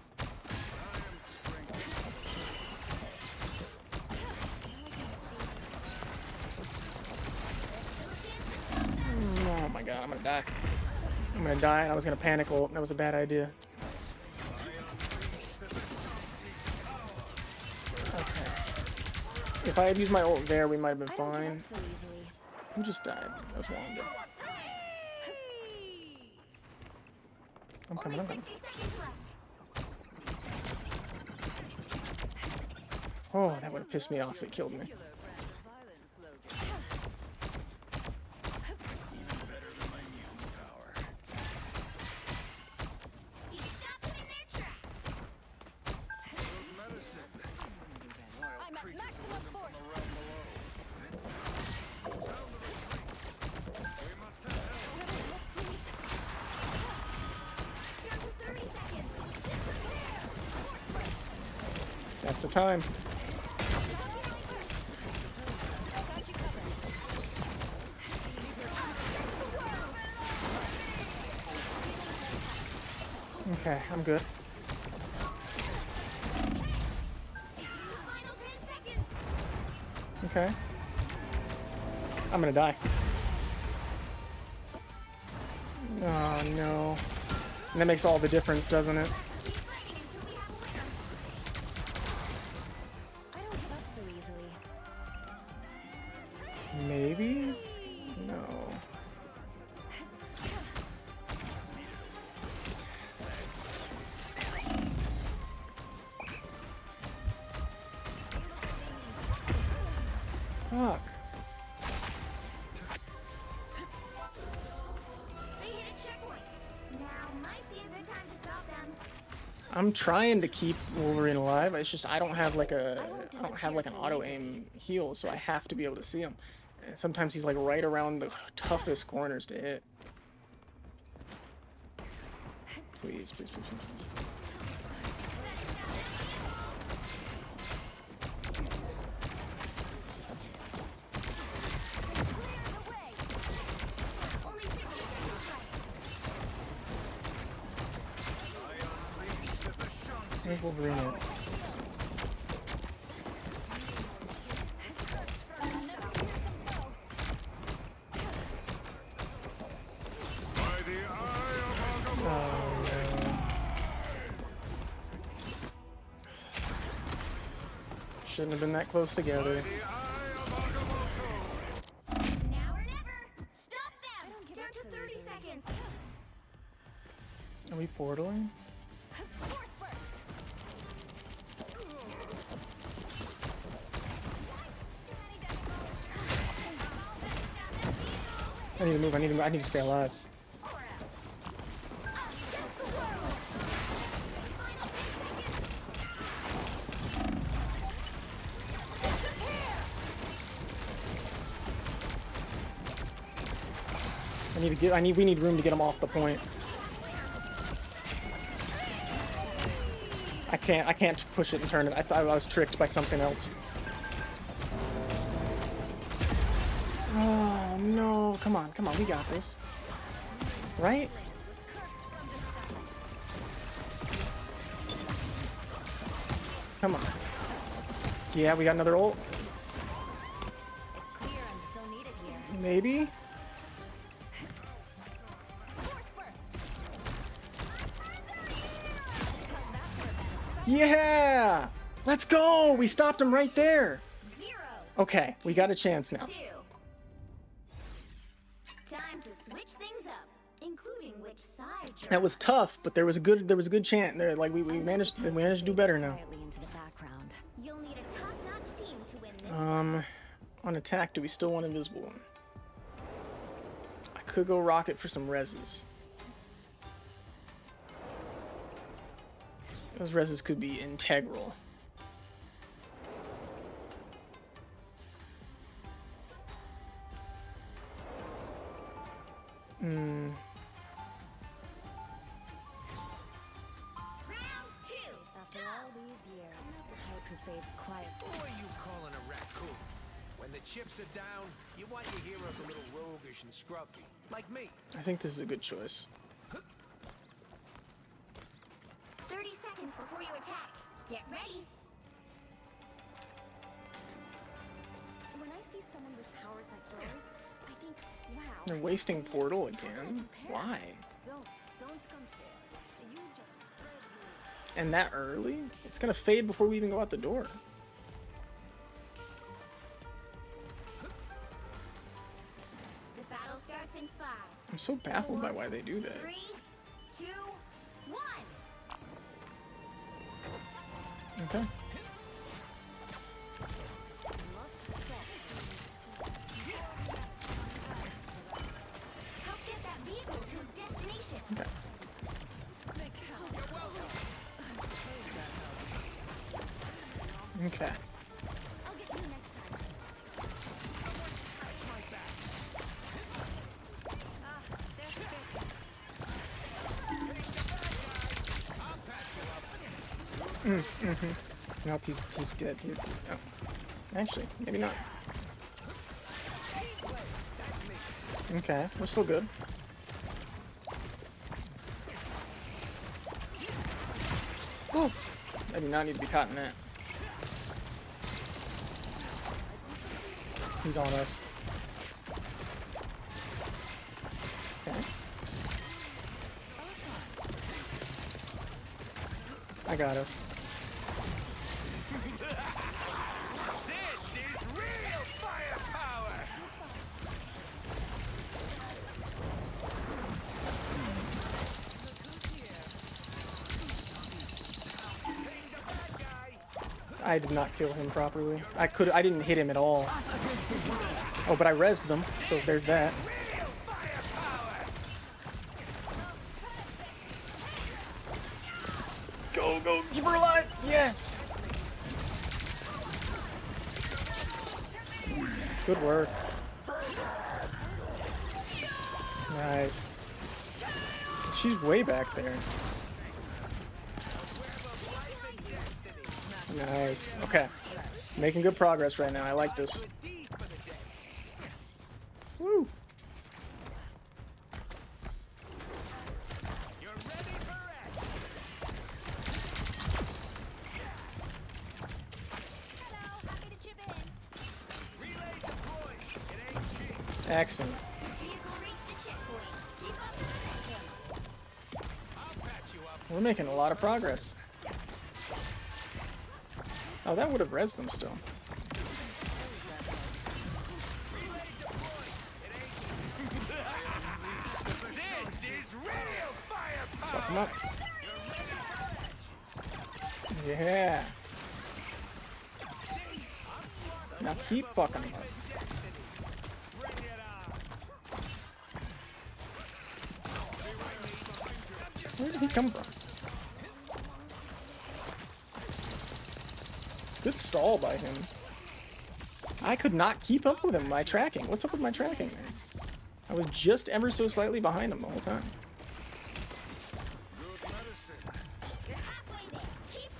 I am strength. Oh my god, I'm gonna die. I'm gonna die and I was gonna panic ult. That was a bad idea. Okay. If I had used my ult there, we might have been fine. Who just died? That was Wanda. I'm coming, I'm coming. Oh, that would have pissed me off if it killed me. That's the time. Okay, I'm good. Okay. I'm gonna die. Oh no. And that makes all the difference, doesn't it? Maybe? No. Fuck. They hit a checkpoint. Now might be a good time to stop them. I'm trying to keep Wolverine alive. It's just I don't have like an auto aim heal, so I have to be able to see him. And sometimes he's like right around the toughest corners to hit. Please, please, please, please, please. Where's Wolverine at? Shouldn't have been that close together. Now or never. Stop them. Down to 30 seconds. Are we portaling? Force burst. I need to move. I need to stay alive. We need room to get him off the point. I can't push it and turn it. I thought I was tricked by something else. Oh no, come on, we got this. Right? Come on. Yeah, we got another ult. It's clear I'm still needed here. Maybe? Yeah! Let's go! We stopped him right there. 0. Okay, we got a chance now. 2. Time to switch things up, including which side you're That was tough, but there was a good chance there. Like we managed to do better now. Quietly into the background. You'll need a top-notch team to win this. On attack, do we still want invisible one? I could go rocket for some reses. Those reses could be integral. Round 2. After all these years, the type who fades quiet. Who are you calling a raccoon? When the chips are down, you want your heroes a little roguish and scruffy, like me. I think this is a good choice. 30 seconds before you attack. Get ready. When I see someone with powers like yours, I think, wow. They're wasting portal again. Why? Don't compare. You just spread your... And that early? It's gonna fade before we even go out the door. The battle starts in 5. I'm so baffled by why they do that. 3, 2, 1. Okay. Help get that vehicle to its destination. Okay. Okay. I'll get you next time. Nope, he's dead. Oh. Actually, maybe not. Okay, we're still good. Oh, I do not need to be caught in that. He's on us. Okay. I got us. This is real firepower! I did not kill him properly. I didn't hit him at all. Oh, but I rezzed them, so there's that. Go, keep her alive! Yes! Good work. Nice. She's way back there. Nice. Okay. Making good progress right now. I like this. Woo! Excellent. We're making a lot of progress. Oh, that would have rezzed them still. This is real firepower! Fuck him up. Yeah. Now keep fucking him up. Where did he come from? Good stall by him. I could not keep up with him. My tracking. What's up with my tracking there? I was just ever so slightly behind him the whole time. You're halfway there. Keep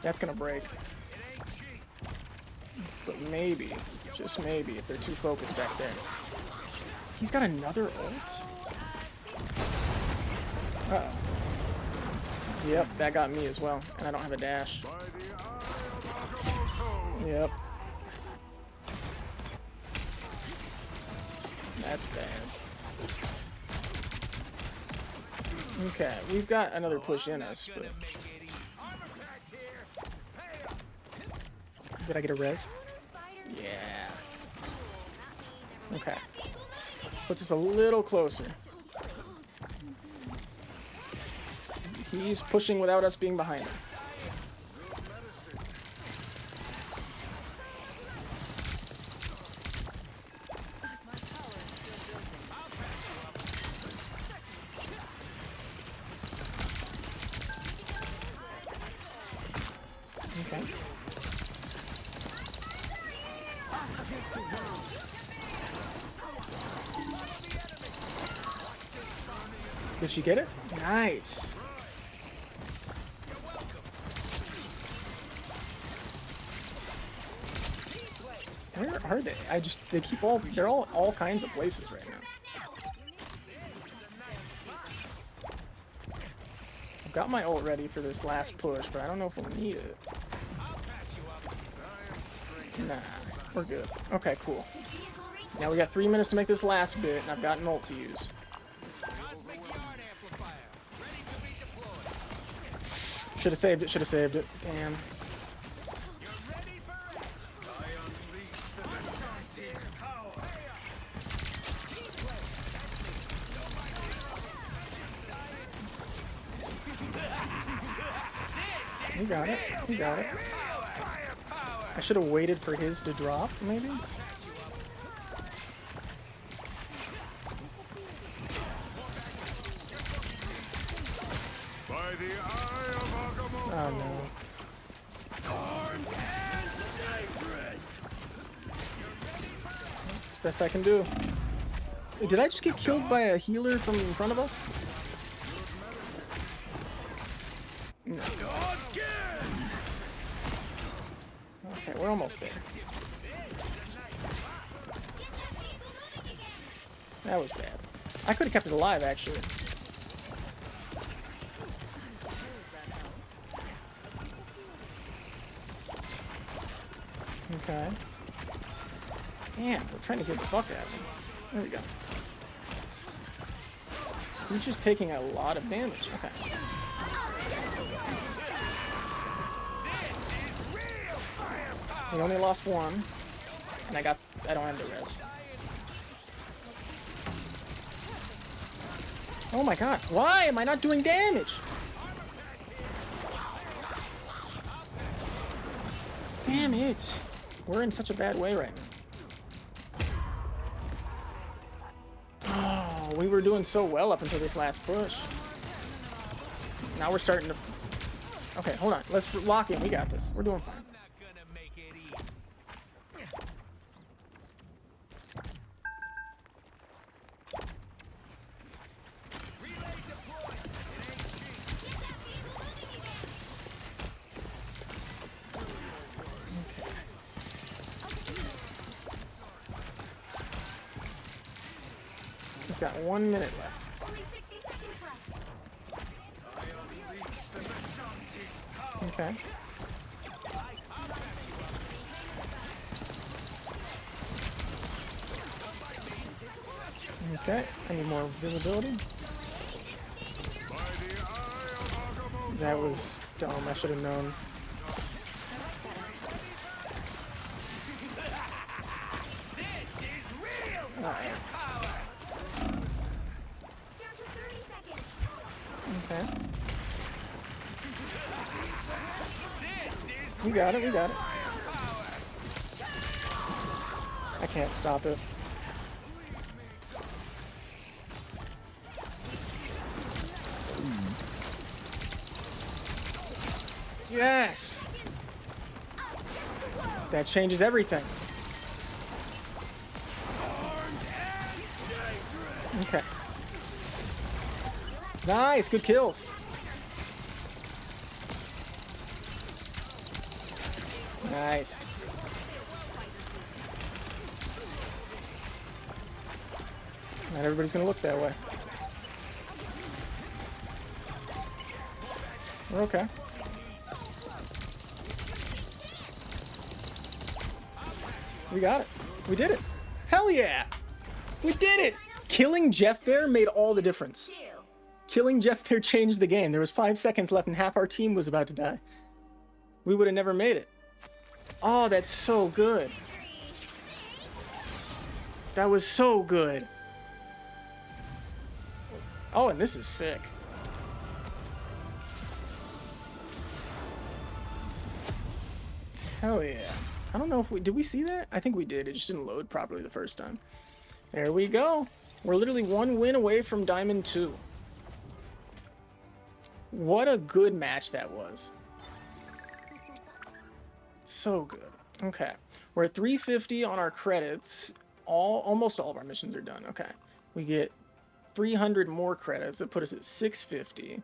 That's gonna break. But maybe, just maybe, if they're too focused back there. He's got another ult? Uh-oh. Yep, that got me as well. And I don't have a dash. Yep. That's bad. Okay, we've got another push in us, but... Did I get a res? Yeah. Okay. Puts us a little closer. He's pushing without us being behind him. Okay. Did she get it? Nice. Where are they? They keep they're all kinds of places right now. I've got my ult ready for this last push, but I don't know if we'll need it. Nah, we're good. Okay, cool. Now we got 3 minutes to make this last bit, and I've got an ult to use. Should have saved it, should have saved it. Damn. We got it. We got it. I should have waited for his to drop, maybe? Oh no. It's the best I can do. Did I just get killed by a healer from in front of us? No. Okay, we're almost there. That was bad. I could have kept it alive, actually. Okay. Damn, we're trying to get the fuck out of him. There we go. He's just taking a lot of damage. Okay. We only lost one, and I don't have the res. Oh my god, why am I not doing damage? Damn it. We're in such a bad way right now. Oh, we were doing so well up until this last push. Now we're starting to... Okay, hold on. Let's lock in. We got this. We're doing fine. We've got 1 minute left. Only 60 seconds left. Okay. Okay, I need more visibility. That was dumb, I should have known. Alright. Okay. We got it, we got it. I can't stop it. Yes! That changes everything. Okay. Nice, good kills. Nice. Not everybody's gonna look that way. We're okay. We got it. We did it. Hell yeah! We did it! Killing Jeff there made all the difference. Killing Jeff there changed the game. There was 5 seconds left and half our team was about to die. We would have never made it. Oh, that's so good. That was so good. Oh, and this is sick. Hell yeah. I don't know if did we see that? I think we did. It just didn't load properly the first time. There we go. We're literally 1 win away from Diamond 2. What a good match that was. So good. Okay. We're at 350 on our credits. Almost all of our missions are done. Okay. We get 300 more credits that put us at 650.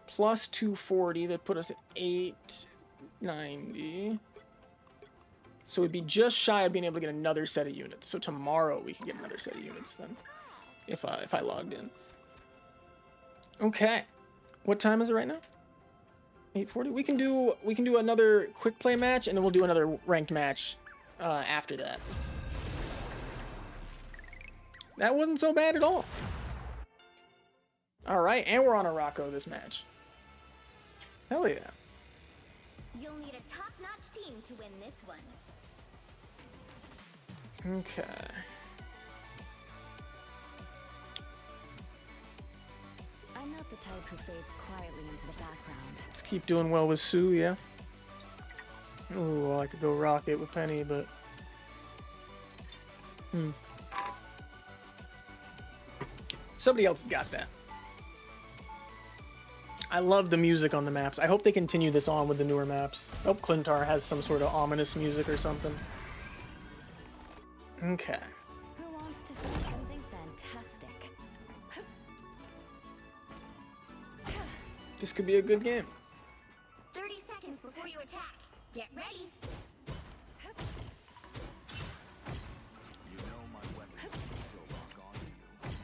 Plus 240 that put us at 890. So we'd be just shy of being able to get another set of units. So tomorrow we can get another set of units then. If I logged in. Okay. What time is it right now? 8:40. We can do another quick play match and then we'll do another ranked match after that. That wasn't so bad at all. All right, and we're on a Rocco this match. Hell yeah. You'll need a top-notch team to win this one. Okay. I'm not the type who fades quietly into the background. Let's keep doing well with Sue, yeah. Oh, I could go Rocket with Penny, but somebody else has got that. I love the music on the maps. I hope they continue this on with the newer maps. I hope Clintar has some sort of ominous music or something. Okay. Who wants to see something fantastic? This could be a good game. 30 seconds before you attack. Get ready. You know my weapons can still lock on to you.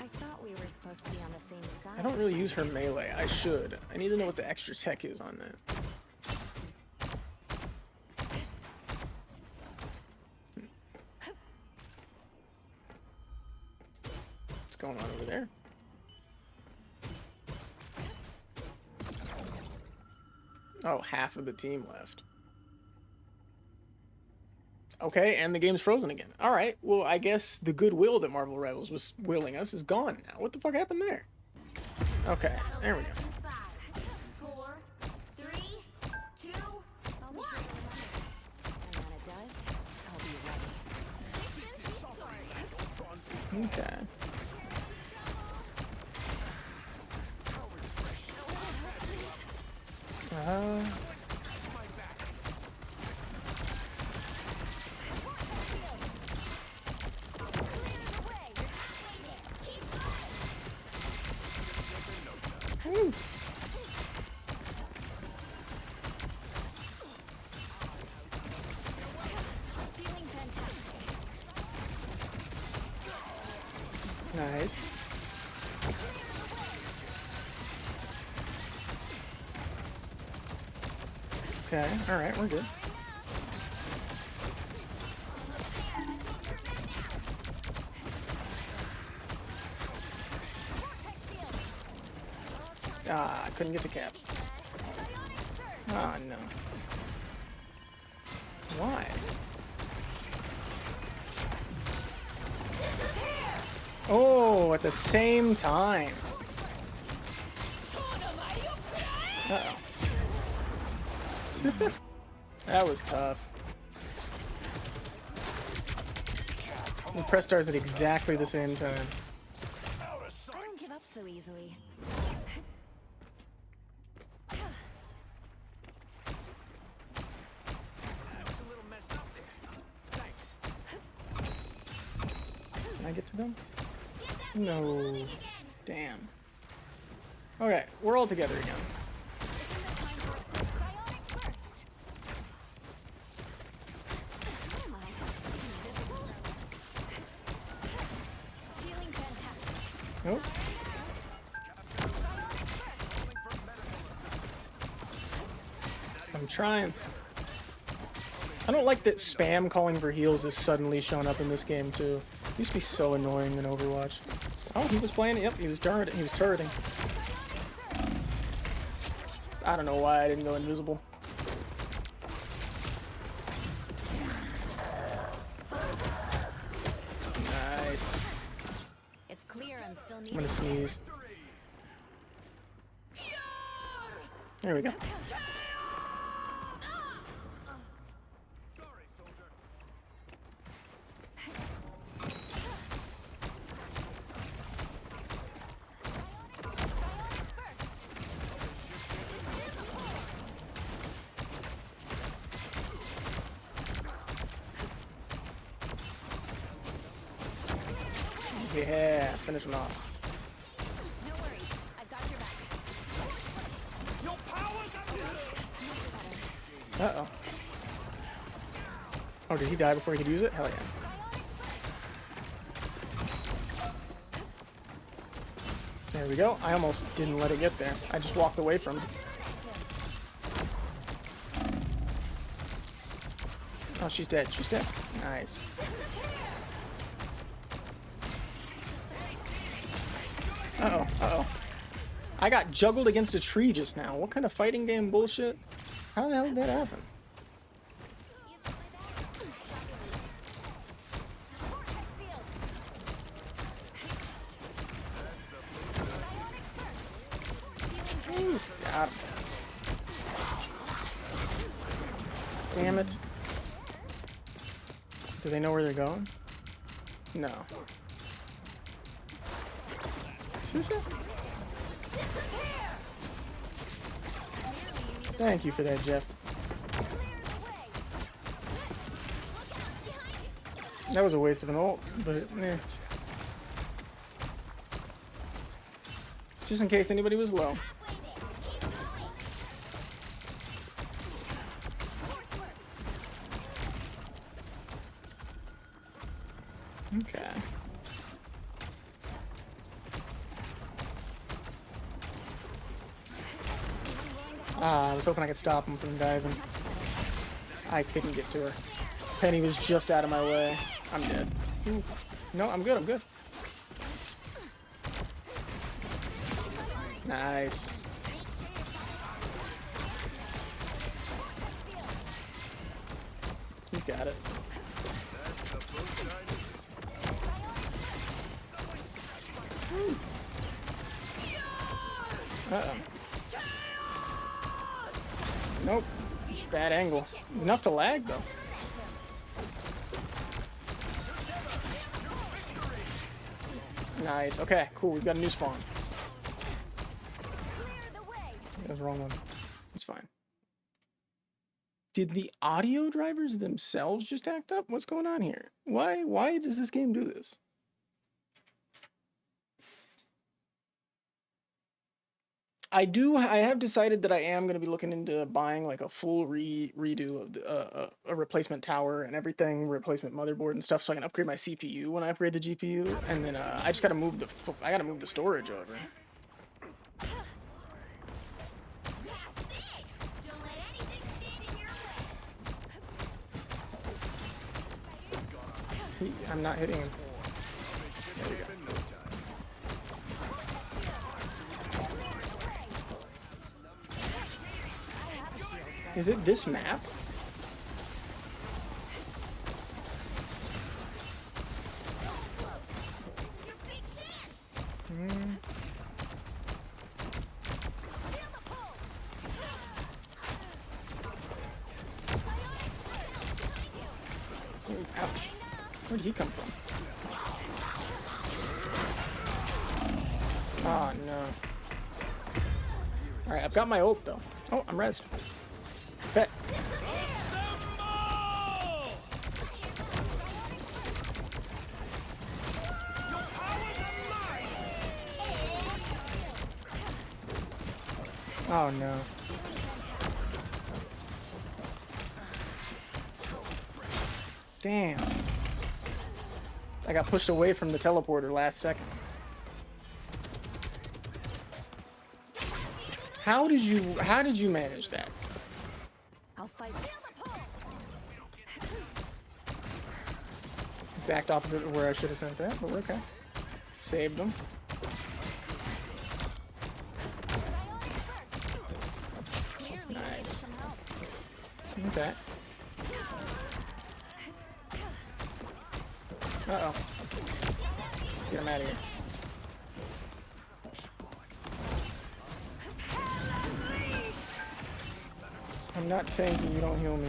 I thought we were supposed to be on the same side. I don't really use her melee. I should. I need to know what the extra tech is on that. What's going on over there? Oh, half of the team left. Okay, and the game's frozen again. All right, well, I guess the goodwill that Marvel Rivals was willing us is gone now. What the fuck happened there? Okay, there we go. 5, 4, 3, 2, 1. And when it does, I'll be ready. Okay. Feeling fantastic. Nice. Okay, alright, we're good. Ah, I couldn't get the cap. Ah, no. Why? Oh, at the same time. Uh-oh. That was tough. We press stars at exactly the same time. I don't give up so easily. was a little messed up there. Thanks. Can I get to them? No. Damn. Okay, we're all together again. Nope. I'm trying. I don't like that spam calling for heals is suddenly showing up in this game too. It used to be so annoying in Overwatch. Oh, he was playing it. Yep, he was turreting. I don't know why I didn't go invisible. Nice. It's clear I'm still I'm gonna sneeze. There we go. Yeah, finish him off. No worries, I've got your back. Uh-oh. Oh, did he die before he could use it? Hell yeah. There we go. I almost didn't let it get there. I just walked away from it. Oh, she's dead. She's dead. Nice. Uh-oh. Uh-oh. I got juggled against a tree just now. What kind of fighting game bullshit? How the hell did that happen? Ooh, got him. Damn it. Do they know where they're going? No. Thank you for that, Jeff. That was a waste of an ult, but eh. Just in case anybody was low. Okay. I was hoping I could stop him from diving. I couldn't get to her. Penny was just out of my way. I'm dead. Ooh. No, I'm good, I'm good. Nice. He's got it. Uh-oh. Nope. Just bad angle. Enough to lag, though. Nice. Okay, cool. We've got a new spawn. That was the wrong one. It's fine. Did the audio drivers themselves just act up? What's going on here? Why does this game do this? I have decided that I am going to be looking into buying like a full redo of the, a replacement tower and everything, replacement motherboard and stuff, so I can upgrade my CPU when I upgrade the GPU, and then I just got to move the storage over. I'm not hitting him. There we go. Is it this map? Ouch. Where did he come from? Oh no. Alright, I've got my ult though. Oh, I'm rezzed. Bet. Oh no. Damn. I got pushed away from the teleporter last second. How did you manage that? I'll fight. Exact opposite of where I should have sent that, but we're okay. Saved them. Nice. Okay. Uh-oh. Get him out of here. I'm not tanky, you don't heal me.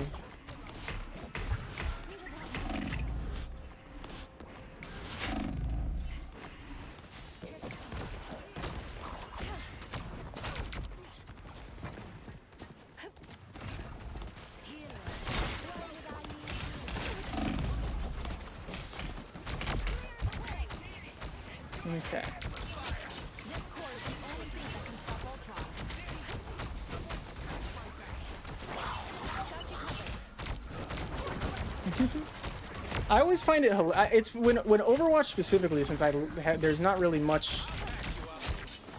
Okay. I always find it it's when Overwatch specifically, since there's not really much.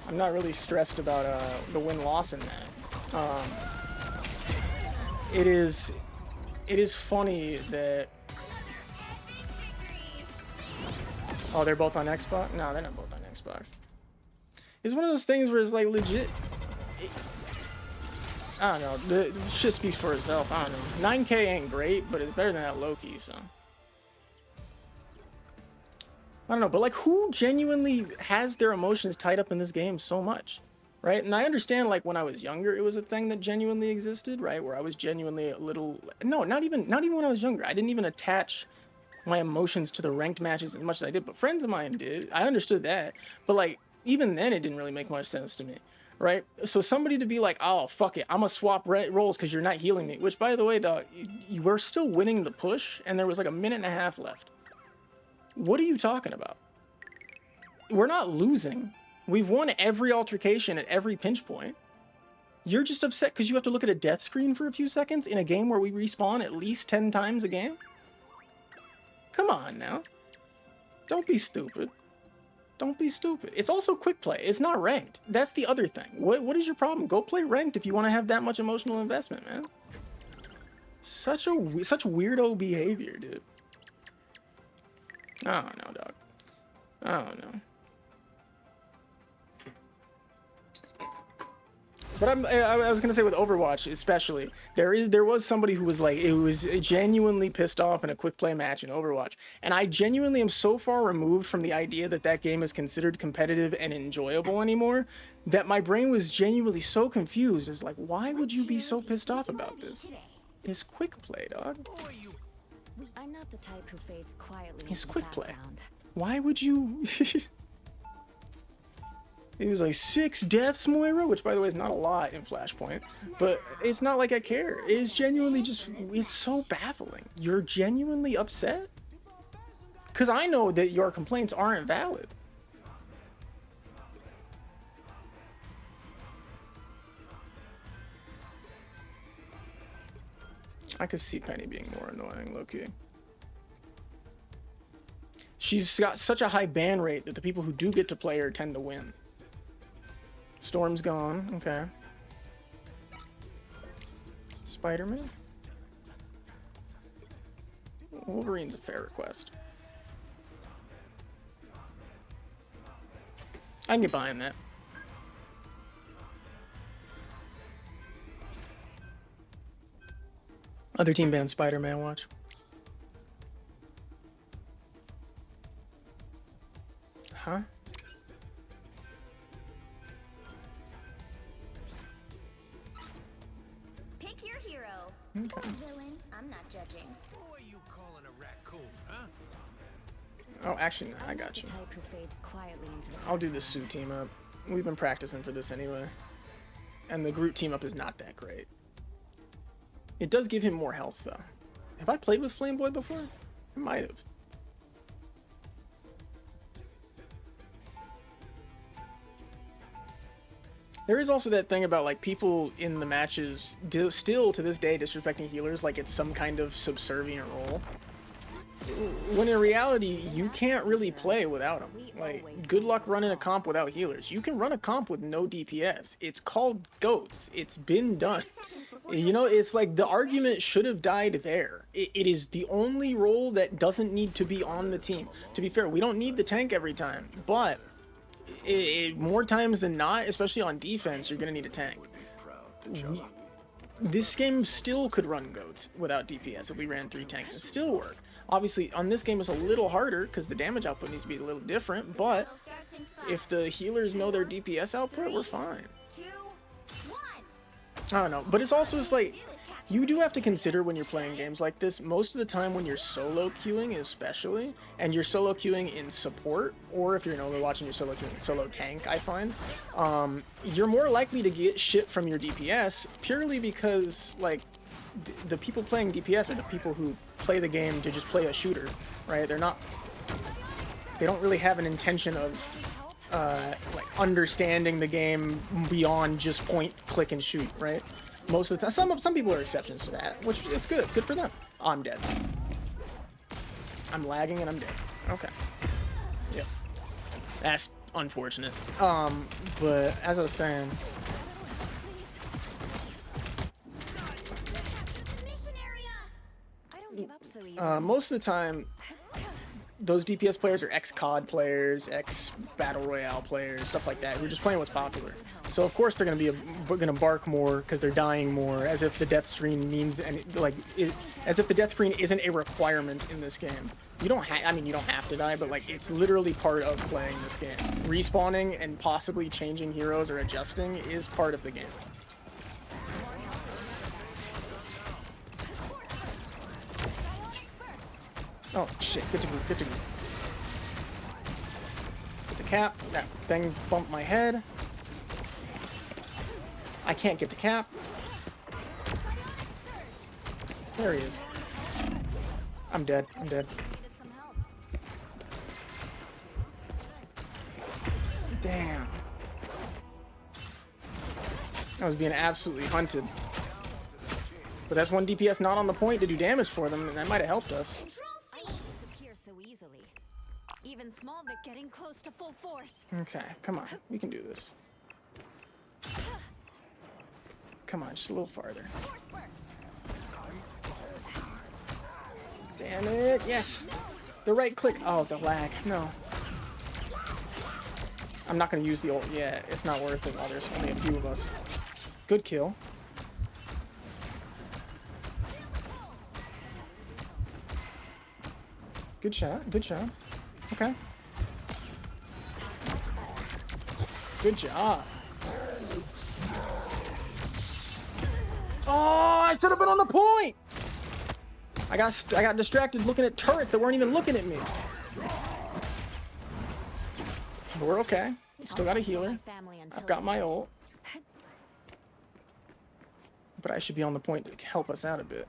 I'm not really stressed about the win-loss in that. It is funny that. Oh, they're both on Xbox? No, they're not both on Xbox. It's one of those things where it's like legit. I don't know. The shit speaks for itself. I don't know. 9K ain't great, but it's better than that Loki, so. I don't know, but like, who genuinely has their emotions tied up in this game so much? Right? And I understand, like, when I was younger, it was a thing that genuinely existed, right? Where I was genuinely a little. No, not even when I was younger. I didn't even attach my emotions to the ranked matches as much as I did, but friends of mine did. I understood that, but like even then it didn't really make much sense to me, right? So somebody to be like, oh fuck it, I'm gonna swap roles because you're not healing me, which by the way, dog, you were still winning the push and there was like a minute and a half left. What are you talking about? We're not losing. We've won every altercation at every pinch point. You're just upset because you have to look at a death screen for a few seconds in a game where we respawn at least 10 times a game? Come on now. Don't be stupid. Don't be stupid. It's also quick play. It's not ranked. That's the other thing. What is your problem? Go play ranked if you want to have that much emotional investment, man. Such weirdo behavior, dude. I don't know, dog. I don't know. But I was gonna say with Overwatch especially, there was somebody who was like, it was genuinely pissed off in a quick play match in Overwatch, and I genuinely am so far removed from the idea that that game is considered competitive and enjoyable anymore, that my brain was genuinely so confused. It's like, why would you be so pissed off about this? It's quick play, dog. I'm not the type who fades quietly. It's quick play. Why would you? It was like 6 deaths, Moira, which by the way is not a lot in Flashpoint, but it's not like I care. It's genuinely just, it's so baffling. You're genuinely upset? Because I know that your complaints aren't valid. I could see Penny being more annoying, low-key. She's got such a high ban rate that the people who do get to play her tend to win. Storm's gone. Okay. Spider-Man? Wolverine's a fair request. I can get behind that. Other team banned Spider-Man, watch. Huh? Pick your hero. Okay. Or villain. I'm not judging. Who are you calling a raccoon, huh? Oh, actually, no, I got you. I'll do the Sue team up. We've been practicing for this anyway. And the Groot team up is not that great. It does give him more health, though. Have I played with Flameboy before? I might have. There is also that thing about like people in the matches still to this day disrespecting healers like it's some kind of subservient role. when in reality, you can't really play without them. Like, good luck running a comp without healers. You can run a comp with no DPS. It's called GOATs. It's been done. You know, it's like the argument should have died there. It is the only role that doesn't need to be on the team. To be fair, we don't need the tank every time, but more times than not, especially on defense, you're going to need a tank. This game still could run GOATs without DPS if we ran 3 tanks and still work. Obviously, on this game it's a little harder because the damage output needs to be a little different, but if the healers know their DPS output, we're fine. I don't know, but it's also just like, you do have to consider when you're playing games like this, most of the time when you're solo queuing especially, and you're solo queuing in support, or if you're watching your solo queuing in solo tank, I find, you're more likely to get shit from your DPS purely because, like, the people playing DPS are the people who play the game to just play a shooter, right? They don't really have an intention of like understanding the game beyond just point, click, and shoot, right? Most of the time, some people are exceptions to that, which it's good for them. Oh, I'm dead. I'm lagging and I'm dead. Okay. Yep. That's unfortunate. But as I was saying, most of the time, those DPS players are ex-COD players, ex-Battle Royale players, stuff like that. We're just playing what's popular. So of course they're gonna bark more because they're dying more, as if the death screen means as if the death screen isn't a requirement in this game. You don't have to die, but like it's literally part of playing this game. Respawning and possibly changing heroes or adjusting is part of the game. Oh shit, good to move, good to move. Get the cap, that thing bumped my head. I can't get the cap. There he is. I'm dead, I'm dead. Damn. I was being absolutely hunted. But that's one DPS not on the point to do damage for them, and that might have helped us. Even small Vic getting close to full force. Okay, come on. We can do this. Come on, just a little farther. Damn it. Yes. The right click. Oh, the lag. No. I'm not going to use the ult. Yeah, it's not worth it while there's only a few of us. Good kill. Good shot. Good shot. Okay. Good job. Oh, I should have been on the point. I got distracted looking at turrets that weren't even looking at me. But we're okay. Still got a healer. I've got my ult. But I should be on the point to help us out a bit.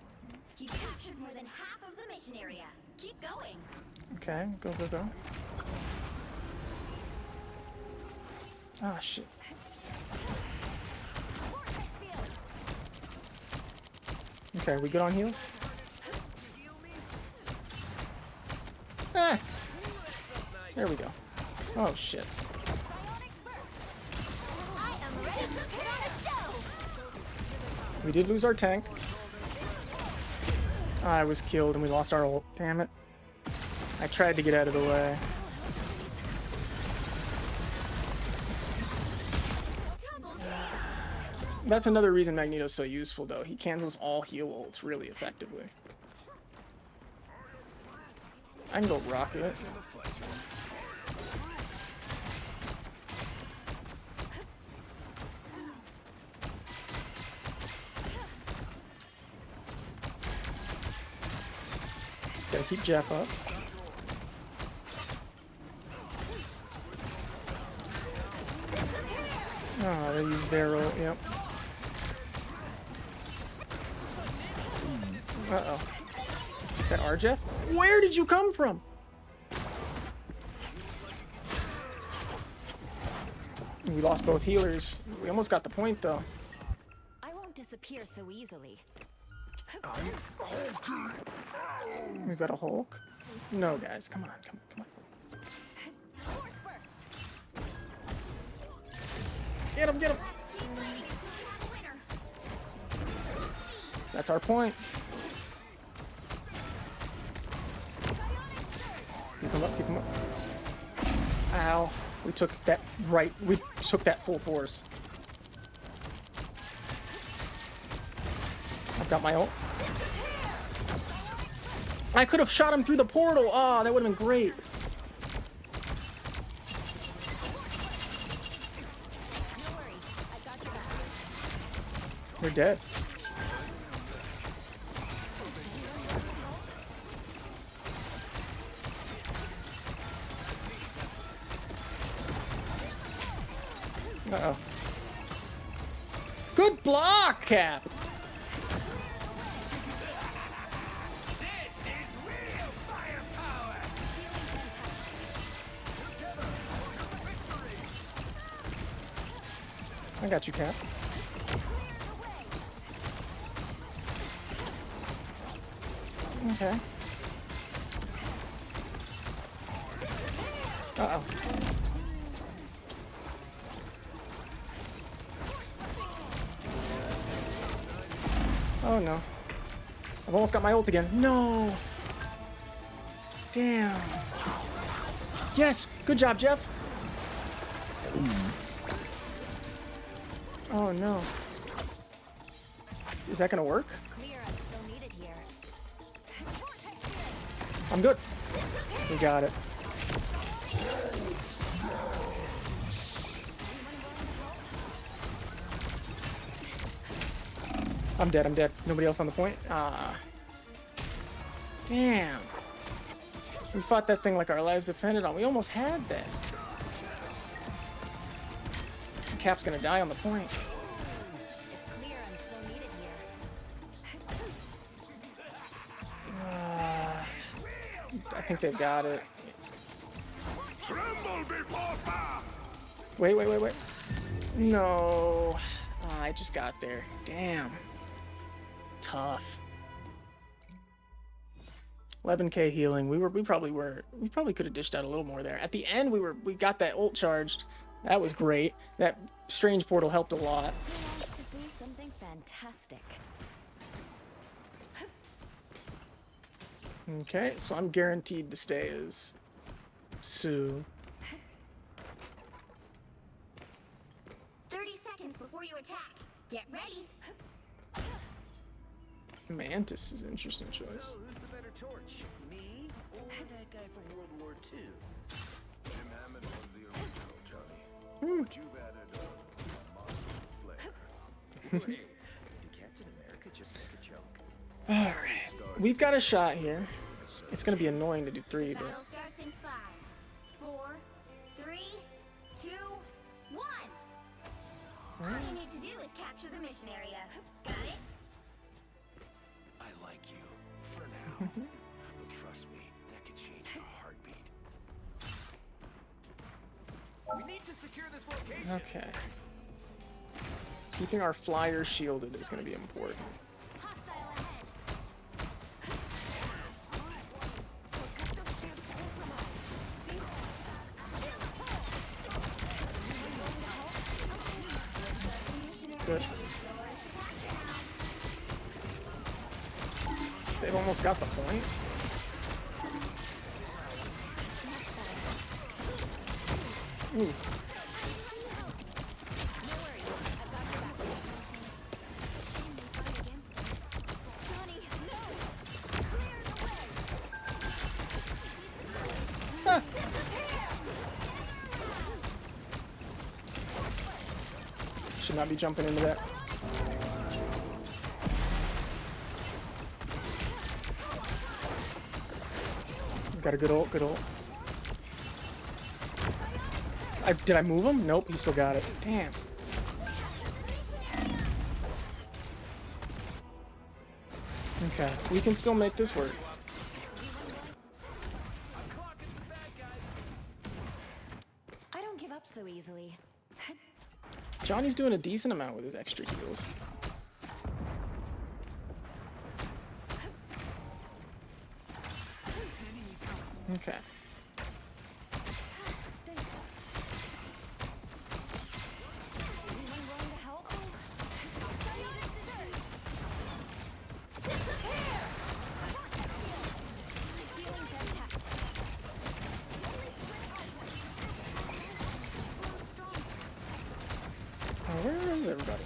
You captured more than half of the mission area. Keep going. Okay, go, go, go. Ah, shit. Okay, we good on heals? Ah! There we go. Oh, shit. We did lose our tank. I was killed and we lost our ult. Damn it. I tried to get out of the way. That's another reason Magneto's so useful, though. He cancels all heal ults really effectively. I can go rocket. Gotta keep Jeff up. Oh, they use barrel, yep. Uh-oh. Is that our Jeff? Where did you come from? We lost both healers. We almost got the point, though. I won't disappear so easily. We got a Hulk. No, guys, come on, come on, come on. Force burst. Get him, get him. That's our point. Keep him up, keep him up. Ow. We took that we took that full force. I've got my ult. I could have shot him through the portal. Oh, that would have been great. We're dead. Uh-oh. Good block, Cap! This is real firepower. I got you, Cap. Okay. Uh-oh. Oh no. I've almost got my ult again. No! Damn. Yes! Good job, Jeff! Oh no. Is that gonna work? Clear, I'm still needed here. I'm good. We got it. I'm dead, I'm dead. Nobody else on the point? Ah. Damn. We fought that thing like our lives depended on. We almost had that. Cap's gonna die on the point. It's clear, I'm still needed here. I think they've got it. Tremble before fast! Wait, wait, wait, wait. No. Ah, I just got there. Damn. Tough. 11k healing. We probably could have dished out a little more there. At the end, we got that ult charged. That was great. That strange portal helped a lot. To see something fantastic. Okay, so I'm guaranteed to stay as Sue. 30 seconds before you attack. Get ready. Mantis is an interesting choice. So, who's the better torch? Me or that guy from World War II? Jim Hammond was the original, Johnny. But you've added a modern flair. Hey, did Captain America just make a joke? Alright. We've got a shot here. It's gonna be annoying to do 3, but... Battle starts in 5, 4, 3, 2, 1. All you need to do is capture the mission area. Got it? I like you. For now. But trust me, that could change in a heartbeat. We need to secure this location. Okay. Keeping our flyers shielded is gonna be important. Hostile ahead. Good. They've almost got the point. Ooh. Ah. Should not be jumping into that. Got a good ult, good ult. Did I move him? Nope, he still got it. Damn. Okay, we can still make this work. I don't give up so easily. Johnny's doing a decent amount with his extra heals. Okay. Where is everybody?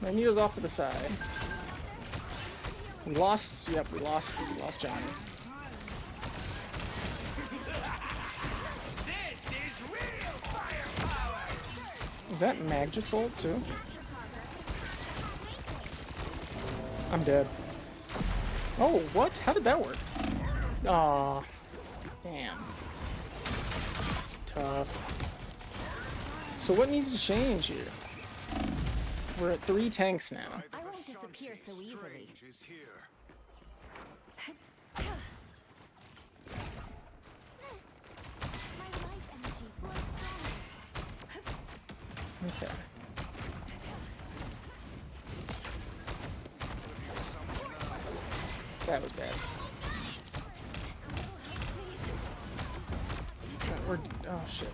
Magneto's off to the side. We lost. Yep, we lost Johnny. Is that Magic's ult too? I'm dead. Oh, what? How did that work? Aw. Damn. Tough. So what needs to change here? We're at 3 tanks now. I won't disappear so easily. Okay. That was bad. Oh shit.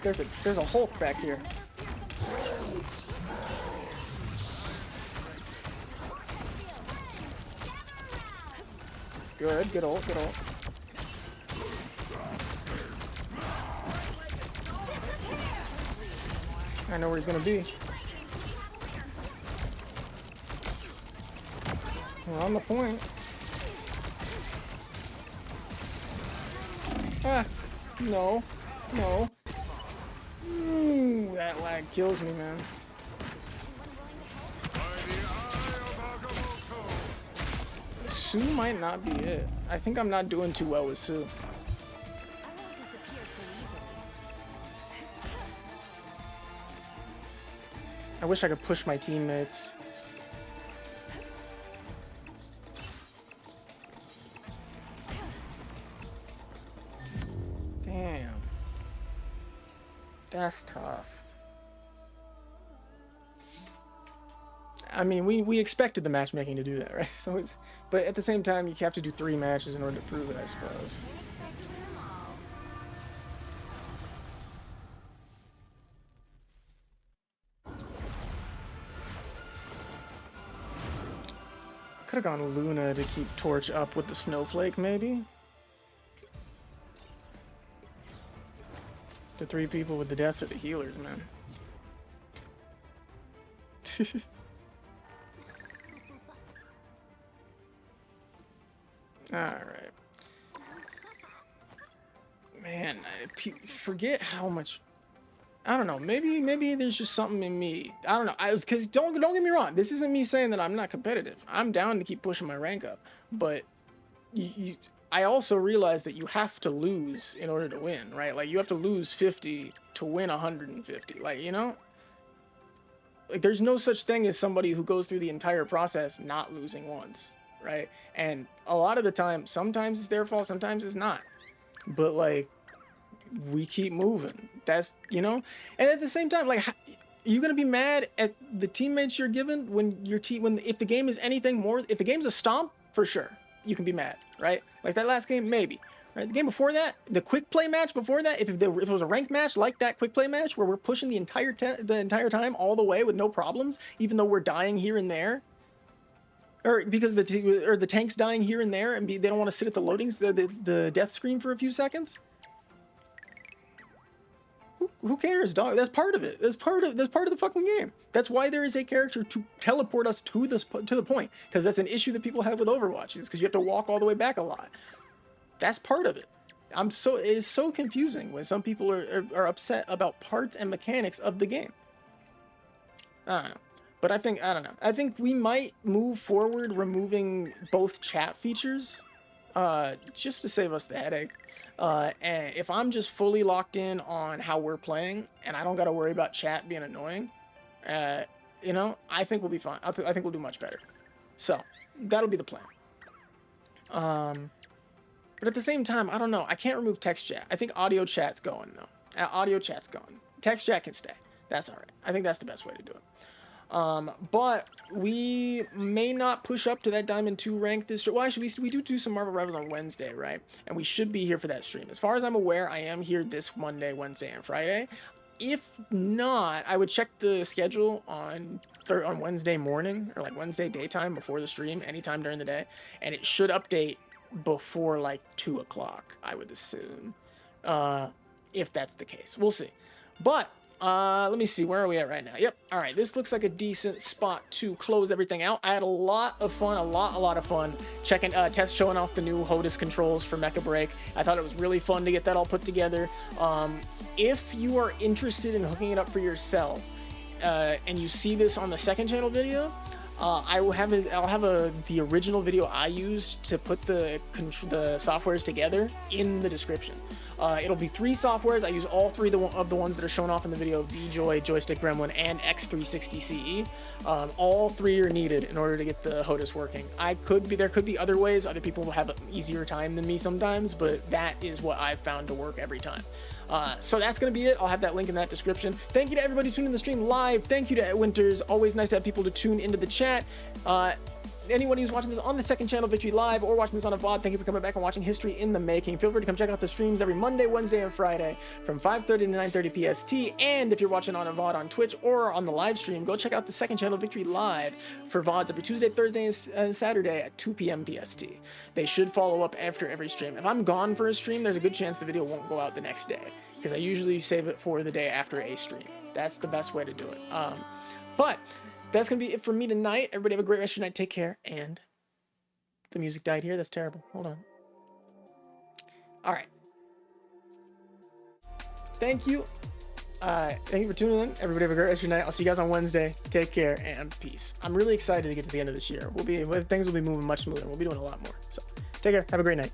There's a Hulk back here. Good ult, good ult. I know where he's gonna be. We're on the point. Ah, no, no. Ooh, that lag kills me, man. Sue might not be it. I think I'm not doing too well with Sue. I wish I could push my teammates. Damn. That's tough. I mean, we expected the matchmaking to do that, right? So it's, but at the same time, you have to do 3 matches in order to prove it, I suppose. Could have gone Luna to keep Torch up with the Snowflake, maybe? The 3 people with the deaths are the healers, man. Alright. Man, I forget how much... I don't know, maybe there's just something in me. I don't know, because don't get me wrong, this isn't me saying that I'm not competitive. I'm down to keep pushing my rank up, but I also realize that you have to lose in order to win, right? Like, you have to lose 50 to win 150, like, you know? Like, there's no such thing as somebody who goes through the entire process not losing once, right? And a lot of the time, sometimes it's their fault, sometimes it's not. But, like, we keep moving. That's, you know? And at the same time, like, you're gonna be mad at the teammates you're given when your team, if the game is anything more, if the game's a stomp, for sure, you can be mad, right? Like that last game, maybe. Right? The game before that, the quick play match before that, if it was a ranked match like that quick play match where we're pushing the entire time all the way with no problems, even though we're dying here and there, or because the tank's dying here and there, and they don't want to sit at the loadings, the death screen for a few seconds. Who cares, dog? That's part of it. That's part of the fucking game. That's why there is a character to teleport us to the point, because that's an issue that people have with Overwatch, is because you have to walk all the way back a lot. That's part of it. It is so confusing when some people are upset about parts and mechanics of the game. I don't know. But I don't know. I think we might move forward removing both chat features, just to save us the headache. And if I'm just fully locked in on how we're playing and I don't got to worry about chat being annoying, you know, I think we'll be fine. I think we'll do much better. So that'll be the plan. But at the same time, I don't know. I can't remove text chat. I think audio chat's going though. Audio chat's going. Text chat can stay. That's all right. I think that's the best way to do it. But we may not push up to that Diamond 2 rank this stream. Well, actually, we do some Marvel Rivals on Wednesday, right? And we should be here for that stream. As far as I'm aware, I am here this Monday, Wednesday, and Friday. If not, I would check the schedule on Wednesday morning, or like Wednesday daytime before the stream, anytime during the day, and it should update before like 2 o'clock, I would assume, if that's the case. We'll see. But let me see, where are we at right now? Yep. All right, this looks like a decent spot to close everything out. I had a lot of fun, a lot of fun checking, showing off the new HOTAS controls for Mecha Break. I thought it was really fun to get that all put together. If you are interested in hooking it up for yourself, and you see this on the second channel video, I'll have the original video I used to put the softwares together in the description. It'll be 3 softwares. I use all 3 of the ones that are shown off in the video: VJoy, Joystick Gremlin, and X360 CE. All 3 are needed in order to get the HOTAS working. There could be other ways. Other people will have an easier time than me sometimes, but that is what I've found to work every time. So that's going to be it. I'll have that link in that description. Thank you to everybody tuning in the stream live. Thank you to Winters. Always nice to have people to tune into the chat. Anyone who's watching this on the second channel, Victory Live, or watching this on a VOD, thank you for coming back and watching History in the Making. Feel free to come check out the streams every Monday, Wednesday, and Friday from 5:30 to 9:30 PST. And if you're watching on a VOD on Twitch or on the live stream, go check out the second channel, Victory Live, for VODs every Tuesday, Thursday, and Saturday at 2 p.m. PST. They should follow up after every stream. If I'm gone for a stream, there's a good chance the video won't go out the next day, because I usually save it for the day after a stream. That's the best way to do it. But that's going to be it for me tonight. Everybody have a great rest of your night. Take care. And the music died here. That's terrible. Hold on. All right. Thank you. Thank you for tuning in. Everybody have a great rest of your night. I'll see you guys on Wednesday. Take care and peace. I'm really excited to get to the end of this year. Things will be moving much smoother. We'll be doing a lot more. So take care. Have a great night.